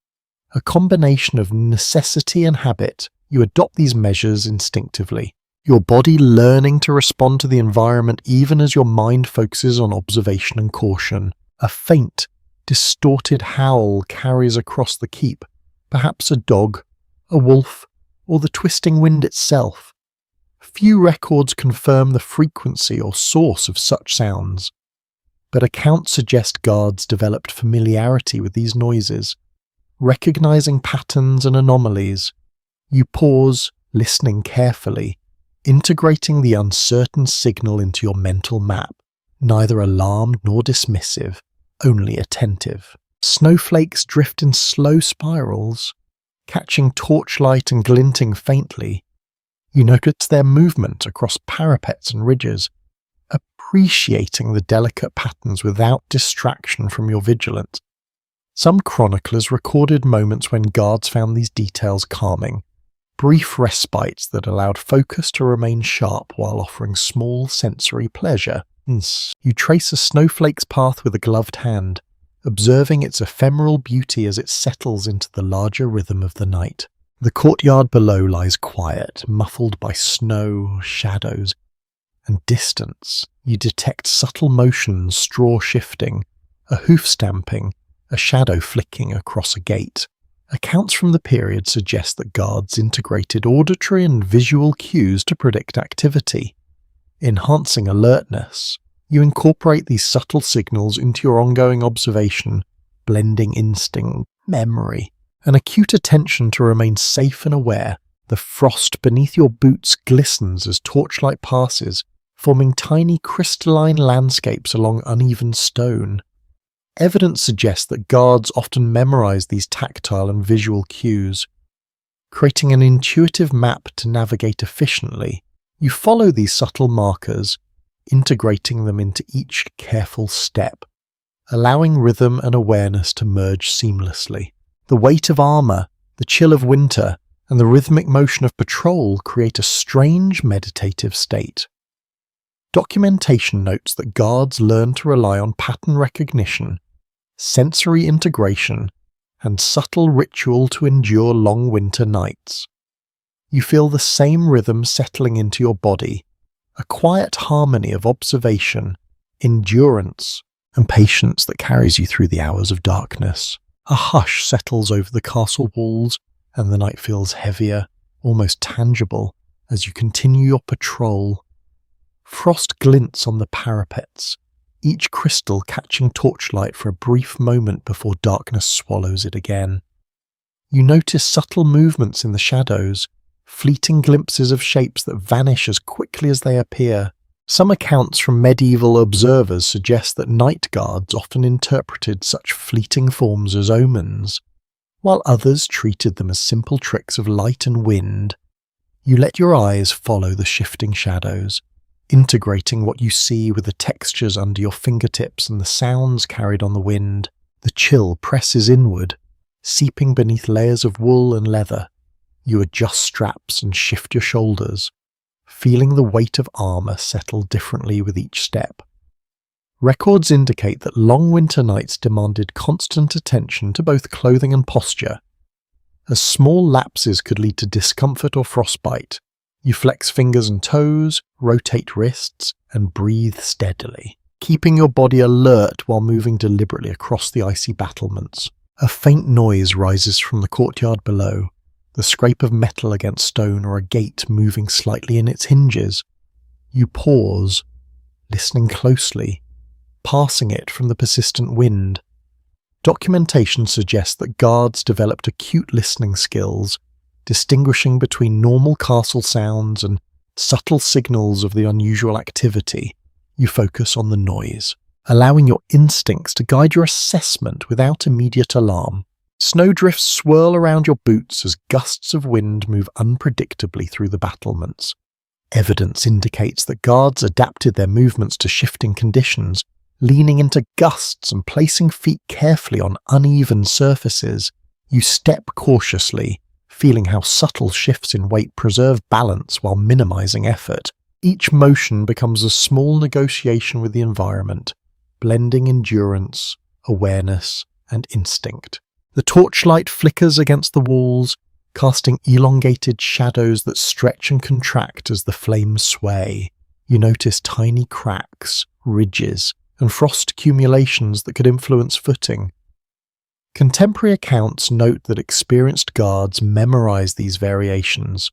A combination of necessity and habit, you adopt these measures instinctively, your body learning to respond to the environment even as your mind focuses on observation and caution. A faint, distorted howl carries across the keep, perhaps a dog, a wolf, or the twisting wind itself. Few records confirm the frequency or source of such sounds, but accounts suggest guards developed familiarity with these noises. Recognizing patterns and anomalies, you pause, listening carefully, integrating the uncertain signal into your mental map, neither alarmed nor dismissive, only attentive. Snowflakes drift in slow spirals, catching torchlight and glinting faintly. You notice their movement across parapets and ridges, appreciating the delicate patterns without distraction from your vigilance. Some chroniclers recorded moments when guards found these details calming, brief respites that allowed focus to remain sharp while offering small sensory pleasure. You trace a snowflake's path with a gloved hand, observing its ephemeral beauty as it settles into the larger rhythm of the night. The courtyard below lies quiet, muffled by snow, shadows, and distance. You detect subtle motions, straw shifting, a hoof stamping, a shadow flicking across a gate. Accounts from the period suggest that guards integrated auditory and visual cues to predict activity. Enhancing alertness, you incorporate these subtle signals into your ongoing observation, blending instinct, memory, and acute attention to remain safe and aware. The frost beneath your boots glistens as torchlight passes, forming tiny crystalline landscapes along uneven stone. Evidence suggests that guards often memorize these tactile and visual cues, creating an intuitive map to navigate efficiently. You follow these subtle markers, integrating them into each careful step, allowing rhythm and awareness to merge seamlessly. The weight of armor, the chill of winter, and the rhythmic motion of patrol create a strange meditative state. Documentation notes that guards learn to rely on pattern recognition, sensory integration, and subtle ritual to endure long winter nights. You feel the same rhythm settling into your body, a quiet harmony of observation, endurance, and patience that carries you through the hours of darkness. A hush settles over the castle walls, and the night feels heavier, almost tangible, as you continue your patrol, Frost glints on the parapets, each crystal catching torchlight for a brief moment before darkness swallows it again. You notice subtle movements in the shadows, fleeting glimpses of shapes that vanish as quickly as they appear. Some accounts from medieval observers suggest that night guards often interpreted such fleeting forms as omens, while others treated them as simple tricks of light and wind. You let your eyes follow the shifting shadows, integrating what you see with the textures under your fingertips and the sounds carried on the wind. The chill presses inward, seeping beneath layers of wool and leather. You adjust straps and shift your shoulders, feeling the weight of armour settle differently with each step. Records indicate that long winter nights demanded constant attention to both clothing and posture, as small lapses could lead to discomfort or frostbite. You flex fingers and toes, rotate wrists, and breathe steadily, keeping your body alert while moving deliberately across the icy battlements. A faint noise rises from the courtyard below, the scrape of metal against stone or a gate moving slightly in its hinges. You pause, listening closely, passing it from the persistent wind. Documentation suggests that guards developed acute listening skills, distinguishing between normal castle sounds and subtle signals of the unusual activity. You focus on the noise, allowing your instincts to guide your assessment without immediate alarm. Snowdrifts swirl around your boots as gusts of wind move unpredictably through the battlements. Evidence indicates that guards adapted their movements to shifting conditions, leaning into gusts and placing feet carefully on uneven surfaces. You step cautiously, feeling how subtle shifts in weight preserve balance while minimizing effort. Each motion becomes a small negotiation with the environment, blending endurance, awareness, and instinct. The torchlight flickers against the walls, casting elongated shadows that stretch and contract as the flames sway. You notice tiny cracks, ridges, and frost accumulations that could influence footing. Contemporary accounts note that experienced guards memorize these variations,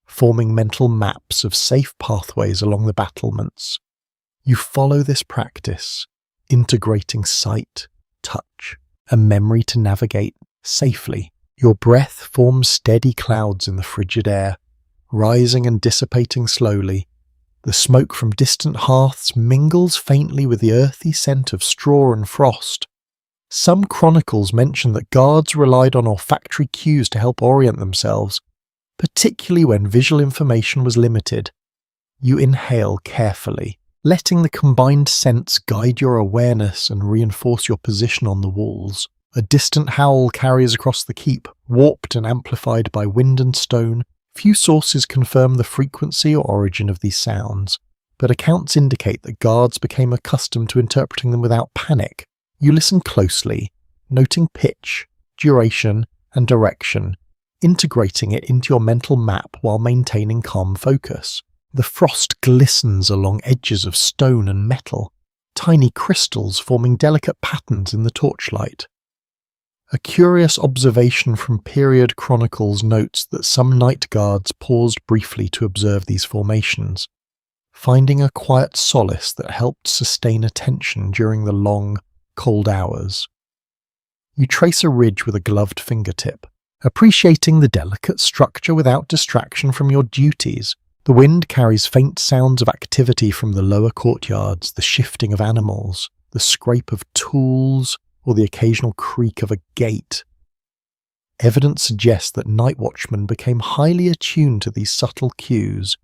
forming mental maps of safe pathways along the battlements. You follow this practice, integrating sight, touch, and memory to navigate safely. Your breath forms steady clouds in the frigid air, rising and dissipating slowly. The smoke from distant hearths mingles faintly with the earthy scent of straw and frost. Some chronicles mention that guards relied on olfactory cues to help orient themselves, particularly when visual information was limited. You inhale carefully, letting the combined scents guide your awareness and reinforce your position on the walls. A distant howl carries across the keep, warped and amplified by wind and stone. Few sources confirm the frequency or origin of these sounds, but accounts indicate that guards became accustomed to interpreting them without panic. You listen closely, noting pitch, duration, and direction, integrating it into your mental map while maintaining calm focus. The frost glistens along edges of stone and metal, tiny crystals forming delicate patterns in the torchlight. A curious observation from period chronicles notes that some night guards paused briefly to observe these formations, finding a quiet solace that helped sustain attention during the long, cold hours. You trace a ridge with a gloved fingertip, appreciating the delicate structure without distraction from your duties. The wind carries faint sounds of activity from the lower courtyards, the shifting of animals, the scrape of tools, or the occasional creak of a gate. Evidence suggests that night watchmen became highly attuned to these subtle cues,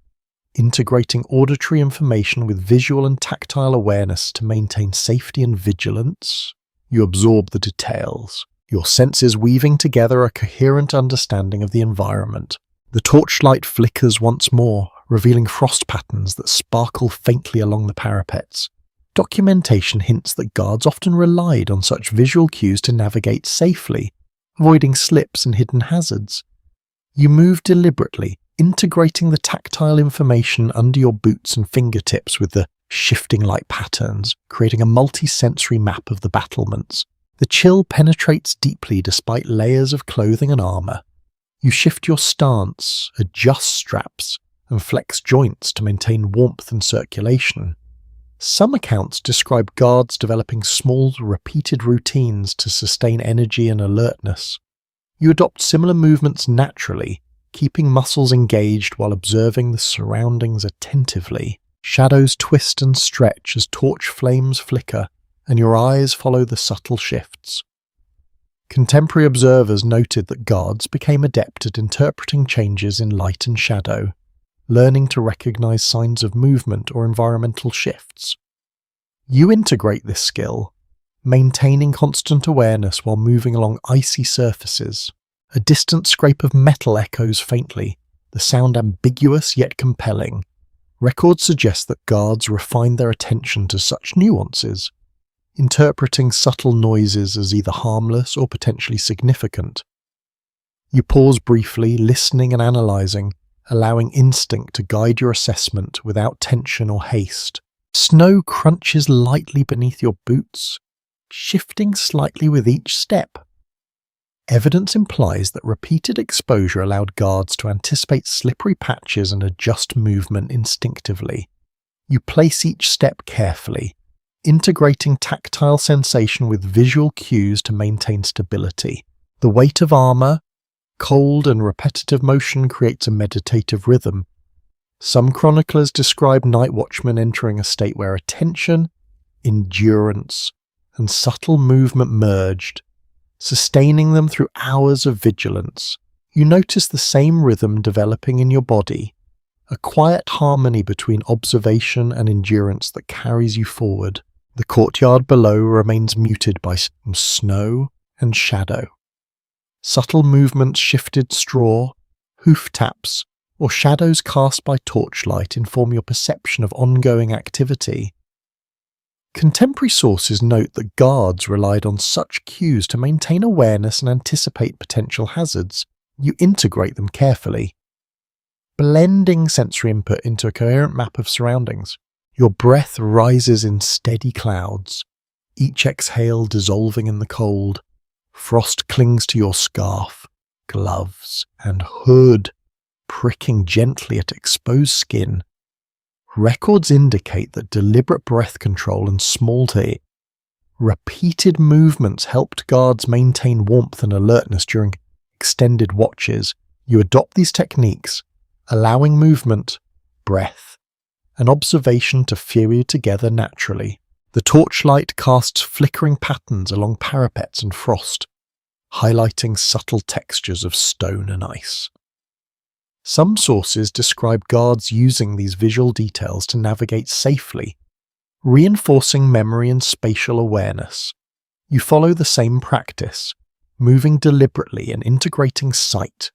integrating auditory information with visual and tactile awareness to maintain safety and vigilance. You absorb the details, your senses weaving together a coherent understanding of the environment. The torchlight flickers once more, revealing frost patterns that sparkle faintly along the parapets. Documentation hints that guards often relied on such visual cues to navigate safely, avoiding slips and hidden hazards. You move deliberately, integrating the tactile information under your boots and fingertips with the shifting light patterns, creating a multi-sensory map of the battlements. The chill penetrates deeply despite layers of clothing and armour. You shift your stance, adjust straps, and flex joints to maintain warmth and circulation. Some accounts describe guards developing small, repeated routines to sustain energy and alertness. You adopt similar movements naturally, keeping muscles engaged while observing the surroundings attentively. Shadows twist and stretch as torch flames flicker, and your eyes follow the subtle shifts. Contemporary observers noted that guards became adept at interpreting changes in light and shadow, learning to recognize signs of movement or environmental shifts. You integrate this skill, maintaining constant awareness while moving along icy surfaces. A distant scrape of metal echoes faintly, the sound ambiguous yet compelling. Records suggest that guards refined their attention to such nuances, interpreting subtle noises as either harmless or potentially significant. You pause briefly, listening and analysing, allowing instinct to guide your assessment without tension or haste. Snow crunches lightly beneath your boots, shifting slightly with each step. Evidence implies that repeated exposure allowed guards to anticipate slippery patches and adjust movement instinctively. You place each step carefully, integrating tactile sensation with visual cues to maintain stability. The weight of armor, cold and repetitive motion creates a meditative rhythm. Some chroniclers describe night watchmen entering a state where attention, endurance, and subtle movement merged, sustaining them through hours of vigilance. You notice the same rhythm developing in your body, a quiet harmony between observation and endurance that carries you forward. The courtyard below remains muted by some snow and shadow. Subtle movements, shifted straw, hoof taps, or shadows cast by torchlight inform your perception of ongoing activity. Contemporary sources note that guards relied on such cues to maintain awareness and anticipate potential hazards. You integrate them carefully, blending sensory input into a coherent map of surroundings. Your breath rises in steady clouds, each exhale dissolving in the cold. Frost clings to your scarf, gloves, and hood, pricking gently at exposed skin. Records indicate that deliberate breath control and repeated movements helped guards maintain warmth and alertness during extended watches. You adopt these techniques, allowing movement, breath, and observation to fuse together naturally. The torchlight casts flickering patterns along parapets and frost, highlighting subtle textures of stone and ice. Some sources describe guards using these visual details to navigate safely, reinforcing memory and spatial awareness. You follow the same practice, moving deliberately and integrating sight,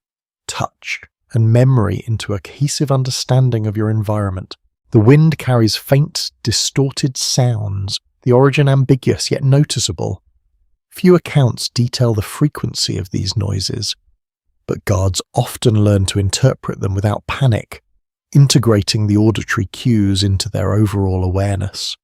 touch, and memory into a cohesive understanding of your environment. The wind carries faint, distorted sounds, the origin ambiguous yet noticeable. Few accounts detail the frequency of these noises, but guards often learn to interpret them without panic, integrating the auditory cues into their overall awareness.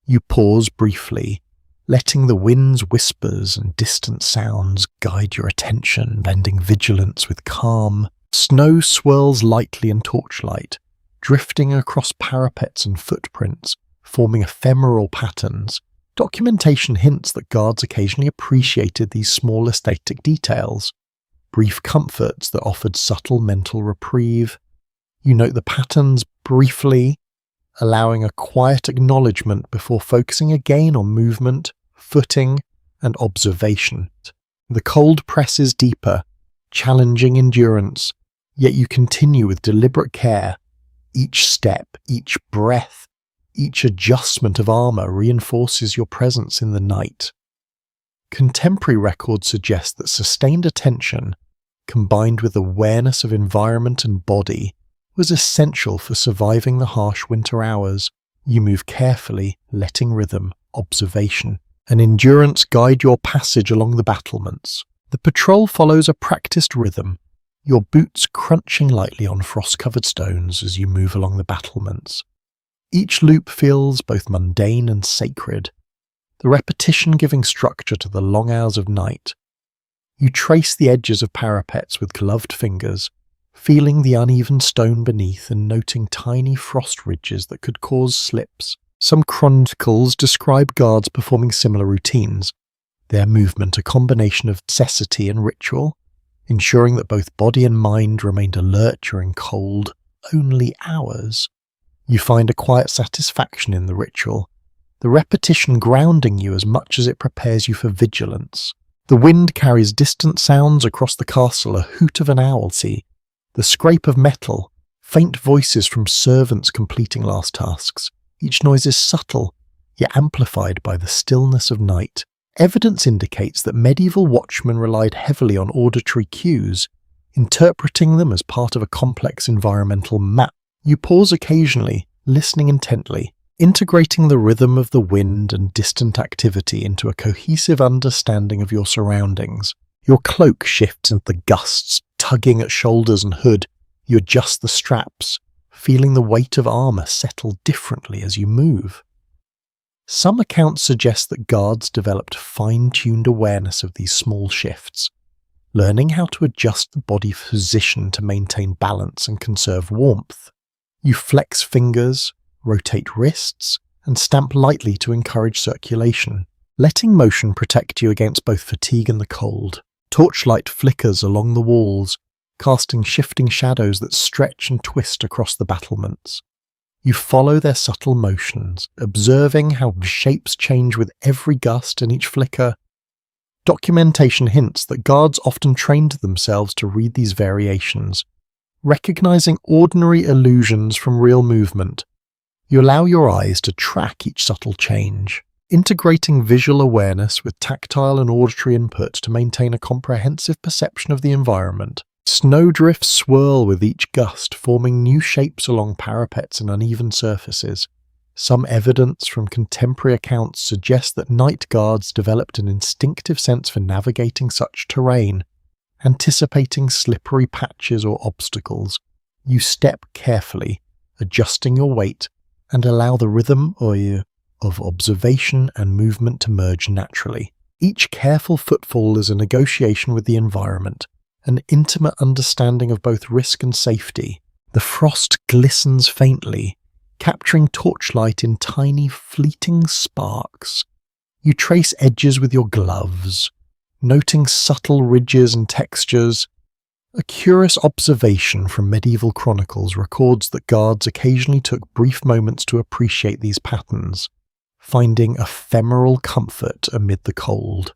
You pause briefly, letting the wind's whispers and distant sounds guide your attention, blending vigilance with calm. Snow swirls lightly in torchlight, drifting across parapets and footprints, forming ephemeral patterns. Documentation hints that guards occasionally appreciated these small aesthetic details, brief comforts that offered subtle mental reprieve. You note the patterns briefly, allowing a quiet acknowledgement before focusing again on movement, footing, and observation. The cold presses deeper, challenging endurance, yet you continue with deliberate care. Each step, each breath, each adjustment of armor reinforces your presence in the night. Contemporary records suggest that sustained attention, combined with awareness of environment and body, was essential for surviving the harsh winter hours. You move carefully, letting rhythm, observation, and endurance guide your passage along the battlements. The patrol follows a practiced rhythm, your boots crunching lightly on frost-covered stones as you move along the battlements. Each loop feels both mundane and sacred, the repetition giving structure to the long hours of night. You trace the edges of parapets with gloved fingers, feeling the uneven stone beneath and noting tiny frost ridges that could cause slips. Some chronicles describe guards performing similar routines, their movement a combination of necessity and ritual, ensuring that both body and mind remained alert during cold, lonely hours. You find a quiet satisfaction in the ritual, the repetition grounding you as much as it prepares you for vigilance. The wind carries distant sounds across the castle, a hoot of an owlsea, the scrape of metal, faint voices from servants completing last tasks. Each noise is subtle, yet amplified by the stillness of night. Evidence indicates that medieval watchmen relied heavily on auditory cues, interpreting them as part of a complex environmental map. You pause occasionally, listening intently, integrating the rhythm of the wind and distant activity into a cohesive understanding of your surroundings. Your cloak shifts into the gusts, tugging at shoulders and hood. You adjust the straps, feeling the weight of armor settle differently as you move. Some accounts suggest that guards developed fine-tuned awareness of these small shifts, learning how to adjust the body position to maintain balance and conserve warmth. You flex fingers, rotate wrists, and stamp lightly to encourage circulation, letting motion protect you against both fatigue and the cold. Torchlight flickers along the walls, casting shifting shadows that stretch and twist across the battlements. You follow their subtle motions, observing how shapes change with every gust and each flicker. Documentation hints that guards often trained themselves to read these variations, recognizing ordinary illusions from real movement. You allow your eyes to track each subtle change, integrating visual awareness with tactile and auditory input to maintain a comprehensive perception of the environment. Snowdrifts swirl with each gust, forming new shapes along parapets and uneven surfaces. Some evidence from contemporary accounts suggests that night guards developed an instinctive sense for navigating such terrain, anticipating slippery patches or obstacles. You step carefully, adjusting your weight, and allow the rhythm of observation and movement to merge naturally. Each careful footfall is a negotiation with the environment, an intimate understanding of both risk and safety. The frost glistens faintly, capturing torchlight in tiny, fleeting sparks. You trace edges with your gloves, noting subtle ridges and textures. A curious observation from medieval chronicles records that guards occasionally took brief moments to appreciate these patterns, finding ephemeral comfort amid the cold.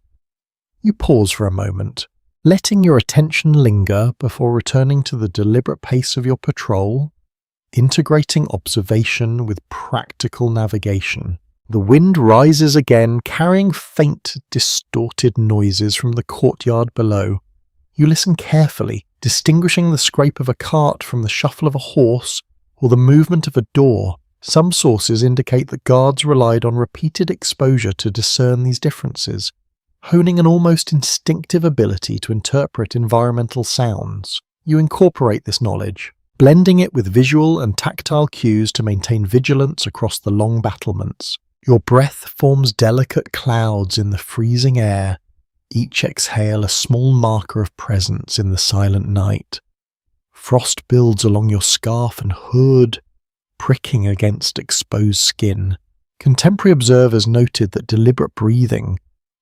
You pause for a moment, letting your attention linger before returning to the deliberate pace of your patrol, integrating observation with practical navigation. The wind rises again, carrying faint, distorted noises from the courtyard below. You listen carefully, distinguishing the scrape of a cart from the shuffle of a horse or the movement of a door. Some sources indicate that guards relied on repeated exposure to discern these differences, honing an almost instinctive ability to interpret environmental sounds. You incorporate this knowledge, blending it with visual and tactile cues to maintain vigilance across the long battlements. Your breath forms delicate clouds in the freezing air, each exhale a small marker of presence in the silent night. Frost builds along your scarf and hood, pricking against exposed skin. Contemporary observers noted that deliberate breathing,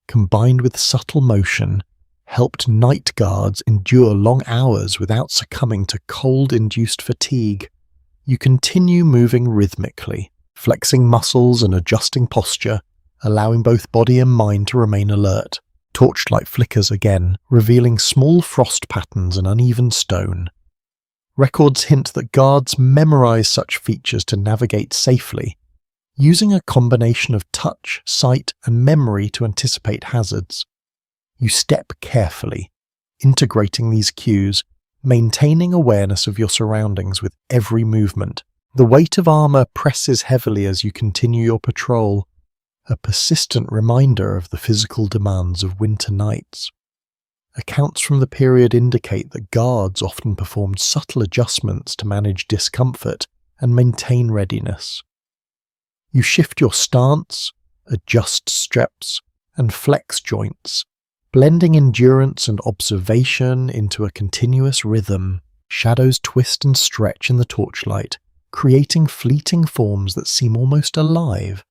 combined with subtle motion, helped night guards endure long hours without succumbing to cold-induced fatigue. You continue moving rhythmically, flexing muscles and adjusting posture, allowing both body and mind to remain alert. Torchlight flickers again, revealing small frost patterns and uneven stone. Records hint that guards memorize such features to navigate safely, using a combination of touch, sight, and memory to anticipate hazards. You step carefully, integrating these cues, maintaining awareness of your surroundings with every movement. The weight of armor presses heavily as you continue your patrol, a persistent reminder of the physical demands of winter nights. Accounts from the period indicate that guards often performed subtle adjustments to manage discomfort and maintain readiness. You shift your stance, adjust straps, and flex joints, blending endurance and observation into a continuous rhythm. Shadows twist and stretch in the torchlight, creating fleeting forms that seem almost alive.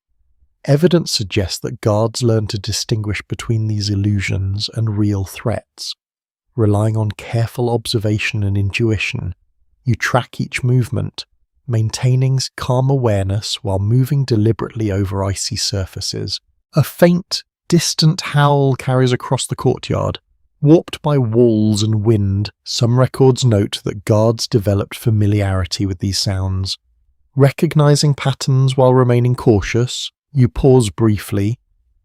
Evidence suggests that guards learn to distinguish between these illusions and real threats. Relying on careful observation and intuition, you track each movement, maintaining calm awareness while moving deliberately over icy surfaces. A faint, distant howl carries across the courtyard. Warped by walls and wind, some records note that guards developed familiarity with these sounds. Recognizing patterns while remaining cautious, you pause briefly,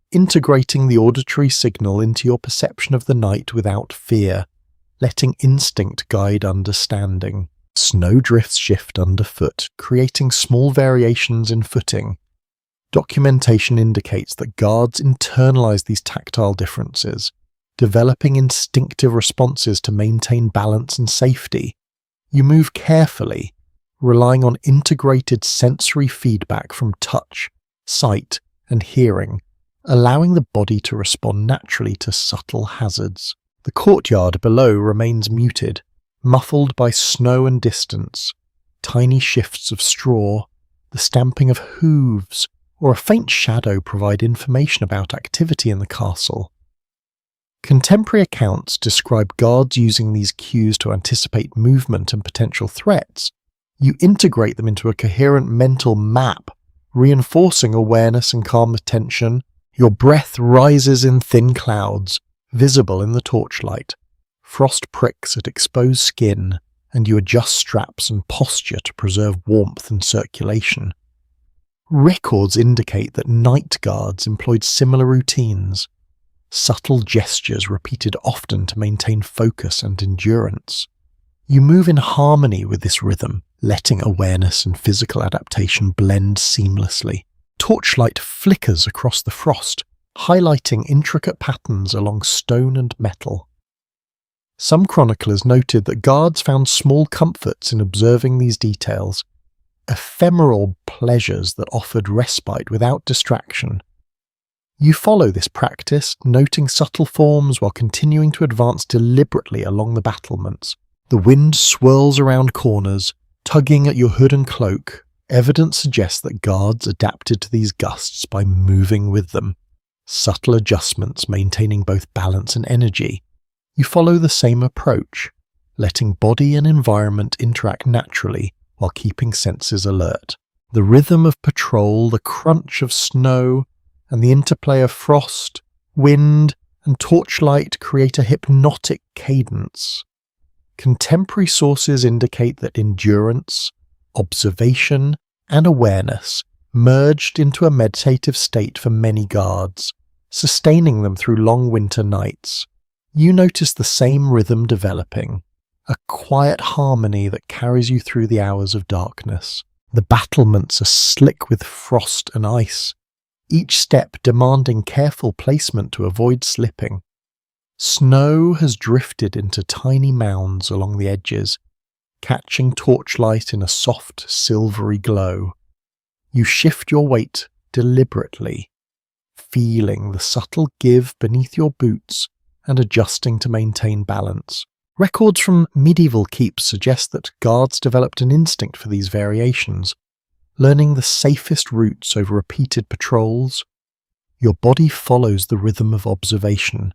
integrating the auditory signal into your perception of the night without fear, letting instinct guide understanding. Snowdrifts shift underfoot, creating small variations in footing. Documentation indicates that guards internalize these tactile differences, developing instinctive responses to maintain balance and safety. You move carefully, relying on integrated sensory feedback from touch, sight, and hearing, allowing the body to respond naturally to subtle hazards. The courtyard below remains muted, muffled by snow and distance. Tiny shifts of straw, the stamping of hooves, or a faint shadow provide information about activity in the castle. Contemporary accounts describe guards using these cues to anticipate movement and potential threats. You integrate them into a coherent mental map, reinforcing awareness and calm attention. Your breath rises in thin clouds, visible in the torchlight. Frost pricks at exposed skin, and you adjust straps and posture to preserve warmth and circulation. Records indicate that night guards employed similar routines, subtle gestures repeated often to maintain focus and endurance. You move in harmony with this rhythm, letting awareness and physical adaptation blend seamlessly. Torchlight flickers across the frost, highlighting intricate patterns along stone and metal. Some chroniclers noted that guards found small comforts in observing these details, ephemeral pleasures that offered respite without distraction. You follow this practice, noting subtle forms while continuing to advance deliberately along the battlements. The wind swirls around corners, tugging at your hood and cloak. Evidence suggests that guards adapted to these gusts by moving with them. Subtle adjustments maintaining both balance and energy. You follow the same approach, letting body and environment interact naturally while keeping senses alert. The rhythm of patrol, the crunch of snow, and the interplay of frost, wind, and torchlight create a hypnotic cadence. Contemporary sources indicate that endurance, observation, and awareness merged into a meditative state for many guards, sustaining them through long winter nights. You notice the same rhythm developing, a quiet harmony that carries you through the hours of darkness. The battlements are slick with frost and ice, each step demanding careful placement to avoid slipping. Snow has drifted into tiny mounds along the edges, catching torchlight in a soft, silvery glow. You shift your weight deliberately, feeling the subtle give beneath your boots and adjusting to maintain balance. Records from medieval keeps suggest that guards developed an instinct for these variations, learning the safest routes over repeated patrols. Your body follows the rhythm of observation,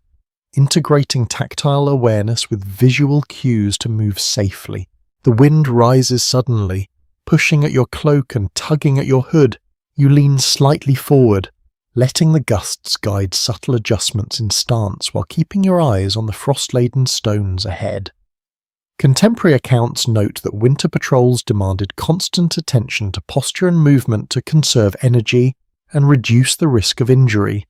integrating tactile awareness with visual cues to move safely. The wind rises suddenly, pushing at your cloak and tugging at your hood. You lean slightly forward, letting the gusts guide subtle adjustments in stance while keeping your eyes on the frost-laden stones ahead. Contemporary accounts note that winter patrols demanded constant attention to posture and movement to conserve energy and reduce the risk of injury.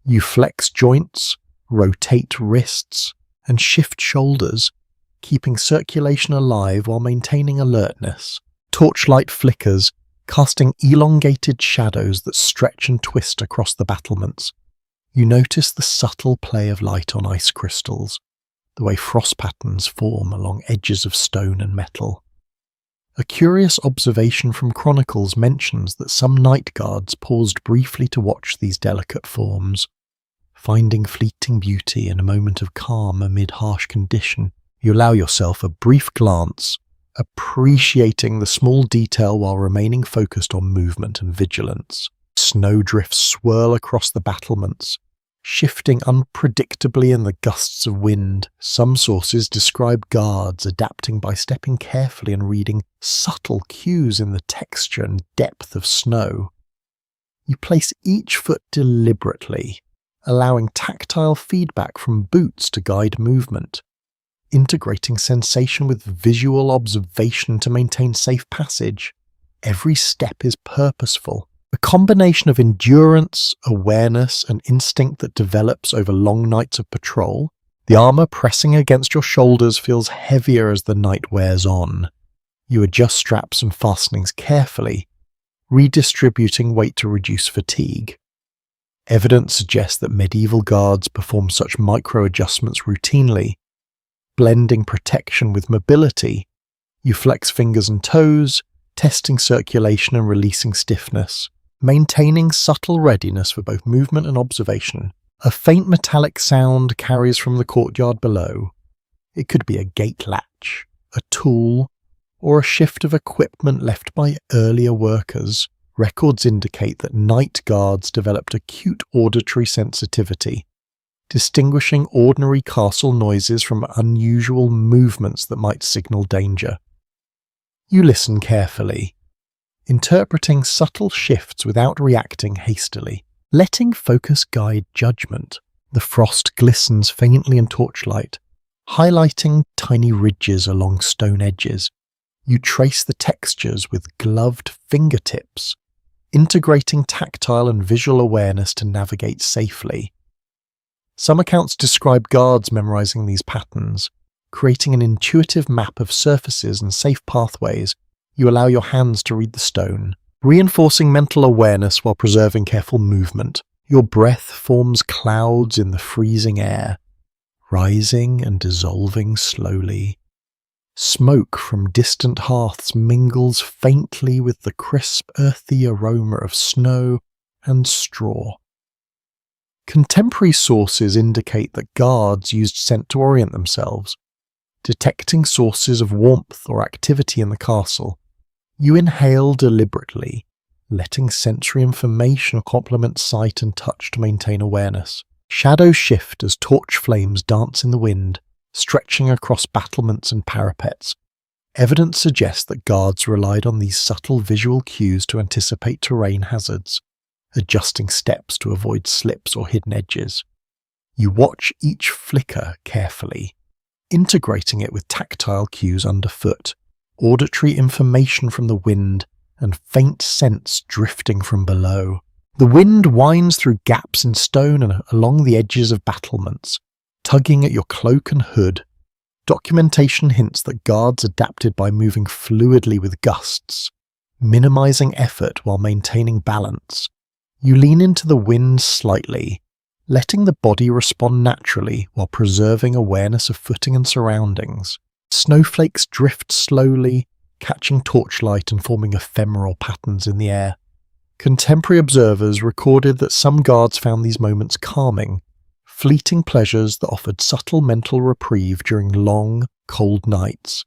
You flex joints, rotate wrists, and shift shoulders, keeping circulation alive while maintaining alertness. Torchlight flickers, casting elongated shadows that stretch and twist across the battlements. You notice the subtle play of light on ice crystals, the way frost patterns form along edges of stone and metal. A curious observation from chronicles mentions that some night guards paused briefly to watch these delicate forms, finding fleeting beauty in a moment of calm amid harsh condition. You allow yourself a brief glance, appreciating the small detail while remaining focused on movement and vigilance. Snowdrifts swirl across the battlements, shifting unpredictably in the gusts of wind. Some sources describe guards adapting by stepping carefully and reading subtle cues in the texture and depth of snow. You place each foot deliberately, allowing tactile feedback from boots to guide movement, integrating sensation with visual observation to maintain safe passage. Every step is purposeful, a combination of endurance, awareness, and instinct that develops over long nights of patrol. The armor pressing against your shoulders feels heavier as the night wears on. You adjust straps and fastenings carefully, redistributing weight to reduce fatigue. Evidence suggests that medieval guards perform such micro-adjustments routinely, blending protection with mobility. You flex fingers and toes, testing circulation and releasing stiffness, maintaining subtle readiness for both movement and observation. A faint metallic sound carries from the courtyard below. It could be a gate latch, a tool, or a shift of equipment left by earlier workers. Records indicate that night guards developed acute auditory sensitivity, distinguishing ordinary castle noises from unusual movements that might signal danger. You listen carefully, interpreting subtle shifts without reacting hastily, letting focus guide judgment. The frost glistens faintly in torchlight, highlighting tiny ridges along stone edges. You trace the textures with gloved fingertips, integrating tactile and visual awareness to navigate safely. Some accounts describe guards memorizing these patterns, creating an intuitive map of surfaces and safe pathways. You allow your hands to read the stone, reinforcing mental awareness while preserving careful movement. Your breath forms clouds in the freezing air, rising and dissolving slowly. Smoke from distant hearths mingles faintly with the crisp, earthy aroma of snow and straw. Contemporary sources indicate that guards used scent to orient themselves, detecting sources of warmth or activity in the castle. You inhale deliberately, letting sensory information complement sight and touch to maintain awareness. Shadows shift as torch flames dance in the wind, stretching across battlements and parapets. Evidence suggests that guards relied on these subtle visual cues to anticipate terrain hazards, adjusting steps to avoid slips or hidden edges. You watch each flicker carefully, integrating it with tactile cues underfoot, auditory information from the wind, and faint scents drifting from below. The wind winds through gaps in stone and along the edges of battlements, tugging at your cloak and hood. Documentation hints that guards adapted by moving fluidly with gusts, minimizing effort while maintaining balance. You lean into the wind slightly, letting the body respond naturally while preserving awareness of footing and surroundings. Snowflakes drift slowly, catching torchlight and forming ephemeral patterns in the air. Contemporary observers recorded that some guards found these moments calming, fleeting pleasures that offered subtle mental reprieve during long, cold nights.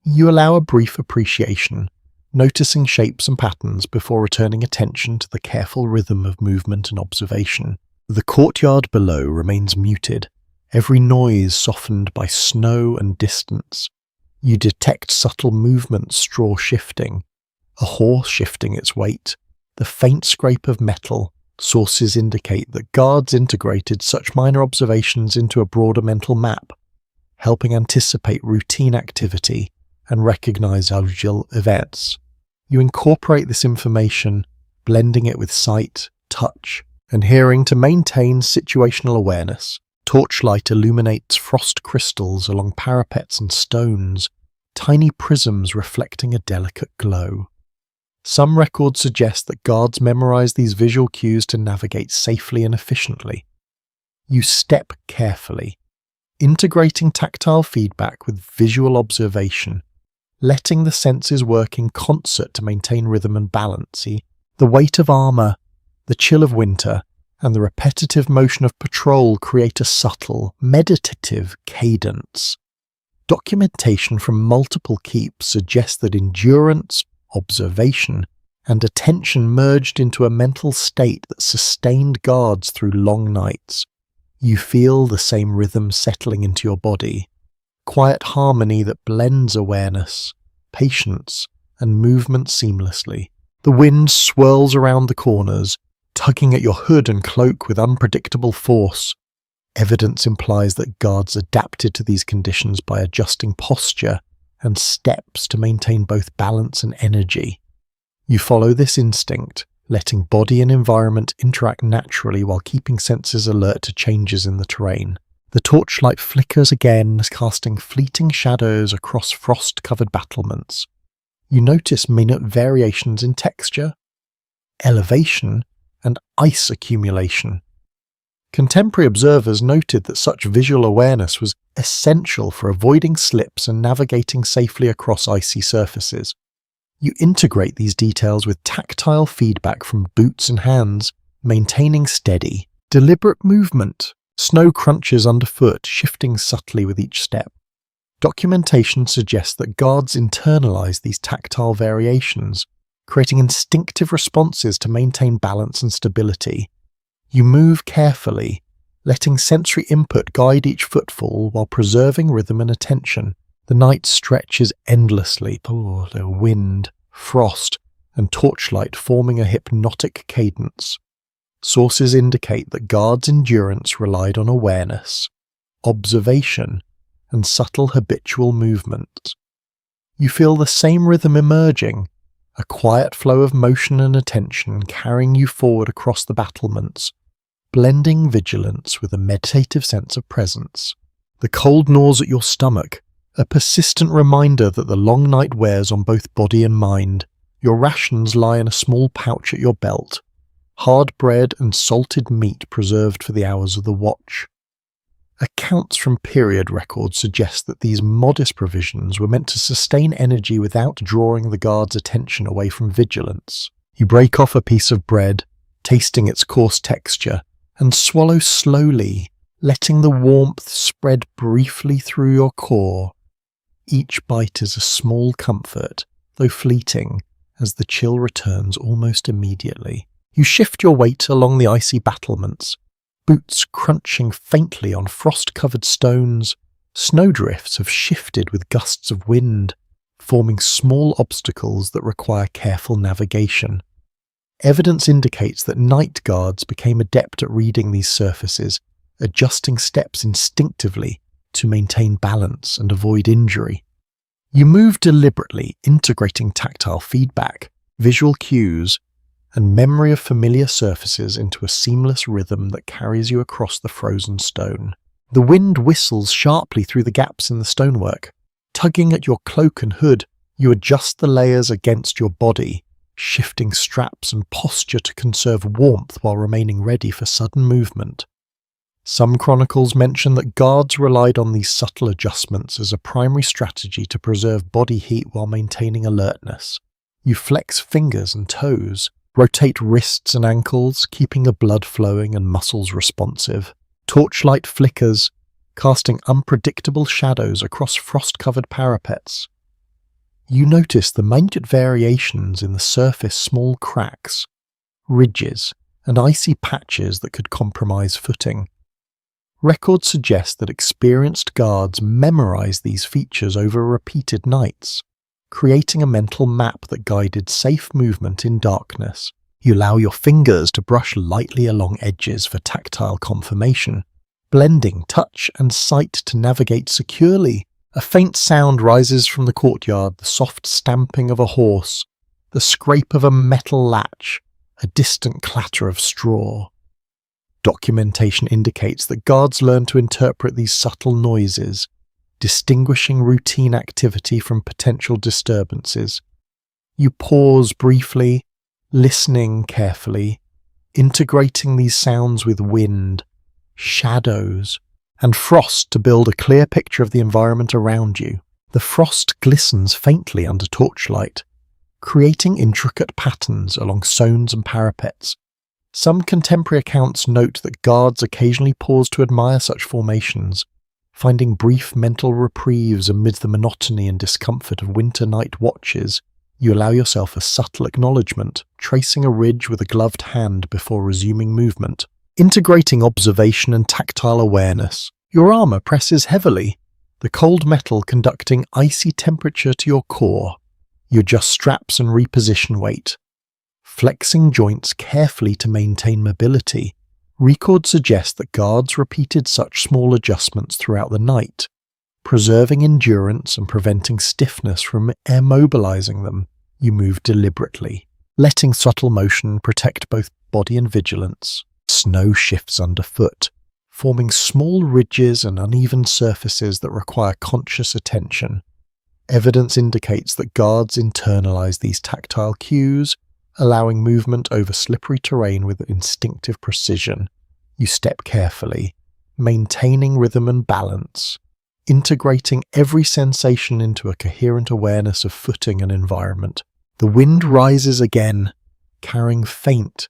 You allow a brief appreciation, noticing shapes and patterns before returning attention to the careful rhythm of movement and observation. The courtyard below remains muted, every noise softened by snow and distance. You detect subtle movements, straw shifting, a horse shifting its weight, the faint scrape of metal. Sources indicate that guards integrated such minor observations into a broader mental map, helping anticipate routine activity and recognize unusual events. You incorporate this information, blending it with sight, touch, and hearing to maintain situational awareness. Torchlight illuminates frost crystals along parapets and stones, tiny prisms reflecting a delicate glow. Some records suggest that guards memorize these visual cues to navigate safely and efficiently. You step carefully, integrating tactile feedback with visual observation, letting the senses work in concert to maintain rhythm and balance. The weight of armor, the chill of winter, and the repetitive motion of patrol create a subtle, meditative cadence. Documentation from multiple keeps suggests that endurance, observation, and attention merged into a mental state that sustained guards through long nights. You feel the same rhythm settling into your body, quiet harmony that blends awareness, patience, and movement seamlessly. The wind swirls around the corners, tugging at your hood and cloak with unpredictable force. Evidence implies that guards adapted to these conditions by adjusting posture and steps to maintain both balance and energy. You follow this instinct, letting body and environment interact naturally while keeping senses alert to changes in the terrain. The torchlight flickers again, casting fleeting shadows across frost-covered battlements. You notice minute variations in texture, elevation, and ice accumulation. Contemporary observers noted that such visual awareness was essential for avoiding slips and navigating safely across icy surfaces. You integrate these details with tactile feedback from boots and hands, maintaining steady, deliberate movement, snow crunches underfoot, shifting subtly with each step. Documentation suggests that guards internalize these tactile variations, creating instinctive responses to maintain balance and stability. You move carefully, letting sensory input guide each footfall while preserving rhythm and attention. The night stretches endlessly, the wind, frost, and torchlight forming a hypnotic cadence. Sources indicate that guards' endurance relied on awareness, observation, and subtle habitual movement. You feel the same rhythm emerging, a quiet flow of motion and attention carrying you forward across the battlements, blending vigilance with a meditative sense of presence. The cold gnaws at your stomach, a persistent reminder that the long night wears on both body and mind. Your rations lie in a small pouch at your belt, hard bread and salted meat preserved for the hours of the watch. Accounts from period records suggest that these modest provisions were meant to sustain energy without drawing the guard's attention away from vigilance. You break off a piece of bread, tasting its coarse texture, and swallow slowly, letting the warmth spread briefly through your core. Each bite is a small comfort, though fleeting, as the chill returns almost immediately. You shift your weight along the icy battlements, boots crunching faintly on frost-covered stones. Snowdrifts have shifted with gusts of wind, forming small obstacles that require careful navigation. Evidence indicates that night guards became adept at reading these surfaces, adjusting steps instinctively to maintain balance and avoid injury. You move deliberately, integrating tactile feedback, visual cues, and memory of familiar surfaces into a seamless rhythm that carries you across the frozen stone. The wind whistles sharply through the gaps in the stonework. Tugging at your cloak and hood, you adjust the layers against your body, shifting straps and posture to conserve warmth while remaining ready for sudden movement. Some chronicles mention that guards relied on these subtle adjustments as a primary strategy to preserve body heat while maintaining alertness. You flex fingers and toes, rotate wrists and ankles, keeping the blood flowing and muscles responsive. Torchlight flickers, casting unpredictable shadows across frost-covered parapets. You notice the minute variations in the surface, small cracks, ridges, and icy patches that could compromise footing. Records suggest that experienced guards memorize these features over repeated nights, creating a mental map that guided safe movement in darkness. You allow your fingers to brush lightly along edges for tactile confirmation, blending touch and sight to navigate securely. A faint sound rises from the courtyard, the soft stamping of a horse, the scrape of a metal latch, a distant clatter of straw. Documentation indicates that guards learn to interpret these subtle noises, distinguishing routine activity from potential disturbances. You pause briefly, listening carefully, integrating these sounds with wind, shadows, and frost to build a clear picture of the environment around you. The frost glistens faintly under torchlight, creating intricate patterns along stones and parapets. Some contemporary accounts note that guards occasionally pause to admire such formations, Finding brief mental reprieves amid the monotony and discomfort of winter night watches, you allow yourself a subtle acknowledgement, tracing a ridge with a gloved hand before resuming movement. Integrating observation and tactile awareness, your armour presses heavily, the cold metal conducting icy temperature to your core. You adjust straps and reposition weight. Flexing joints carefully to maintain mobility, records suggest that guards repeated such small adjustments throughout the night, preserving endurance and preventing stiffness from immobilizing them. You move deliberately, letting subtle motion protect both body and vigilance. Snow shifts underfoot, forming small ridges and uneven surfaces that require conscious attention. Evidence indicates that guards internalize these tactile cues, allowing movement over slippery terrain with instinctive precision. You step carefully, maintaining rhythm and balance, integrating every sensation into a coherent awareness of footing and environment. The wind rises again, carrying faint,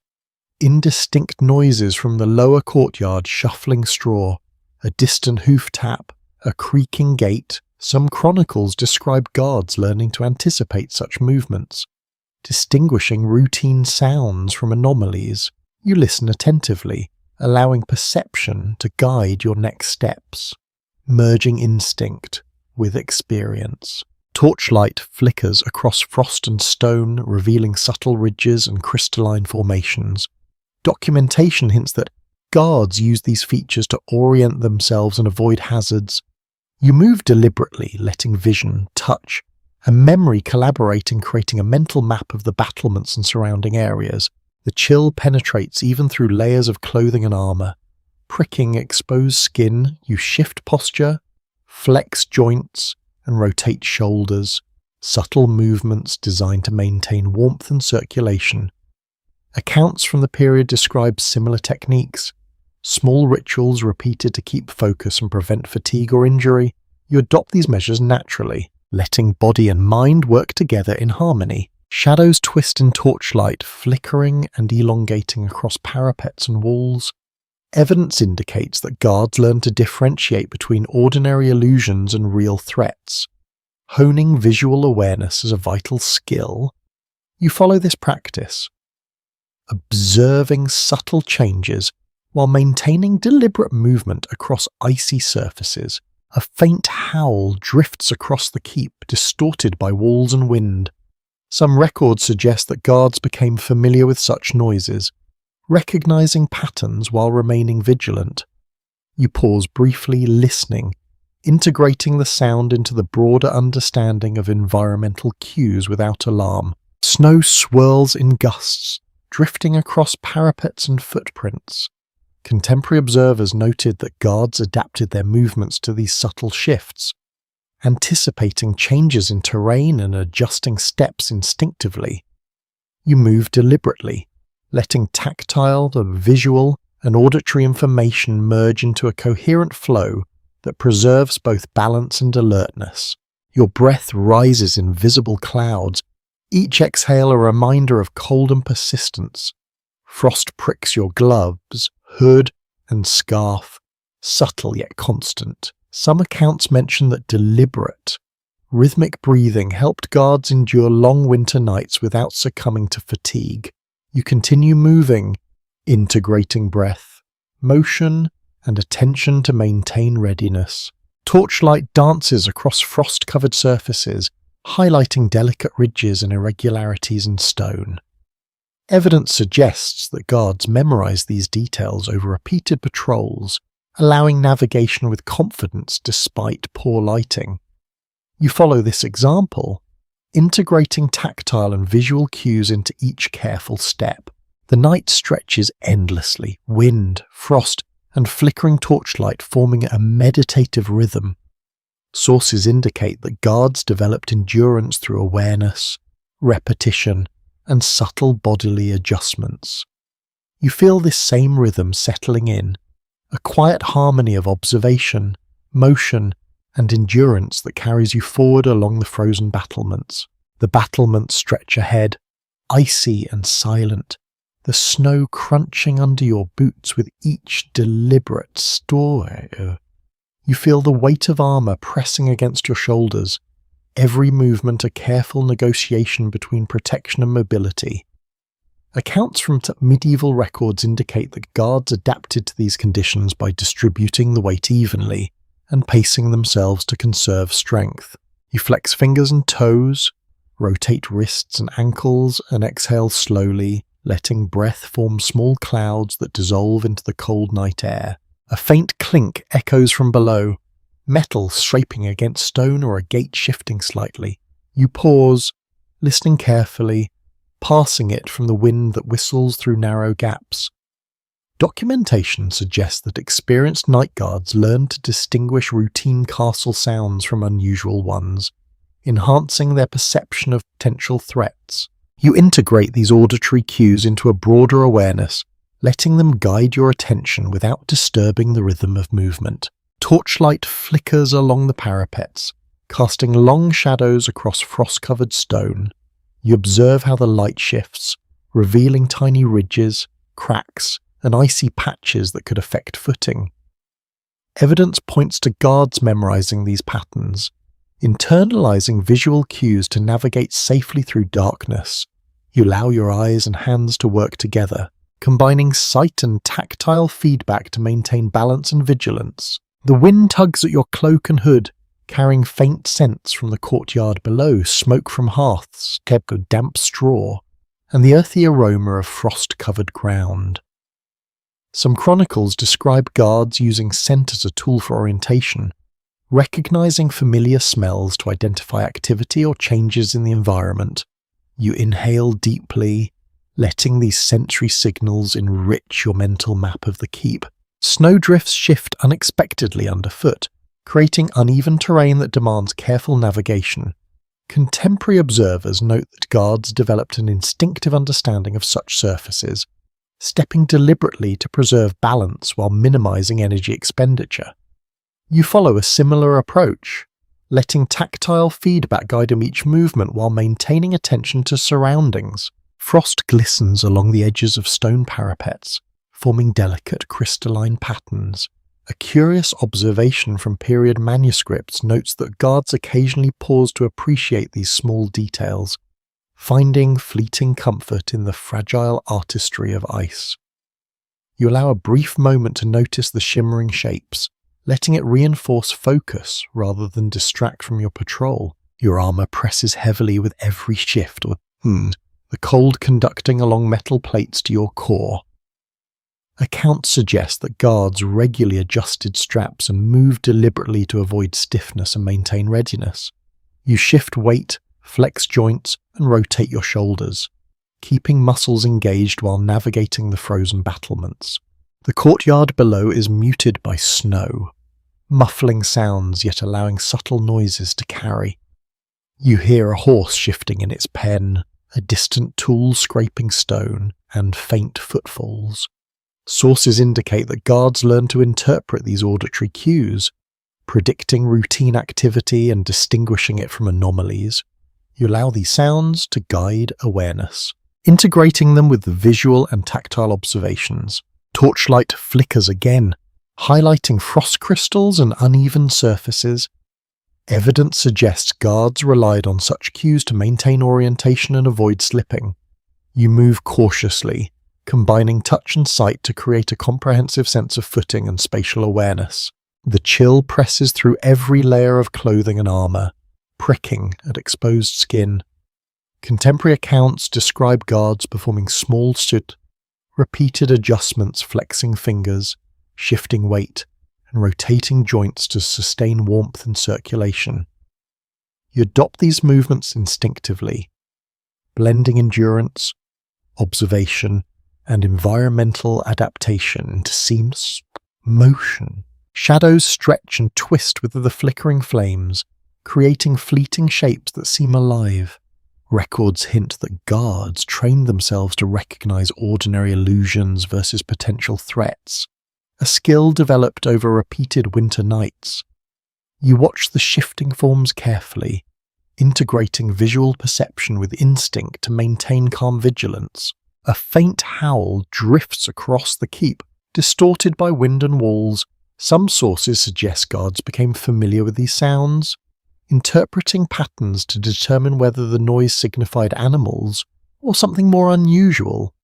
indistinct noises from the lower courtyard, shuffling straw, a distant hoof tap, a creaking gate. Some chronicles describe guards learning to anticipate such movements, distinguishing routine sounds from anomalies. You listen attentively, allowing perception to guide your next steps, merging instinct with experience. Torchlight flickers across frost and stone, revealing subtle ridges and crystalline formations. Documentation hints that guards use these features to orient themselves and avoid hazards. You move deliberately, letting vision, touch, and memory collaborate in creating a mental map of the battlements and surrounding areas. The chill penetrates even through layers of clothing and armour. Pricking exposed skin, you shift posture, flex joints, and rotate shoulders, subtle movements designed to maintain warmth and circulation. Accounts from the period describe similar techniques, small rituals repeated to keep focus and prevent fatigue or injury. You adopt these measures naturally, letting body and mind work together in harmony. Shadows twist in torchlight, flickering and elongating across parapets and walls. Evidence indicates that guards learn to differentiate between ordinary illusions and real threats. Honing visual awareness is a vital skill. You follow this practice, observing subtle changes while maintaining deliberate movement across icy surfaces. A faint howl drifts across the keep, distorted by walls and wind. Some records suggest that guards became familiar with such noises, recognizing patterns while remaining vigilant. You pause briefly, listening, integrating the sound into the broader understanding of environmental cues without alarm. Snow swirls in gusts, drifting across parapets and footprints. Contemporary observers noted that guards adapted their movements to these subtle shifts, anticipating changes in terrain and adjusting steps instinctively. You move deliberately, letting tactile, the visual, and auditory information merge into a coherent flow that preserves both balance and alertness. Your breath rises in visible clouds, each exhale a reminder of cold and persistence. Frost pricks your gloves, hood, and scarf, subtle yet constant. Some accounts mention that deliberate, rhythmic breathing helped guards endure long winter nights without succumbing to fatigue. You continue moving, integrating breath, motion, and attention to maintain readiness. Torchlight dances across frost-covered surfaces, highlighting delicate ridges and irregularities in stone. Evidence suggests that guards memorize these details over repeated patrols, allowing navigation with confidence despite poor lighting. You follow this example, integrating tactile and visual cues into each careful step. The night stretches endlessly, wind, frost, and flickering torchlight forming a meditative rhythm. Sources indicate that guards developed endurance through awareness, repetition, and subtle bodily adjustments. You feel this same rhythm settling in, a quiet harmony of observation, motion, and endurance that carries you forward along the frozen battlements. The battlements stretch ahead, icy and silent, the snow crunching under your boots with each deliberate You feel the weight of armor pressing against your shoulders, every movement a careful negotiation between protection and mobility. Accounts from medieval records indicate that guards adapted to these conditions by distributing the weight evenly and pacing themselves to conserve strength. You flex fingers and toes, rotate wrists and ankles, and exhale slowly, letting breath form small clouds that dissolve into the cold night air. A faint clink echoes from below, metal scraping against stone or a gate shifting slightly. You pause, listening carefully, passing it from the wind that whistles through narrow gaps. Documentation suggests that experienced night guards learn to distinguish routine castle sounds from unusual ones, enhancing their perception of potential threats. You integrate these auditory cues into a broader awareness, letting them guide your attention without disturbing the rhythm of movement. Torchlight flickers along the parapets, casting long shadows across frost-covered stone. You observe how the light shifts, revealing tiny ridges, cracks, and icy patches that could affect footing. Evidence points to guards memorizing these patterns, internalizing visual cues to navigate safely through darkness. You allow your eyes and hands to work together, combining sight and tactile feedback to maintain balance and vigilance. The wind tugs at your cloak and hood, carrying faint scents from the courtyard below, smoke from hearths, damp straw, and the earthy aroma of frost-covered ground. Some chronicles describe guards using scent as a tool for orientation, recognizing familiar smells to identify activity or changes in the environment. You inhale deeply, letting these sensory signals enrich your mental map of the keep. Snowdrifts shift unexpectedly underfoot, creating uneven terrain that demands careful navigation. Contemporary observers note that guards developed an instinctive understanding of such surfaces, stepping deliberately to preserve balance while minimizing energy expenditure. You follow a similar approach, letting tactile feedback guide each movement while maintaining attention to surroundings. Frost glistens along the edges of stone parapets, forming delicate crystalline patterns. A curious observation from period manuscripts notes that guards occasionally pause to appreciate these small details, finding fleeting comfort in the fragile artistry of ice. You allow a brief moment to notice the shimmering shapes, letting it reinforce focus rather than distract from your patrol. Your armor presses heavily with every shift, the cold conducting along metal plates to your core. Accounts suggest that guards regularly adjusted straps and moved deliberately to avoid stiffness and maintain readiness. You shift weight, flex joints, and rotate your shoulders, keeping muscles engaged while navigating the frozen battlements. The courtyard below is muted by snow, muffling sounds yet allowing subtle noises to carry. You hear a horse shifting in its pen, a distant tool scraping stone, and faint footfalls. Sources indicate that guards learn to interpret these auditory cues, predicting routine activity and distinguishing it from anomalies. You allow these sounds to guide awareness, integrating them with the visual and tactile observations. Torchlight flickers again, highlighting frost crystals and uneven surfaces. Evidence suggests guards relied on such cues to maintain orientation and avoid slipping. You move cautiously, combining touch and sight to create a comprehensive sense of footing and spatial awareness. The chill presses through every layer of clothing and armor, pricking at exposed skin. Contemporary accounts describe guards performing small repeated adjustments, flexing fingers, shifting weight, and rotating joints to sustain warmth and circulation. You adopt these movements instinctively, blending endurance, observation, and environmental adaptation into seamless motion. Shadows stretch and twist with the flickering flames, creating fleeting shapes that seem alive. Records hint that guards trained themselves to recognize ordinary illusions versus potential threats, a skill developed over repeated winter nights. You watch the shifting forms carefully, integrating visual perception with instinct to maintain calm vigilance. A faint howl drifts across the keep, distorted by wind and walls, Some sources suggest guards became familiar with these sounds, interpreting patterns to determine whether the noise signified animals or something more unusual.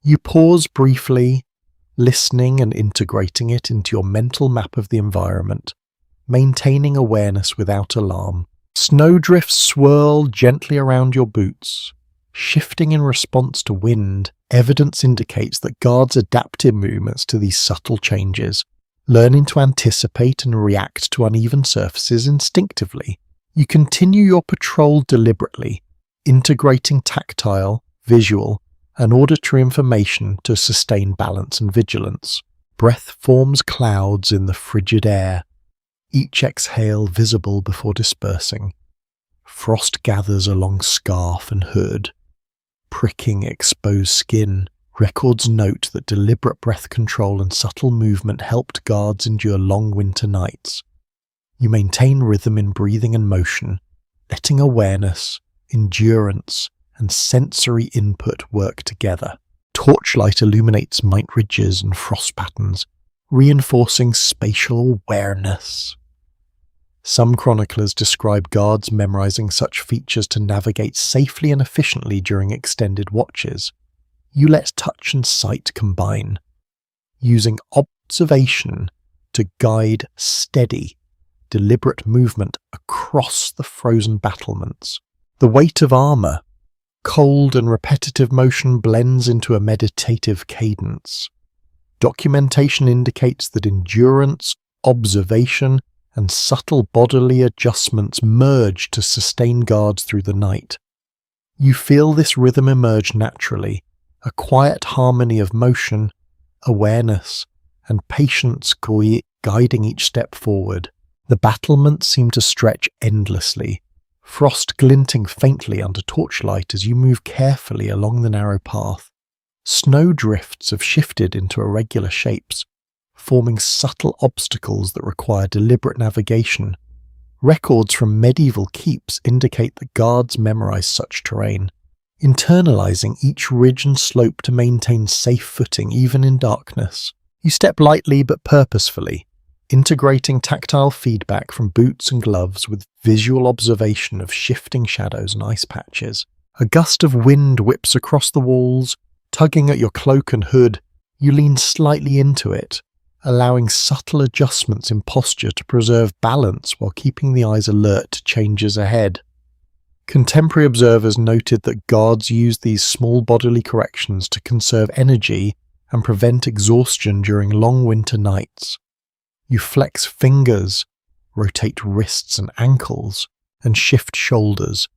You pause briefly, listening and integrating it into your mental map of the environment, maintaining awareness without alarm. Snowdrifts swirl gently around your boots, shifting in response to wind. Evidence indicates that guards adapt their movements to these subtle changes, learning to anticipate and react to uneven surfaces instinctively. You continue your patrol deliberately, integrating tactile, visual, and auditory information to sustain balance and vigilance. Breath forms clouds in the frigid air, each exhale visible before dispersing. Frost gathers along scarf and hood, pricking exposed skin. Records note that deliberate breath control and subtle movement helped guards endure long winter nights. You maintain rhythm in breathing and motion, letting awareness, endurance, and sensory input work together. Torchlight illuminates mite ridges and frost patterns, reinforcing spatial awareness. Some chroniclers describe guards memorizing such features to navigate safely and efficiently during extended watches. You let touch and sight combine, using observation to guide steady, deliberate movement across the frozen battlements. The weight of armor, cold and repetitive motion blends into a meditative cadence. Documentation indicates that endurance, observation, and subtle bodily adjustments merge to sustain guards through the night. You feel this rhythm emerge naturally, a quiet harmony of motion, awareness, and patience guiding each step forward. The battlements seem to stretch endlessly, frost glinting faintly under torchlight as you move carefully along the narrow path. Snowdrifts have shifted into irregular shapes, forming subtle obstacles that require deliberate navigation. Records from medieval keeps indicate that guards memorize such terrain, internalizing each ridge and slope to maintain safe footing even in darkness. You step lightly but purposefully, integrating tactile feedback from boots and gloves with visual observation of shifting shadows and ice patches. A gust of wind whips across the walls, tugging at your cloak and hood. You lean slightly into it, allowing subtle adjustments in posture to preserve balance while keeping the eyes alert to changes ahead. Contemporary observers noted that guards used these small bodily corrections to conserve energy and prevent exhaustion during long winter nights. You flex fingers, rotate wrists and ankles, and shift shoulders,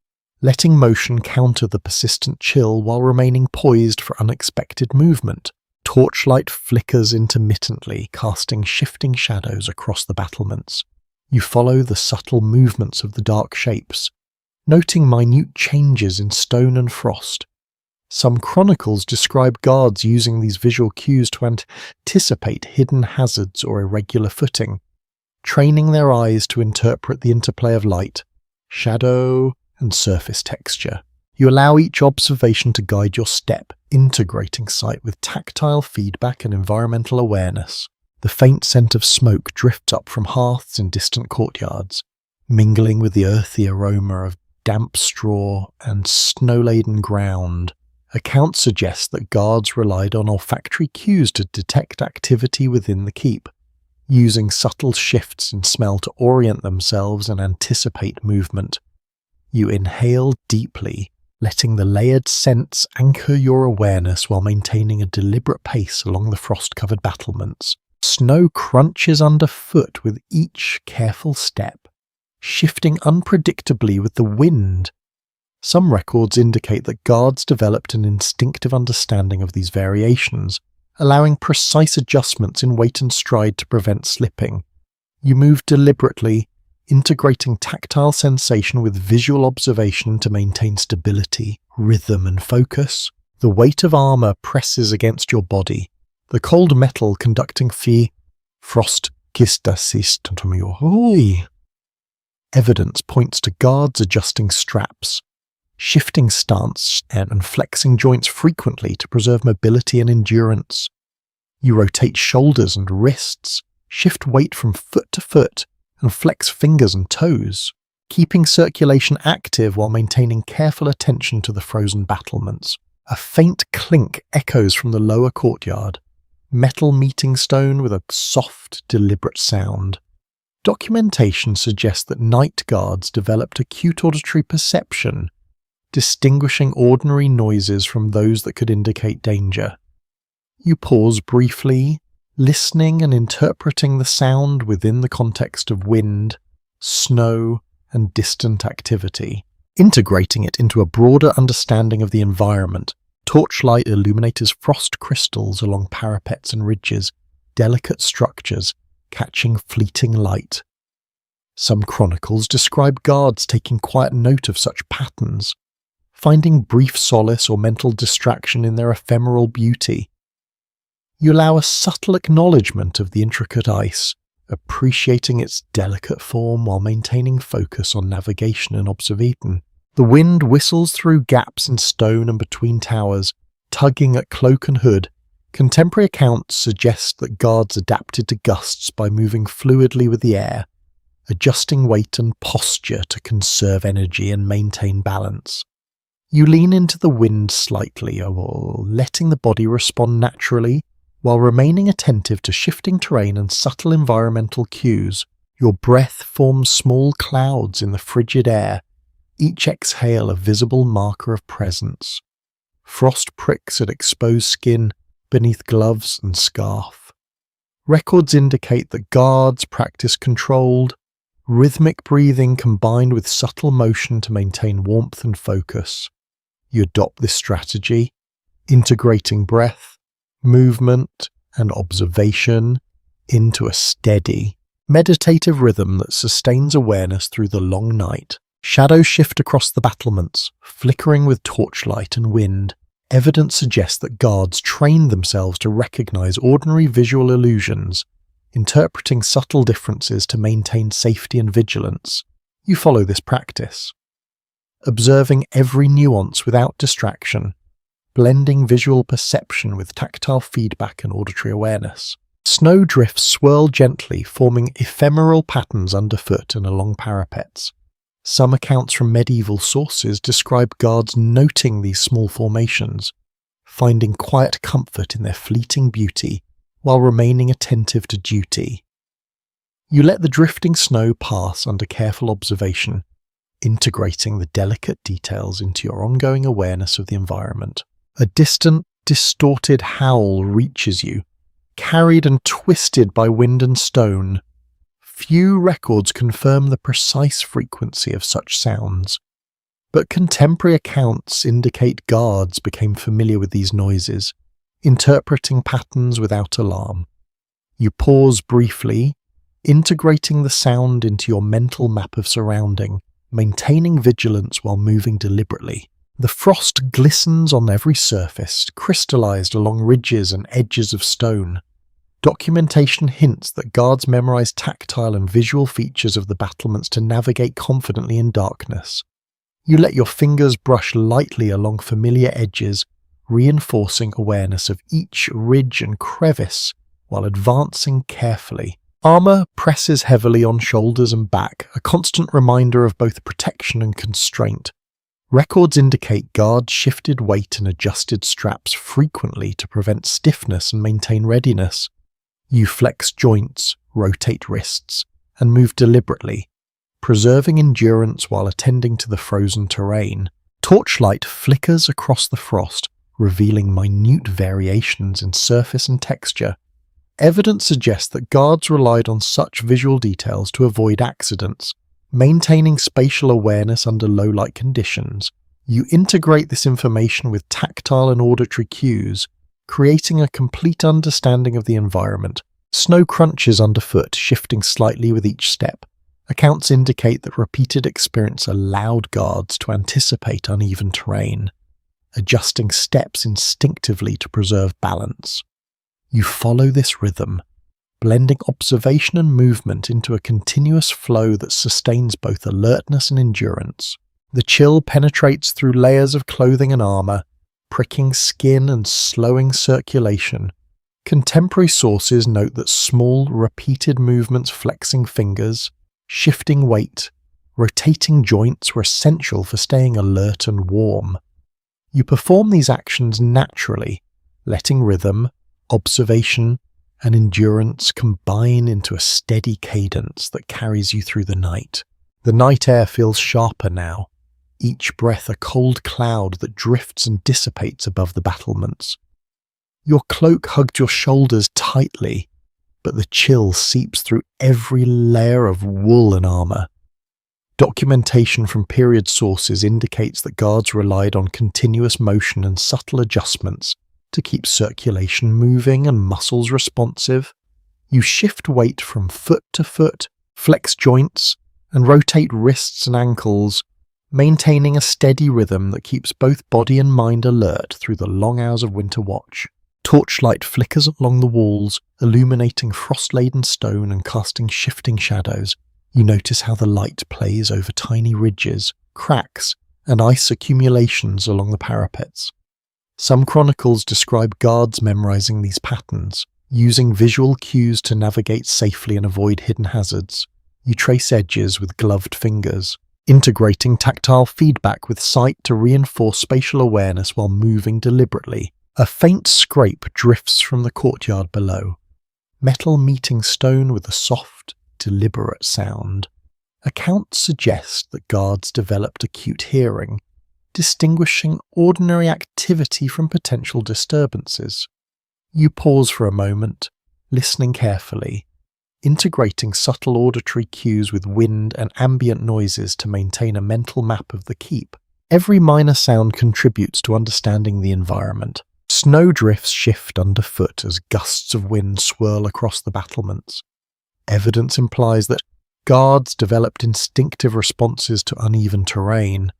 letting motion counter the persistent chill while remaining poised for unexpected movement. Torchlight flickers intermittently, casting shifting shadows across the battlements. You follow the subtle movements of the dark shapes, noting minute changes in stone and frost. Some chronicles describe guards using these visual cues to anticipate hidden hazards or irregular footing, training their eyes to interpret the interplay of light, shadow, and surface texture. You allow each observation to guide your step, integrating sight with tactile feedback and environmental awareness. The faint scent of smoke drifts up from hearths in distant courtyards, mingling with the earthy aroma of damp straw and snow-laden ground. Accounts suggest that guards relied on olfactory cues to detect activity within the keep, using subtle shifts in smell to orient themselves and anticipate movement. You inhale deeply, letting the layered scents anchor your awareness while maintaining a deliberate pace along the frost-covered battlements. Snow crunches underfoot with each careful step, shifting unpredictably with the wind. Some records indicate that guards developed an instinctive understanding of these variations, allowing precise adjustments in weight and stride to prevent slipping. You move deliberately, integrating tactile sensation with visual observation to maintain stability, rhythm, and focus. The weight of armor presses against your body, the cold metal conducting frost Evidence points to guards adjusting straps, shifting stance, and flexing joints frequently to preserve mobility and endurance. You rotate shoulders and wrists, shift weight from foot to foot, and flex fingers and toes, keeping circulation active while maintaining careful attention to the frozen battlements. A faint clink echoes from the lower courtyard, metal meeting stone with a soft, deliberate sound. Documentation suggests that night guards developed acute auditory perception, distinguishing ordinary noises from those that could indicate danger. You pause briefly, listening and interpreting the sound within the context of wind, snow, and distant activity. Integrating it into a broader understanding of the environment, torchlight illuminates frost crystals along parapets and ridges, delicate structures catching fleeting light. Some chronicles describe guards taking quiet note of such patterns, finding brief solace or mental distraction in their ephemeral beauty. You allow a subtle acknowledgement of the intricate ice, appreciating its delicate form while maintaining focus on navigation and observation. The wind whistles through gaps in stone and between towers, tugging at cloak and hood. Contemporary accounts suggest that guards adapted to gusts by moving fluidly with the air, adjusting weight and posture to conserve energy and maintain balance. You lean into the wind slightly, or letting the body respond naturally, while remaining attentive to shifting terrain and subtle environmental cues. Your breath forms small clouds in the frigid air, each exhale a visible marker of presence. Frost pricks at exposed skin beneath gloves and scarf. Records indicate that guards practice controlled, rhythmic breathing combined with subtle motion to maintain warmth and focus. You adopt this strategy, integrating breath, movement, and observation into a steady, meditative rhythm that sustains awareness through the long night. Shadows shift across the battlements, flickering with torchlight and wind. Evidence suggests that guards trained themselves to recognize ordinary visual illusions, interpreting subtle differences to maintain safety and vigilance. You follow this practice, observing every nuance without distraction, blending visual perception with tactile feedback and auditory awareness. Snow drifts swirl gently, forming ephemeral patterns underfoot and along parapets. Some accounts from medieval sources describe guards noting these small formations, finding quiet comfort in their fleeting beauty while remaining attentive to duty. You let the drifting snow pass under careful observation, integrating the delicate details into your ongoing awareness of the environment. A distant, distorted howl reaches you, carried and twisted by wind and stone. Few records confirm the precise frequency of such sounds, but contemporary accounts indicate guards became familiar with these noises, interpreting patterns without alarm. You pause briefly, integrating the sound into your mental map of surrounding, maintaining vigilance while moving deliberately. The frost glistens on every surface, crystallized along ridges and edges of stone. Documentation hints that guards memorize tactile and visual features of the battlements to navigate confidently in darkness. You let your fingers brush lightly along familiar edges, reinforcing awareness of each ridge and crevice while advancing carefully. Armor presses heavily on shoulders and back, a constant reminder of both protection and constraint. Records indicate guards shifted weight and adjusted straps frequently to prevent stiffness and maintain readiness. You flex joints, rotate wrists, and move deliberately, preserving endurance while attending to the frozen terrain. Torchlight flickers across the frost, revealing minute variations in surface and texture. Evidence suggests that guards relied on such visual details to avoid accidents, maintaining spatial awareness under low-light conditions. You integrate this information with tactile and auditory cues, creating a complete understanding of the environment. Snow crunches underfoot, shifting slightly with each step. Accounts indicate that repeated experience allowed guards to anticipate uneven terrain, adjusting steps instinctively to preserve balance. You follow this rhythm, blending observation and movement into a continuous flow that sustains both alertness and endurance. The chill penetrates through layers of clothing and armor, pricking skin and slowing circulation, Contemporary sources note that small, repeated movements, flexing fingers, shifting weight, rotating joints were essential for staying alert and warm. You perform these actions naturally, letting rhythm, observation, and endurance combine into a steady cadence that carries you through the night. The night air feels sharper now, each breath a cold cloud that drifts and dissipates above the battlements. Your cloak hugged your shoulders tightly, but the chill seeps through every layer of wool and armor. Documentation from period sources indicates that guards relied on continuous motion and subtle adjustments to keep circulation moving and muscles responsive. You shift weight from foot to foot, flex joints, and rotate wrists and ankles, maintaining a steady rhythm that keeps both body and mind alert through the long hours of winter watch. Torchlight flickers along the walls, illuminating frost-laden stone and casting shifting shadows. You notice how the light plays over tiny ridges, cracks, and ice accumulations along the parapets. Some chronicles describe guards memorizing these patterns, using visual cues to navigate safely and avoid hidden hazards. You trace edges with gloved fingers, integrating tactile feedback with sight to reinforce spatial awareness while moving deliberately. A faint scrape drifts from the courtyard below, metal meeting stone with a soft, deliberate sound. Accounts suggest that guards developed acute hearing, distinguishing ordinary activity from potential disturbances. You pause for a moment, listening carefully, integrating subtle auditory cues with wind and ambient noises to maintain a mental map of the keep. Every minor sound contributes to understanding the environment. Snowdrifts shift underfoot as gusts of wind swirl across the battlements. Evidence implies that guards developed instinctive responses to uneven terrain,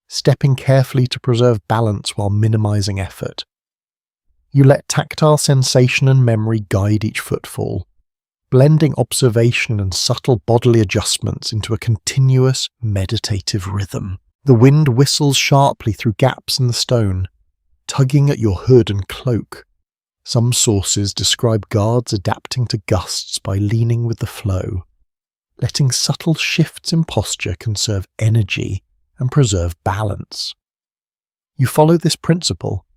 stepping carefully to preserve balance while minimizing effort. You let tactile sensation and memory guide each footfall, blending observation and subtle bodily adjustments into a continuous, meditative rhythm. The wind whistles sharply through gaps in the stone, tugging at your hood and cloak. Some sources describe guards adapting to gusts by leaning with the flow, letting subtle shifts in posture conserve energy and preserve balance. You follow this principle,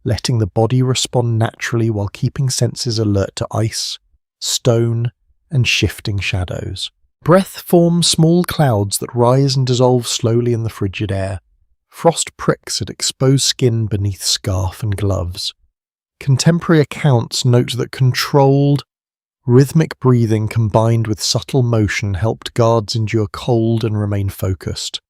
letting the body respond naturally while keeping senses alert to ice, stone, and shifting shadows. Breath forms small clouds that rise and dissolve slowly in the frigid air. Frost pricks at exposed skin beneath scarf and gloves. Contemporary accounts note that controlled, rhythmic breathing combined with subtle motion helped guards endure cold and remain focused.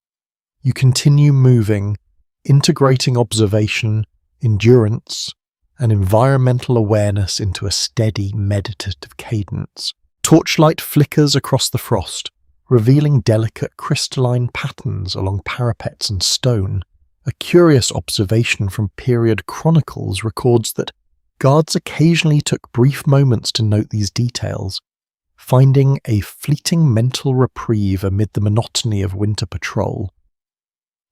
You continue moving, integrating observation, endurance, and environmental awareness into a steady, meditative cadence. Torchlight flickers across the frost, revealing delicate crystalline patterns along parapets and stone. A curious observation from period chronicles records that guards occasionally took brief moments to note these details, finding a fleeting mental reprieve amid the monotony of winter patrol.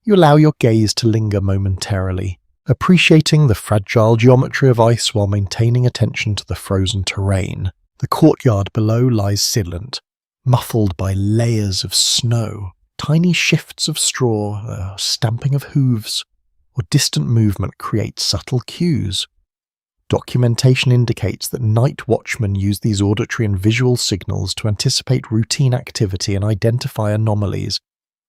You allow your gaze to linger momentarily, appreciating the fragile geometry of ice while maintaining attention to the frozen terrain. The courtyard below lies silent, muffled by layers of snow. Tiny shifts of straw, stamping of hooves, or distant movement create subtle cues. Documentation indicates that night watchmen use these auditory and visual signals to anticipate routine activity and identify anomalies.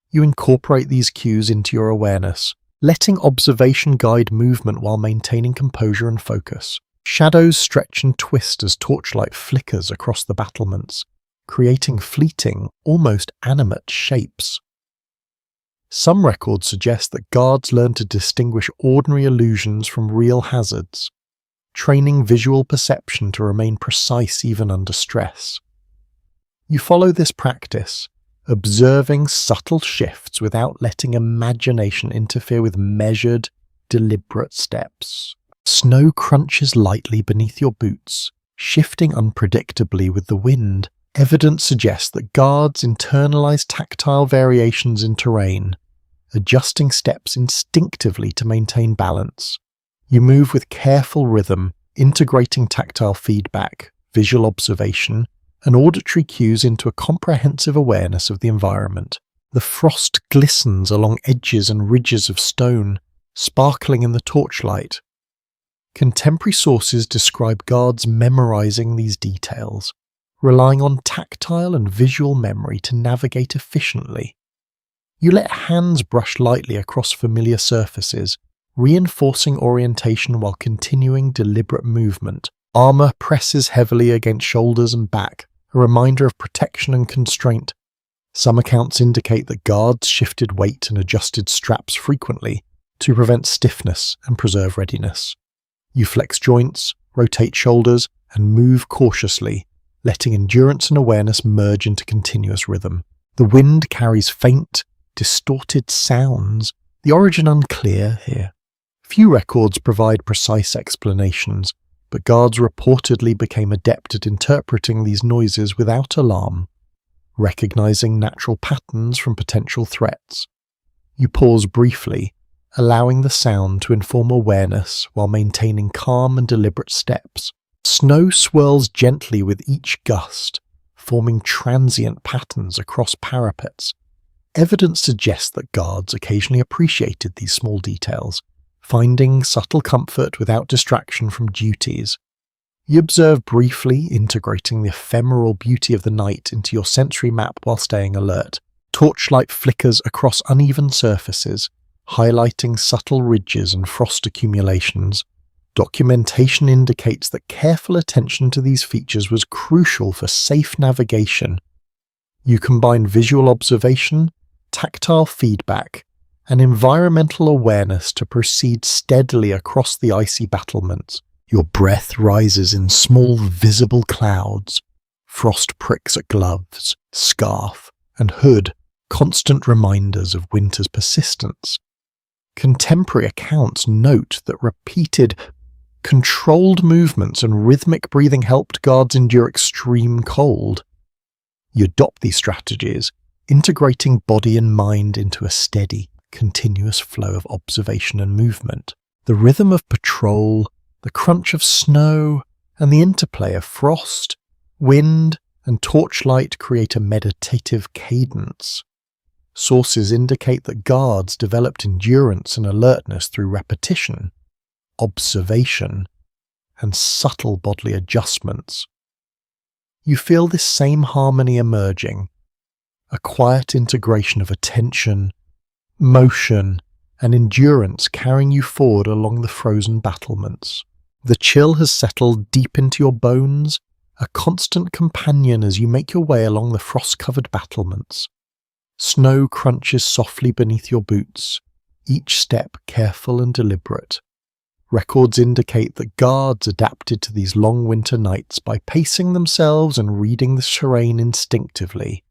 You incorporate these cues into your awareness, letting observation guide movement while maintaining composure and focus. Shadows stretch and twist as torchlight flickers across the battlements, creating fleeting, almost animate shapes. Some records suggest that guards learned to distinguish ordinary illusions from real hazards, training visual perception to remain precise even under stress. You follow this practice, observing subtle shifts without letting imagination interfere with measured, deliberate steps. Snow crunches lightly beneath your boots, shifting unpredictably with the wind. Evidence suggests that guards internalize tactile variations in terrain, adjusting steps instinctively to maintain balance. You move with careful rhythm, integrating tactile feedback, visual observation, and auditory cues into a comprehensive awareness of the environment. The frost glistens along edges and ridges of stone, sparkling in the torchlight. Contemporary sources describe guards memorizing these details, relying on tactile and visual memory to navigate efficiently. You let hands brush lightly across familiar surfaces, reinforcing orientation while continuing deliberate movement. Armor presses heavily against shoulders and back, a reminder of protection and constraint. Some accounts indicate that guards shifted weight and adjusted straps frequently to prevent stiffness and preserve readiness. You flex joints, rotate shoulders, and move cautiously, letting endurance and awareness merge into continuous rhythm. The wind carries faint, distorted sounds, the origin unclear here. Few records provide precise explanations, but guards reportedly became adept at interpreting these noises without alarm, recognizing natural patterns from potential threats. You pause briefly, allowing the sound to inform awareness while maintaining calm and deliberate steps. Snow swirls gently with each gust, forming transient patterns across parapets. Evidence suggests that guards occasionally appreciated these small details, finding subtle comfort without distraction from duties. You observe briefly, integrating the ephemeral beauty of the night into your sensory map while staying alert. Torchlight flickers across uneven surfaces, highlighting subtle ridges and frost accumulations. Documentation indicates that careful attention to these features was crucial for safe navigation. You combine visual observation, tactile feedback, and environmental awareness to proceed steadily across the icy battlements. Your breath rises in small visible clouds, frost pricks at gloves, scarf, and hood, constant reminders of winter's persistence. Contemporary accounts note that repeated, controlled movements and rhythmic breathing helped guards endure extreme cold. You adopt these strategies, integrating body and mind into a steady, continuous flow of observation and movement. The rhythm of patrol, the crunch of snow, and the interplay of frost, wind, and torchlight create a meditative cadence. Sources indicate that guards developed endurance and alertness through repetition, observation, and subtle bodily adjustments. You feel this same harmony emerging, a quiet integration of attention, motion, and endurance carrying you forward along the frozen battlements. The chill has settled deep into your bones, a constant companion as you make your way along the frost-covered battlements. Snow crunches softly beneath your boots, each step careful and deliberate. Records indicate that guards adapted to these long winter nights by pacing themselves and reading the terrain instinctively,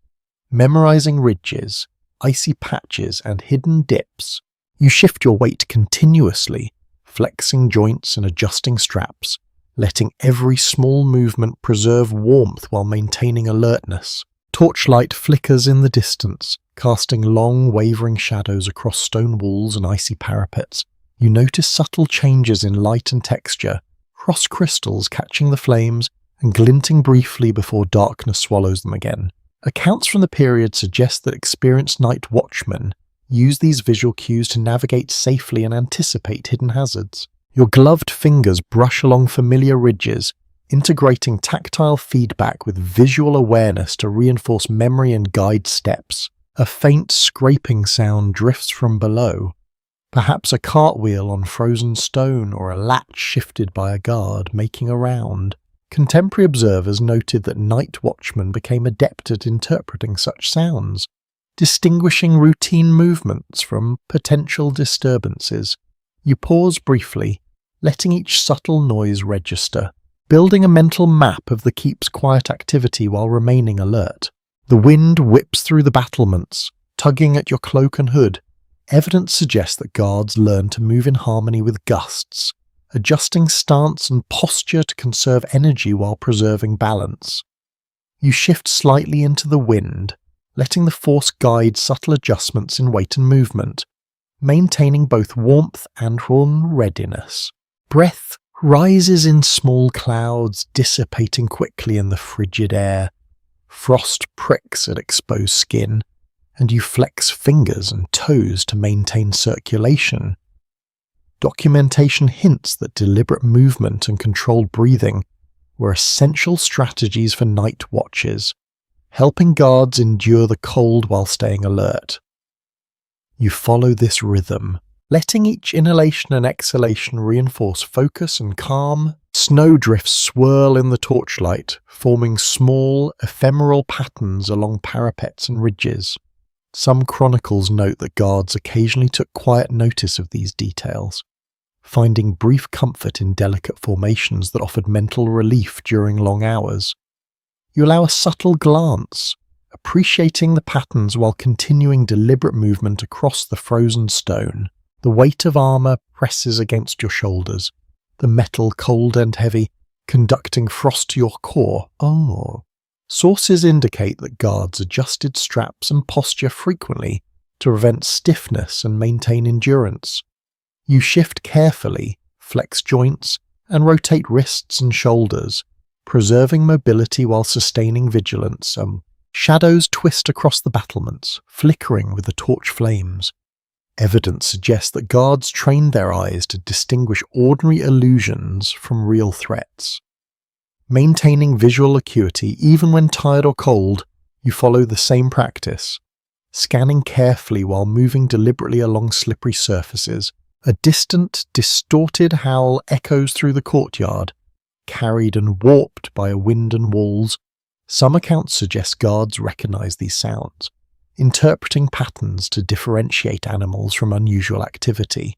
memorizing ridges, icy patches, and hidden dips. You shift your weight continuously, flexing joints and adjusting straps, letting every small movement preserve warmth while maintaining alertness. Torchlight flickers in the distance, casting long, wavering shadows across stone walls and icy parapets. You notice subtle changes in light and texture, frost crystals catching the flames and glinting briefly before darkness swallows them again. Accounts from the period suggest that experienced night watchmen use these visual cues to navigate safely and anticipate hidden hazards. Your gloved fingers brush along familiar ridges, integrating tactile feedback with visual awareness to reinforce memory and guide steps. A faint scraping sound drifts from below, perhaps a cartwheel on frozen stone or a latch shifted by a guard making a round. Contemporary observers noted that night watchmen became adept at interpreting such sounds, distinguishing routine movements from potential disturbances. You pause briefly, letting each subtle noise register, building a mental map of the keep's quiet activity while remaining alert. The wind whips through the battlements, tugging at your cloak and hood. Evidence suggests that guards learn to move in harmony with gusts, adjusting stance and posture to conserve energy while preserving balance. You shift slightly into the wind, letting the force guide subtle adjustments in weight and movement, maintaining both warmth and readiness. Breath rises in small clouds, dissipating quickly in the frigid air. Frost pricks at exposed skin, and you flex fingers and toes to maintain circulation. Documentation hints that deliberate movement and controlled breathing were essential strategies for night watches, helping guards endure the cold while staying alert. You follow this rhythm, letting each inhalation and exhalation reinforce focus and calm. Snowdrifts swirl in the torchlight, forming small, ephemeral patterns along parapets and ridges. Some chronicles note that guards occasionally took quiet notice of these details, finding brief comfort in delicate formations that offered mental relief during long hours. You allow a subtle glance, appreciating the patterns while continuing deliberate movement across the frozen stone. The weight of armor presses against your shoulders, the metal cold and heavy, conducting frost to your core. Sources indicate that guards adjusted straps and posture frequently to prevent stiffness and maintain endurance. You shift carefully, flex joints, and rotate wrists and shoulders, preserving mobility while sustaining vigilance. Shadows twist across the battlements, flickering with the torch flames. Evidence suggests that guards trained their eyes to distinguish ordinary illusions from real threats. Maintaining visual acuity even when tired or cold, you follow the same practice, scanning carefully while moving deliberately along slippery surfaces. A distant, distorted howl echoes through the courtyard, carried and warped by a wind and walls. Some accounts suggest guards recognize these sounds, interpreting patterns to differentiate animals from unusual activity.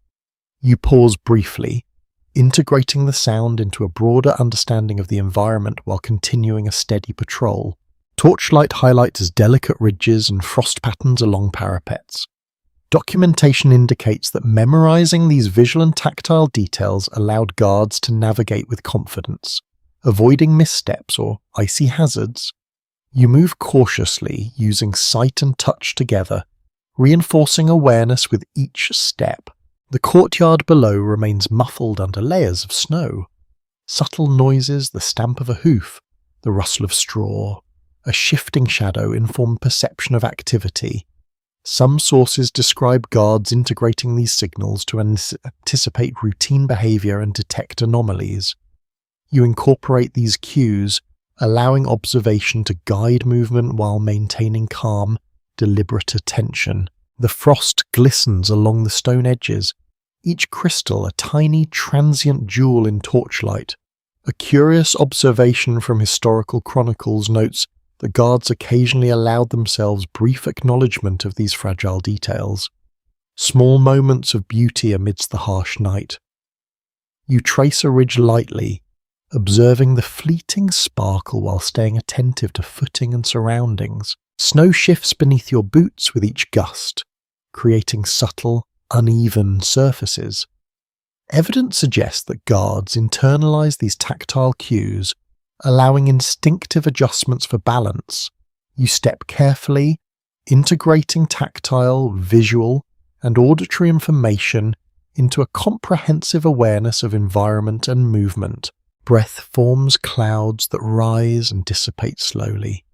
You pause briefly, integrating the sound into a broader understanding of the environment while continuing a steady patrol. Torchlight highlights delicate ridges and frost patterns along parapets. Documentation indicates that memorizing these visual and tactile details allowed guards to navigate with confidence, avoiding missteps or icy hazards. You move cautiously, using sight and touch together, reinforcing awareness with each step. The courtyard below remains muffled under layers of snow. Subtle noises, the stamp of a hoof, the rustle of straw, a shifting shadow inform perception of activity. Some sources describe guards integrating these signals to anticipate routine behavior and detect anomalies. You incorporate these cues, allowing observation to guide movement while maintaining calm, deliberate attention. The frost glistens along the stone edges, each crystal a tiny transient jewel in torchlight. A curious observation from historical chronicles notes that guards occasionally allowed themselves brief acknowledgement of these fragile details, small moments of beauty amidst the harsh night. You trace a ridge lightly, observing the fleeting sparkle while staying attentive to footing and surroundings. Snow shifts beneath your boots with each gust, creating subtle, uneven surfaces. Evidence suggests that guards internalize these tactile cues, allowing instinctive adjustments for balance. You step carefully, integrating tactile, visual, and auditory information into a comprehensive awareness of environment and movement. Breath forms clouds that rise and dissipate slowly.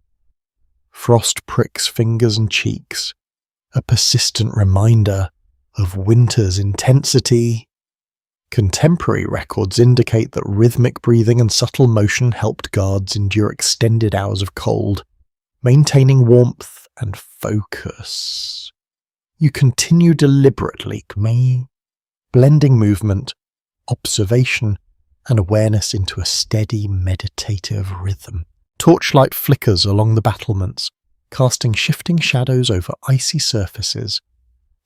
Frost pricks fingers and cheeks, a persistent reminder of winter's intensity. Contemporary records indicate that rhythmic breathing and subtle motion helped guards endure extended hours of cold, maintaining warmth and focus. You continue deliberately, blending movement, observation, and awareness into a steady, meditative rhythm. Torchlight flickers along the battlements, casting shifting shadows over icy surfaces.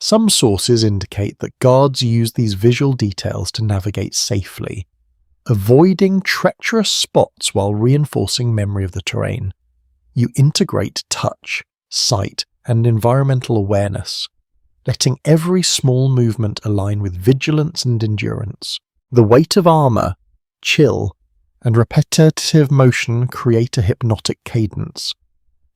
Some sources indicate that guards use these visual details to navigate safely, avoiding treacherous spots while reinforcing memory of the terrain. You integrate touch, sight, and environmental awareness, letting every small movement align with vigilance and endurance. The weight of armor, chill, and repetitive motion create a hypnotic cadence.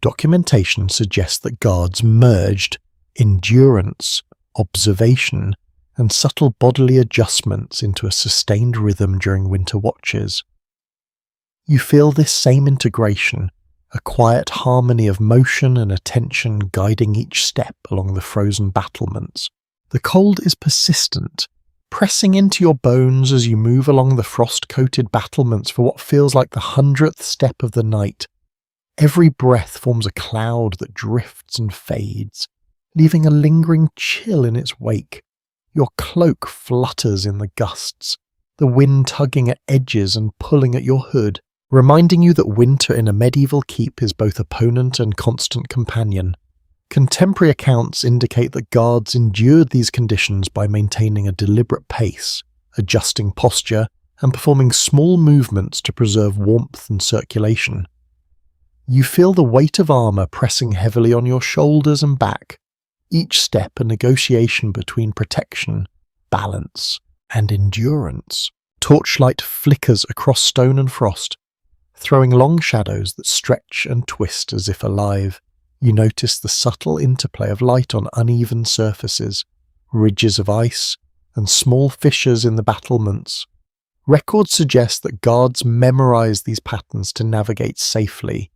Documentation suggests that guards merged endurance, observation, and subtle bodily adjustments into a sustained rhythm during winter watches. You feel this same integration, a quiet harmony of motion and attention guiding each step along the frozen battlements. The cold is persistent, pressing into your bones as you move along the frost-coated battlements for what feels like the 100th step of the night. Every breath forms a cloud that drifts and fades, leaving a lingering chill in its wake. Your cloak flutters in the gusts, the wind tugging at edges and pulling at your hood, reminding you that winter in a medieval keep is both opponent and constant companion. Contemporary accounts indicate that guards endured these conditions by maintaining a deliberate pace, adjusting posture, and performing small movements to preserve warmth and circulation. You feel the weight of armour pressing heavily on your shoulders and back, each step a negotiation between protection, balance, and endurance. Torchlight flickers across stone and frost, throwing long shadows that stretch and twist as if alive. You notice the subtle interplay of light on uneven surfaces, ridges of ice, and small fissures in the battlements. Records suggest that guards memorize these patterns to navigate safely,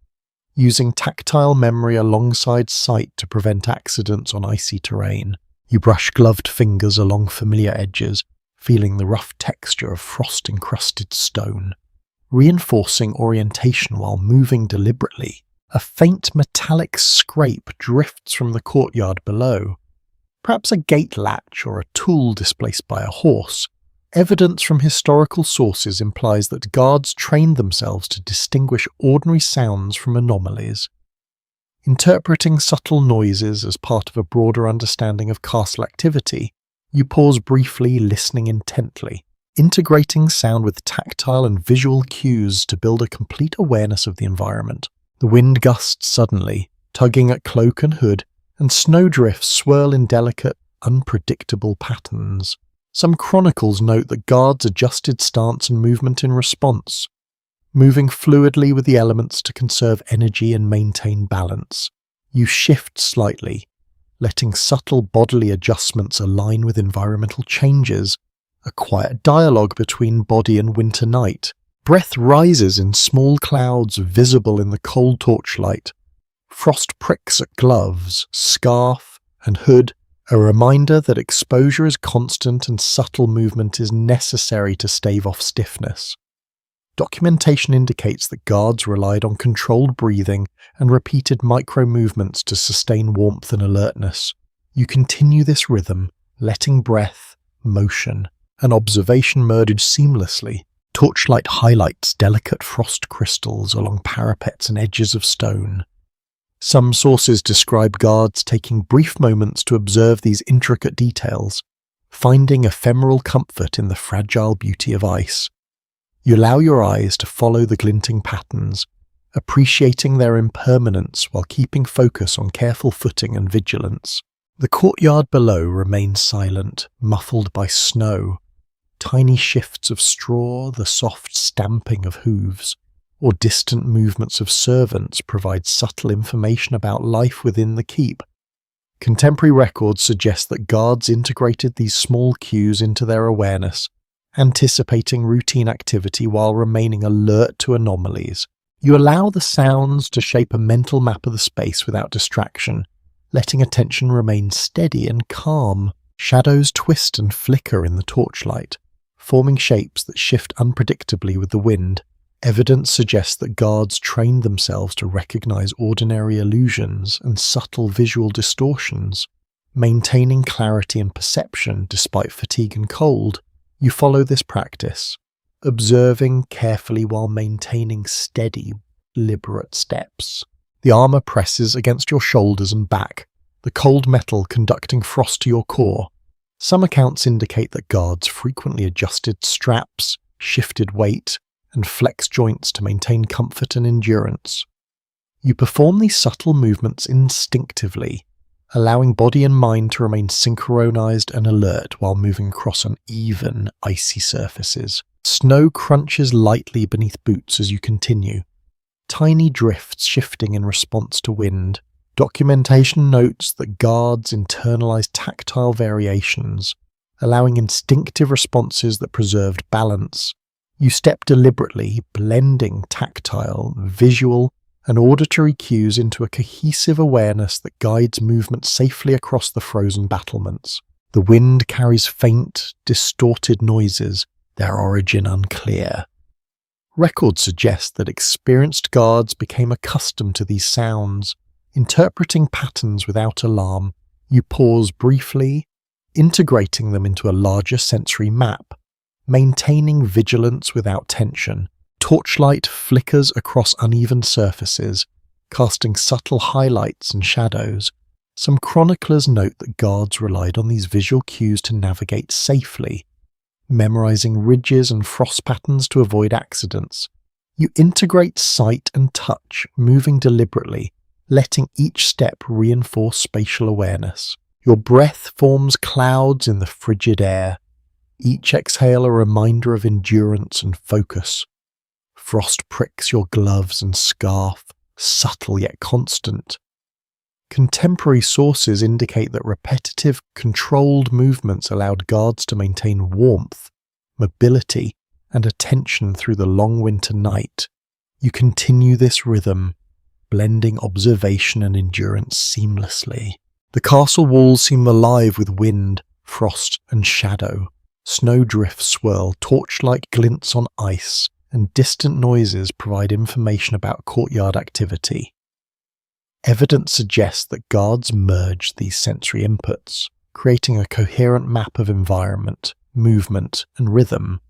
using tactile memory alongside sight to prevent accidents on icy terrain. You brush gloved fingers along familiar edges, feeling the rough texture of frost-encrusted stone, reinforcing orientation while moving deliberately. A faint metallic scrape drifts from the courtyard below, perhaps a gate latch or a tool displaced by a horse. Evidence from historical sources implies that guards trained themselves to distinguish ordinary sounds from anomalies. Interpreting subtle noises as part of a broader understanding of castle activity, you pause briefly, listening intently, integrating sound with tactile and visual cues to build a complete awareness of the environment. The wind gusts suddenly, tugging at cloak and hood, and snowdrifts swirl in delicate, unpredictable patterns. Some chronicles note that guards adjusted stance and movement in response, moving fluidly with the elements to conserve energy and maintain balance. You shift slightly, letting subtle bodily adjustments align with environmental changes, a quiet dialogue between body and winter night. Breath rises in small clouds visible in the cold torchlight. Frost pricks at gloves, scarf, and hood, a reminder that exposure is constant and subtle movement is necessary to stave off stiffness. Documentation indicates that guards relied on controlled breathing and repeated micro-movements to sustain warmth and alertness. You continue this rhythm, letting breath, motion, and observation merge seamlessly. Torchlight highlights delicate frost crystals along parapets and edges of stone. Some sources describe guards taking brief moments to observe these intricate details, finding ephemeral comfort in the fragile beauty of ice. You allow your eyes to follow the glinting patterns, appreciating their impermanence while keeping focus on careful footing and vigilance. The courtyard below remains silent, muffled by snow. Tiny shifts of straw, the soft stamping of hooves, or distant movements of servants provide subtle information about life within the keep. Contemporary records suggest that guards integrated these small cues into their awareness, anticipating routine activity while remaining alert to anomalies. You allow the sounds to shape a mental map of the space without distraction, letting attention remain steady and calm. Shadows twist and flicker in the torchlight, forming shapes that shift unpredictably with the wind. Evidence suggests that guards trained themselves to recognize ordinary illusions and subtle visual distortions, maintaining clarity and perception despite fatigue and cold. You follow this practice, observing carefully while maintaining steady, deliberate steps. The armor presses against your shoulders and back, the cold metal conducting frost to your core. Some accounts indicate that guards frequently adjusted straps, shifted weight, and flexed joints to maintain comfort and endurance. You perform these subtle movements instinctively, allowing body and mind to remain synchronized and alert while moving across uneven, icy surfaces. Snow crunches lightly beneath boots as you continue, tiny drifts shifting in response to wind. Documentation notes that guards internalize tactile variations, allowing instinctive responses that preserved balance. You step deliberately, blending tactile, visual, and auditory cues into a cohesive awareness that guides movement safely across the frozen battlements. The wind carries faint, distorted noises, their origin unclear. Records suggest that experienced guards became accustomed to these sounds, interpreting patterns without alarm. You pause briefly, integrating them into a larger sensory map, maintaining vigilance without tension. Torchlight flickers across uneven surfaces, casting subtle highlights and shadows. Some chroniclers note that guards relied on these visual cues to navigate safely, memorizing ridges and frost patterns to avoid accidents. You integrate sight and touch, moving deliberately, letting each step reinforce spatial awareness. Your breath forms clouds in the frigid air, each exhale a reminder of endurance and focus. Frost pricks your gloves and scarf, subtle yet constant. Contemporary sources indicate that repetitive, controlled movements allowed guards to maintain warmth, mobility, and attention through the long winter night. You continue this rhythm, blending observation and endurance seamlessly. The castle walls seem alive with wind, frost, and shadow. Snowdrifts swirl, torchlight glints on ice, and distant noises provide information about courtyard activity. Evidence suggests that guards merged these sensory inputs, creating a coherent map of environment, movement, and rhythm.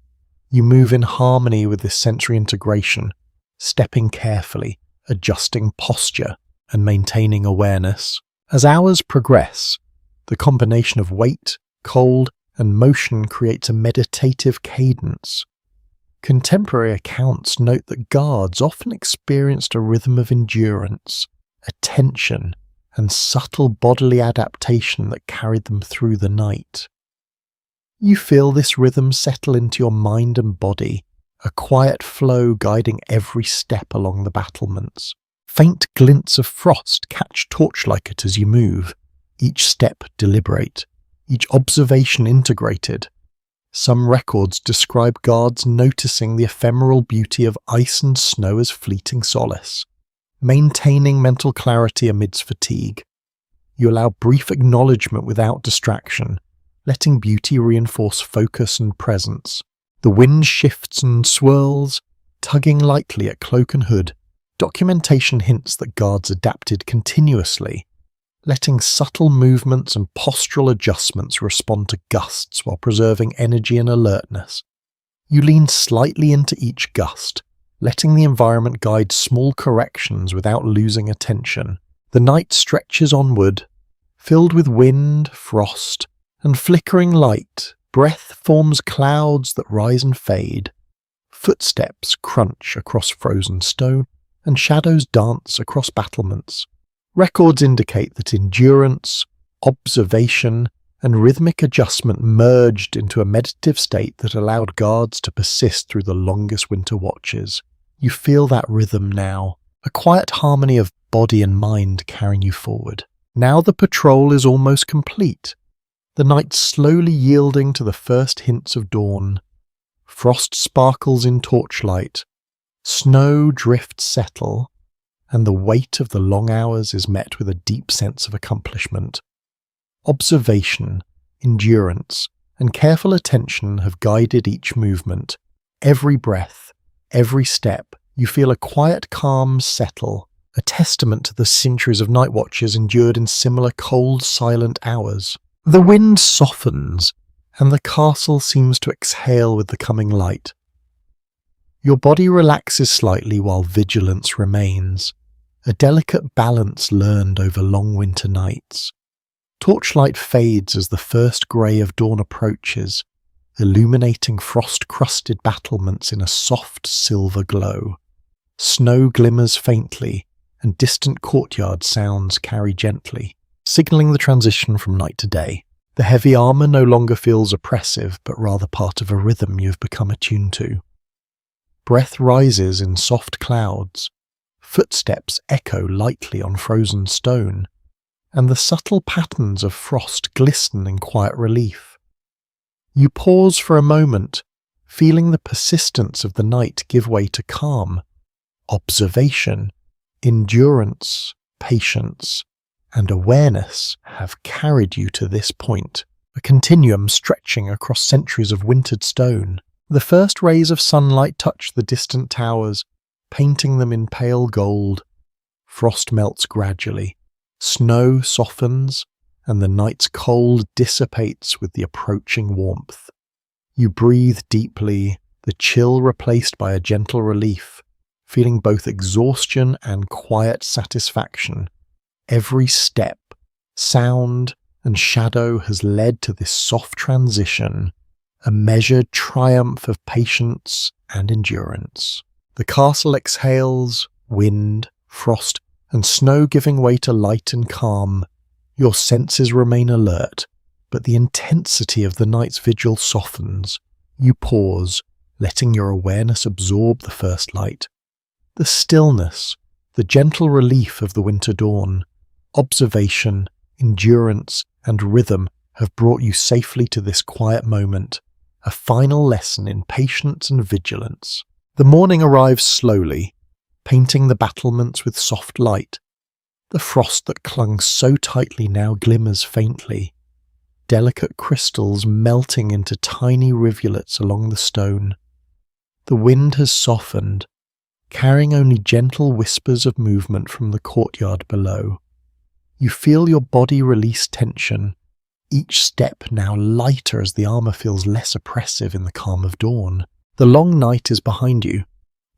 You move in harmony with this sensory integration, stepping carefully, adjusting posture, and maintaining awareness. As hours progress, the combination of weight, cold, and motion creates a meditative cadence. Contemporary accounts note that guards often experienced a rhythm of endurance, attention, and subtle bodily adaptation that carried them through the night. You feel this rhythm settle into your mind and body, a quiet flow guiding every step along the battlements. Faint glints of frost catch torchlight as you move, each step deliberate, each observation integrated. Some records describe guards noticing the ephemeral beauty of ice and snow as fleeting solace, maintaining mental clarity amidst fatigue. You allow brief acknowledgement without distraction, letting beauty reinforce focus and presence. The wind shifts and swirls, tugging lightly at cloak and hood. Documentation hints that guards adapted continuously, letting subtle movements and postural adjustments respond to gusts while preserving energy and alertness. You lean slightly into each gust, letting the environment guide small corrections without losing attention. The night stretches onward, filled with wind, frost, and flickering light. Breath forms clouds that rise and fade. Footsteps crunch across frozen stone, and shadows dance across battlements. Records indicate that endurance, observation, and rhythmic adjustment merged into a meditative state that allowed guards to persist through the longest winter watches. You feel that rhythm now, a quiet harmony of body and mind carrying you forward. Now the patrol is almost complete, the night slowly yielding to the first hints of dawn. Frost sparkles in torchlight, snow drifts settle, and the weight of the long hours is met with a deep sense of accomplishment. Observation, endurance, and careful attention have guided each movement. Every breath, every step, you feel a quiet calm settle, a testament to the centuries of night watches endured in similar cold, silent hours. The wind softens, and the castle seems to exhale with the coming light. Your body relaxes slightly while vigilance remains, a delicate balance learned over long winter nights. Torchlight fades as the first grey of dawn approaches, illuminating frost-crusted battlements in a soft silver glow. Snow glimmers faintly, and distant courtyard sounds carry gently, signalling the transition from night to day. The heavy armour no longer feels oppressive, but rather part of a rhythm you've become attuned to. Breath rises in soft clouds, footsteps echo lightly on frozen stone, and the subtle patterns of frost glisten in quiet relief. You pause for a moment, feeling the persistence of the night give way to calm. Observation, endurance, patience, and awareness have carried you to this point, a continuum stretching across centuries of wintered stone. The first rays of sunlight touch the distant towers, painting them in pale gold. Frost melts gradually, snow softens, and the night's cold dissipates with the approaching warmth. You breathe deeply, the chill replaced by a gentle relief, feeling both exhaustion and quiet satisfaction. Every step, sound, and shadow has led to this soft transition, a measured triumph of patience and endurance. The castle exhales, wind, frost, and snow giving way to light and calm. Your senses remain alert, but the intensity of the night's vigil softens. You pause, letting your awareness absorb the first light. The stillness, the gentle relief of the winter dawn, observation, endurance, and rhythm have brought you safely to this quiet moment, a final lesson in patience and vigilance. The morning arrives slowly, painting the battlements with soft light. The frost that clung so tightly now glimmers faintly, delicate crystals melting into tiny rivulets along the stone. The wind has softened, carrying only gentle whispers of movement from the courtyard below. You feel your body release tension, each step now lighter as the armor feels less oppressive in the calm of dawn. The long night is behind you,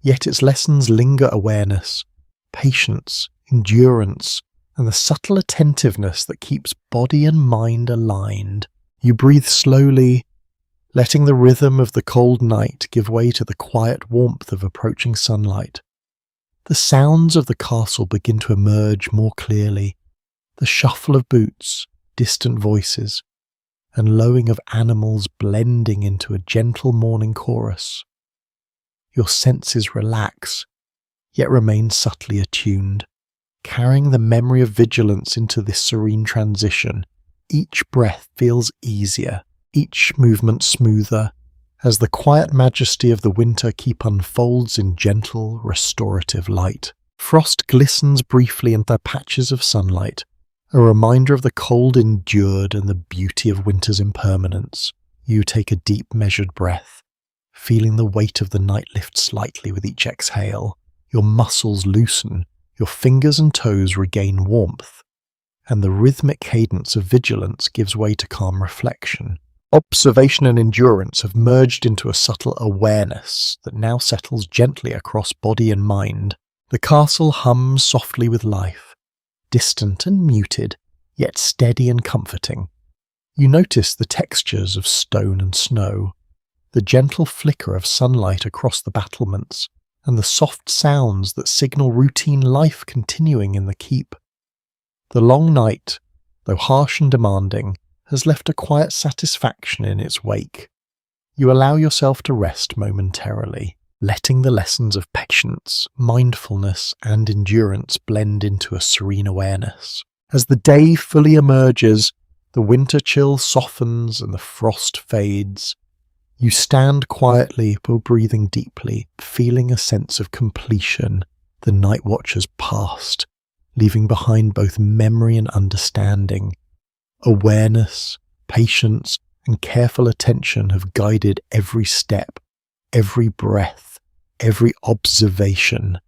yet its lessons linger: awareness, patience, endurance, and the subtle attentiveness that keeps body and mind aligned. You breathe slowly, letting the rhythm of the cold night give way to the quiet warmth of approaching sunlight. The sounds of the castle begin to emerge more clearly, the shuffle of boots, distant voices, and lowing of animals blending into a gentle morning chorus. Your senses relax, yet remain subtly attuned, carrying the memory of vigilance into this serene transition. Each breath feels easier, each movement smoother, as the quiet majesty of the winter keep unfolds in gentle, restorative light. Frost glistens briefly into patches of sunlight, a reminder of the cold endured and the beauty of winter's impermanence. You take a deep, measured breath, feeling the weight of the night lift slightly with each exhale. Your muscles loosen, your fingers and toes regain warmth, and the rhythmic cadence of vigilance gives way to calm reflection. Observation and endurance have merged into a subtle awareness that now settles gently across body and mind. The castle hums softly with life, distant and muted, yet steady and comforting. You notice the textures of stone and snow, the gentle flicker of sunlight across the battlements, and the soft sounds that signal routine life continuing in the keep. The long night, though harsh and demanding, has left a quiet satisfaction in its wake. You allow yourself to rest momentarily, letting the lessons of patience, mindfulness, and endurance blend into a serene awareness. As the day fully emerges, the winter chill softens and the frost fades. You stand quietly while breathing deeply, feeling a sense of completion. The night watch has passed, leaving behind both memory and understanding. Awareness, patience, and careful attention have guided every step, every breath, every observation.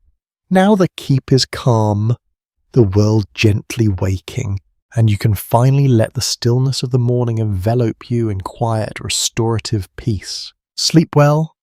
Now the keep is calm, the world gently waking, and you can finally let the stillness of the morning envelop you in quiet, restorative peace. Sleep well,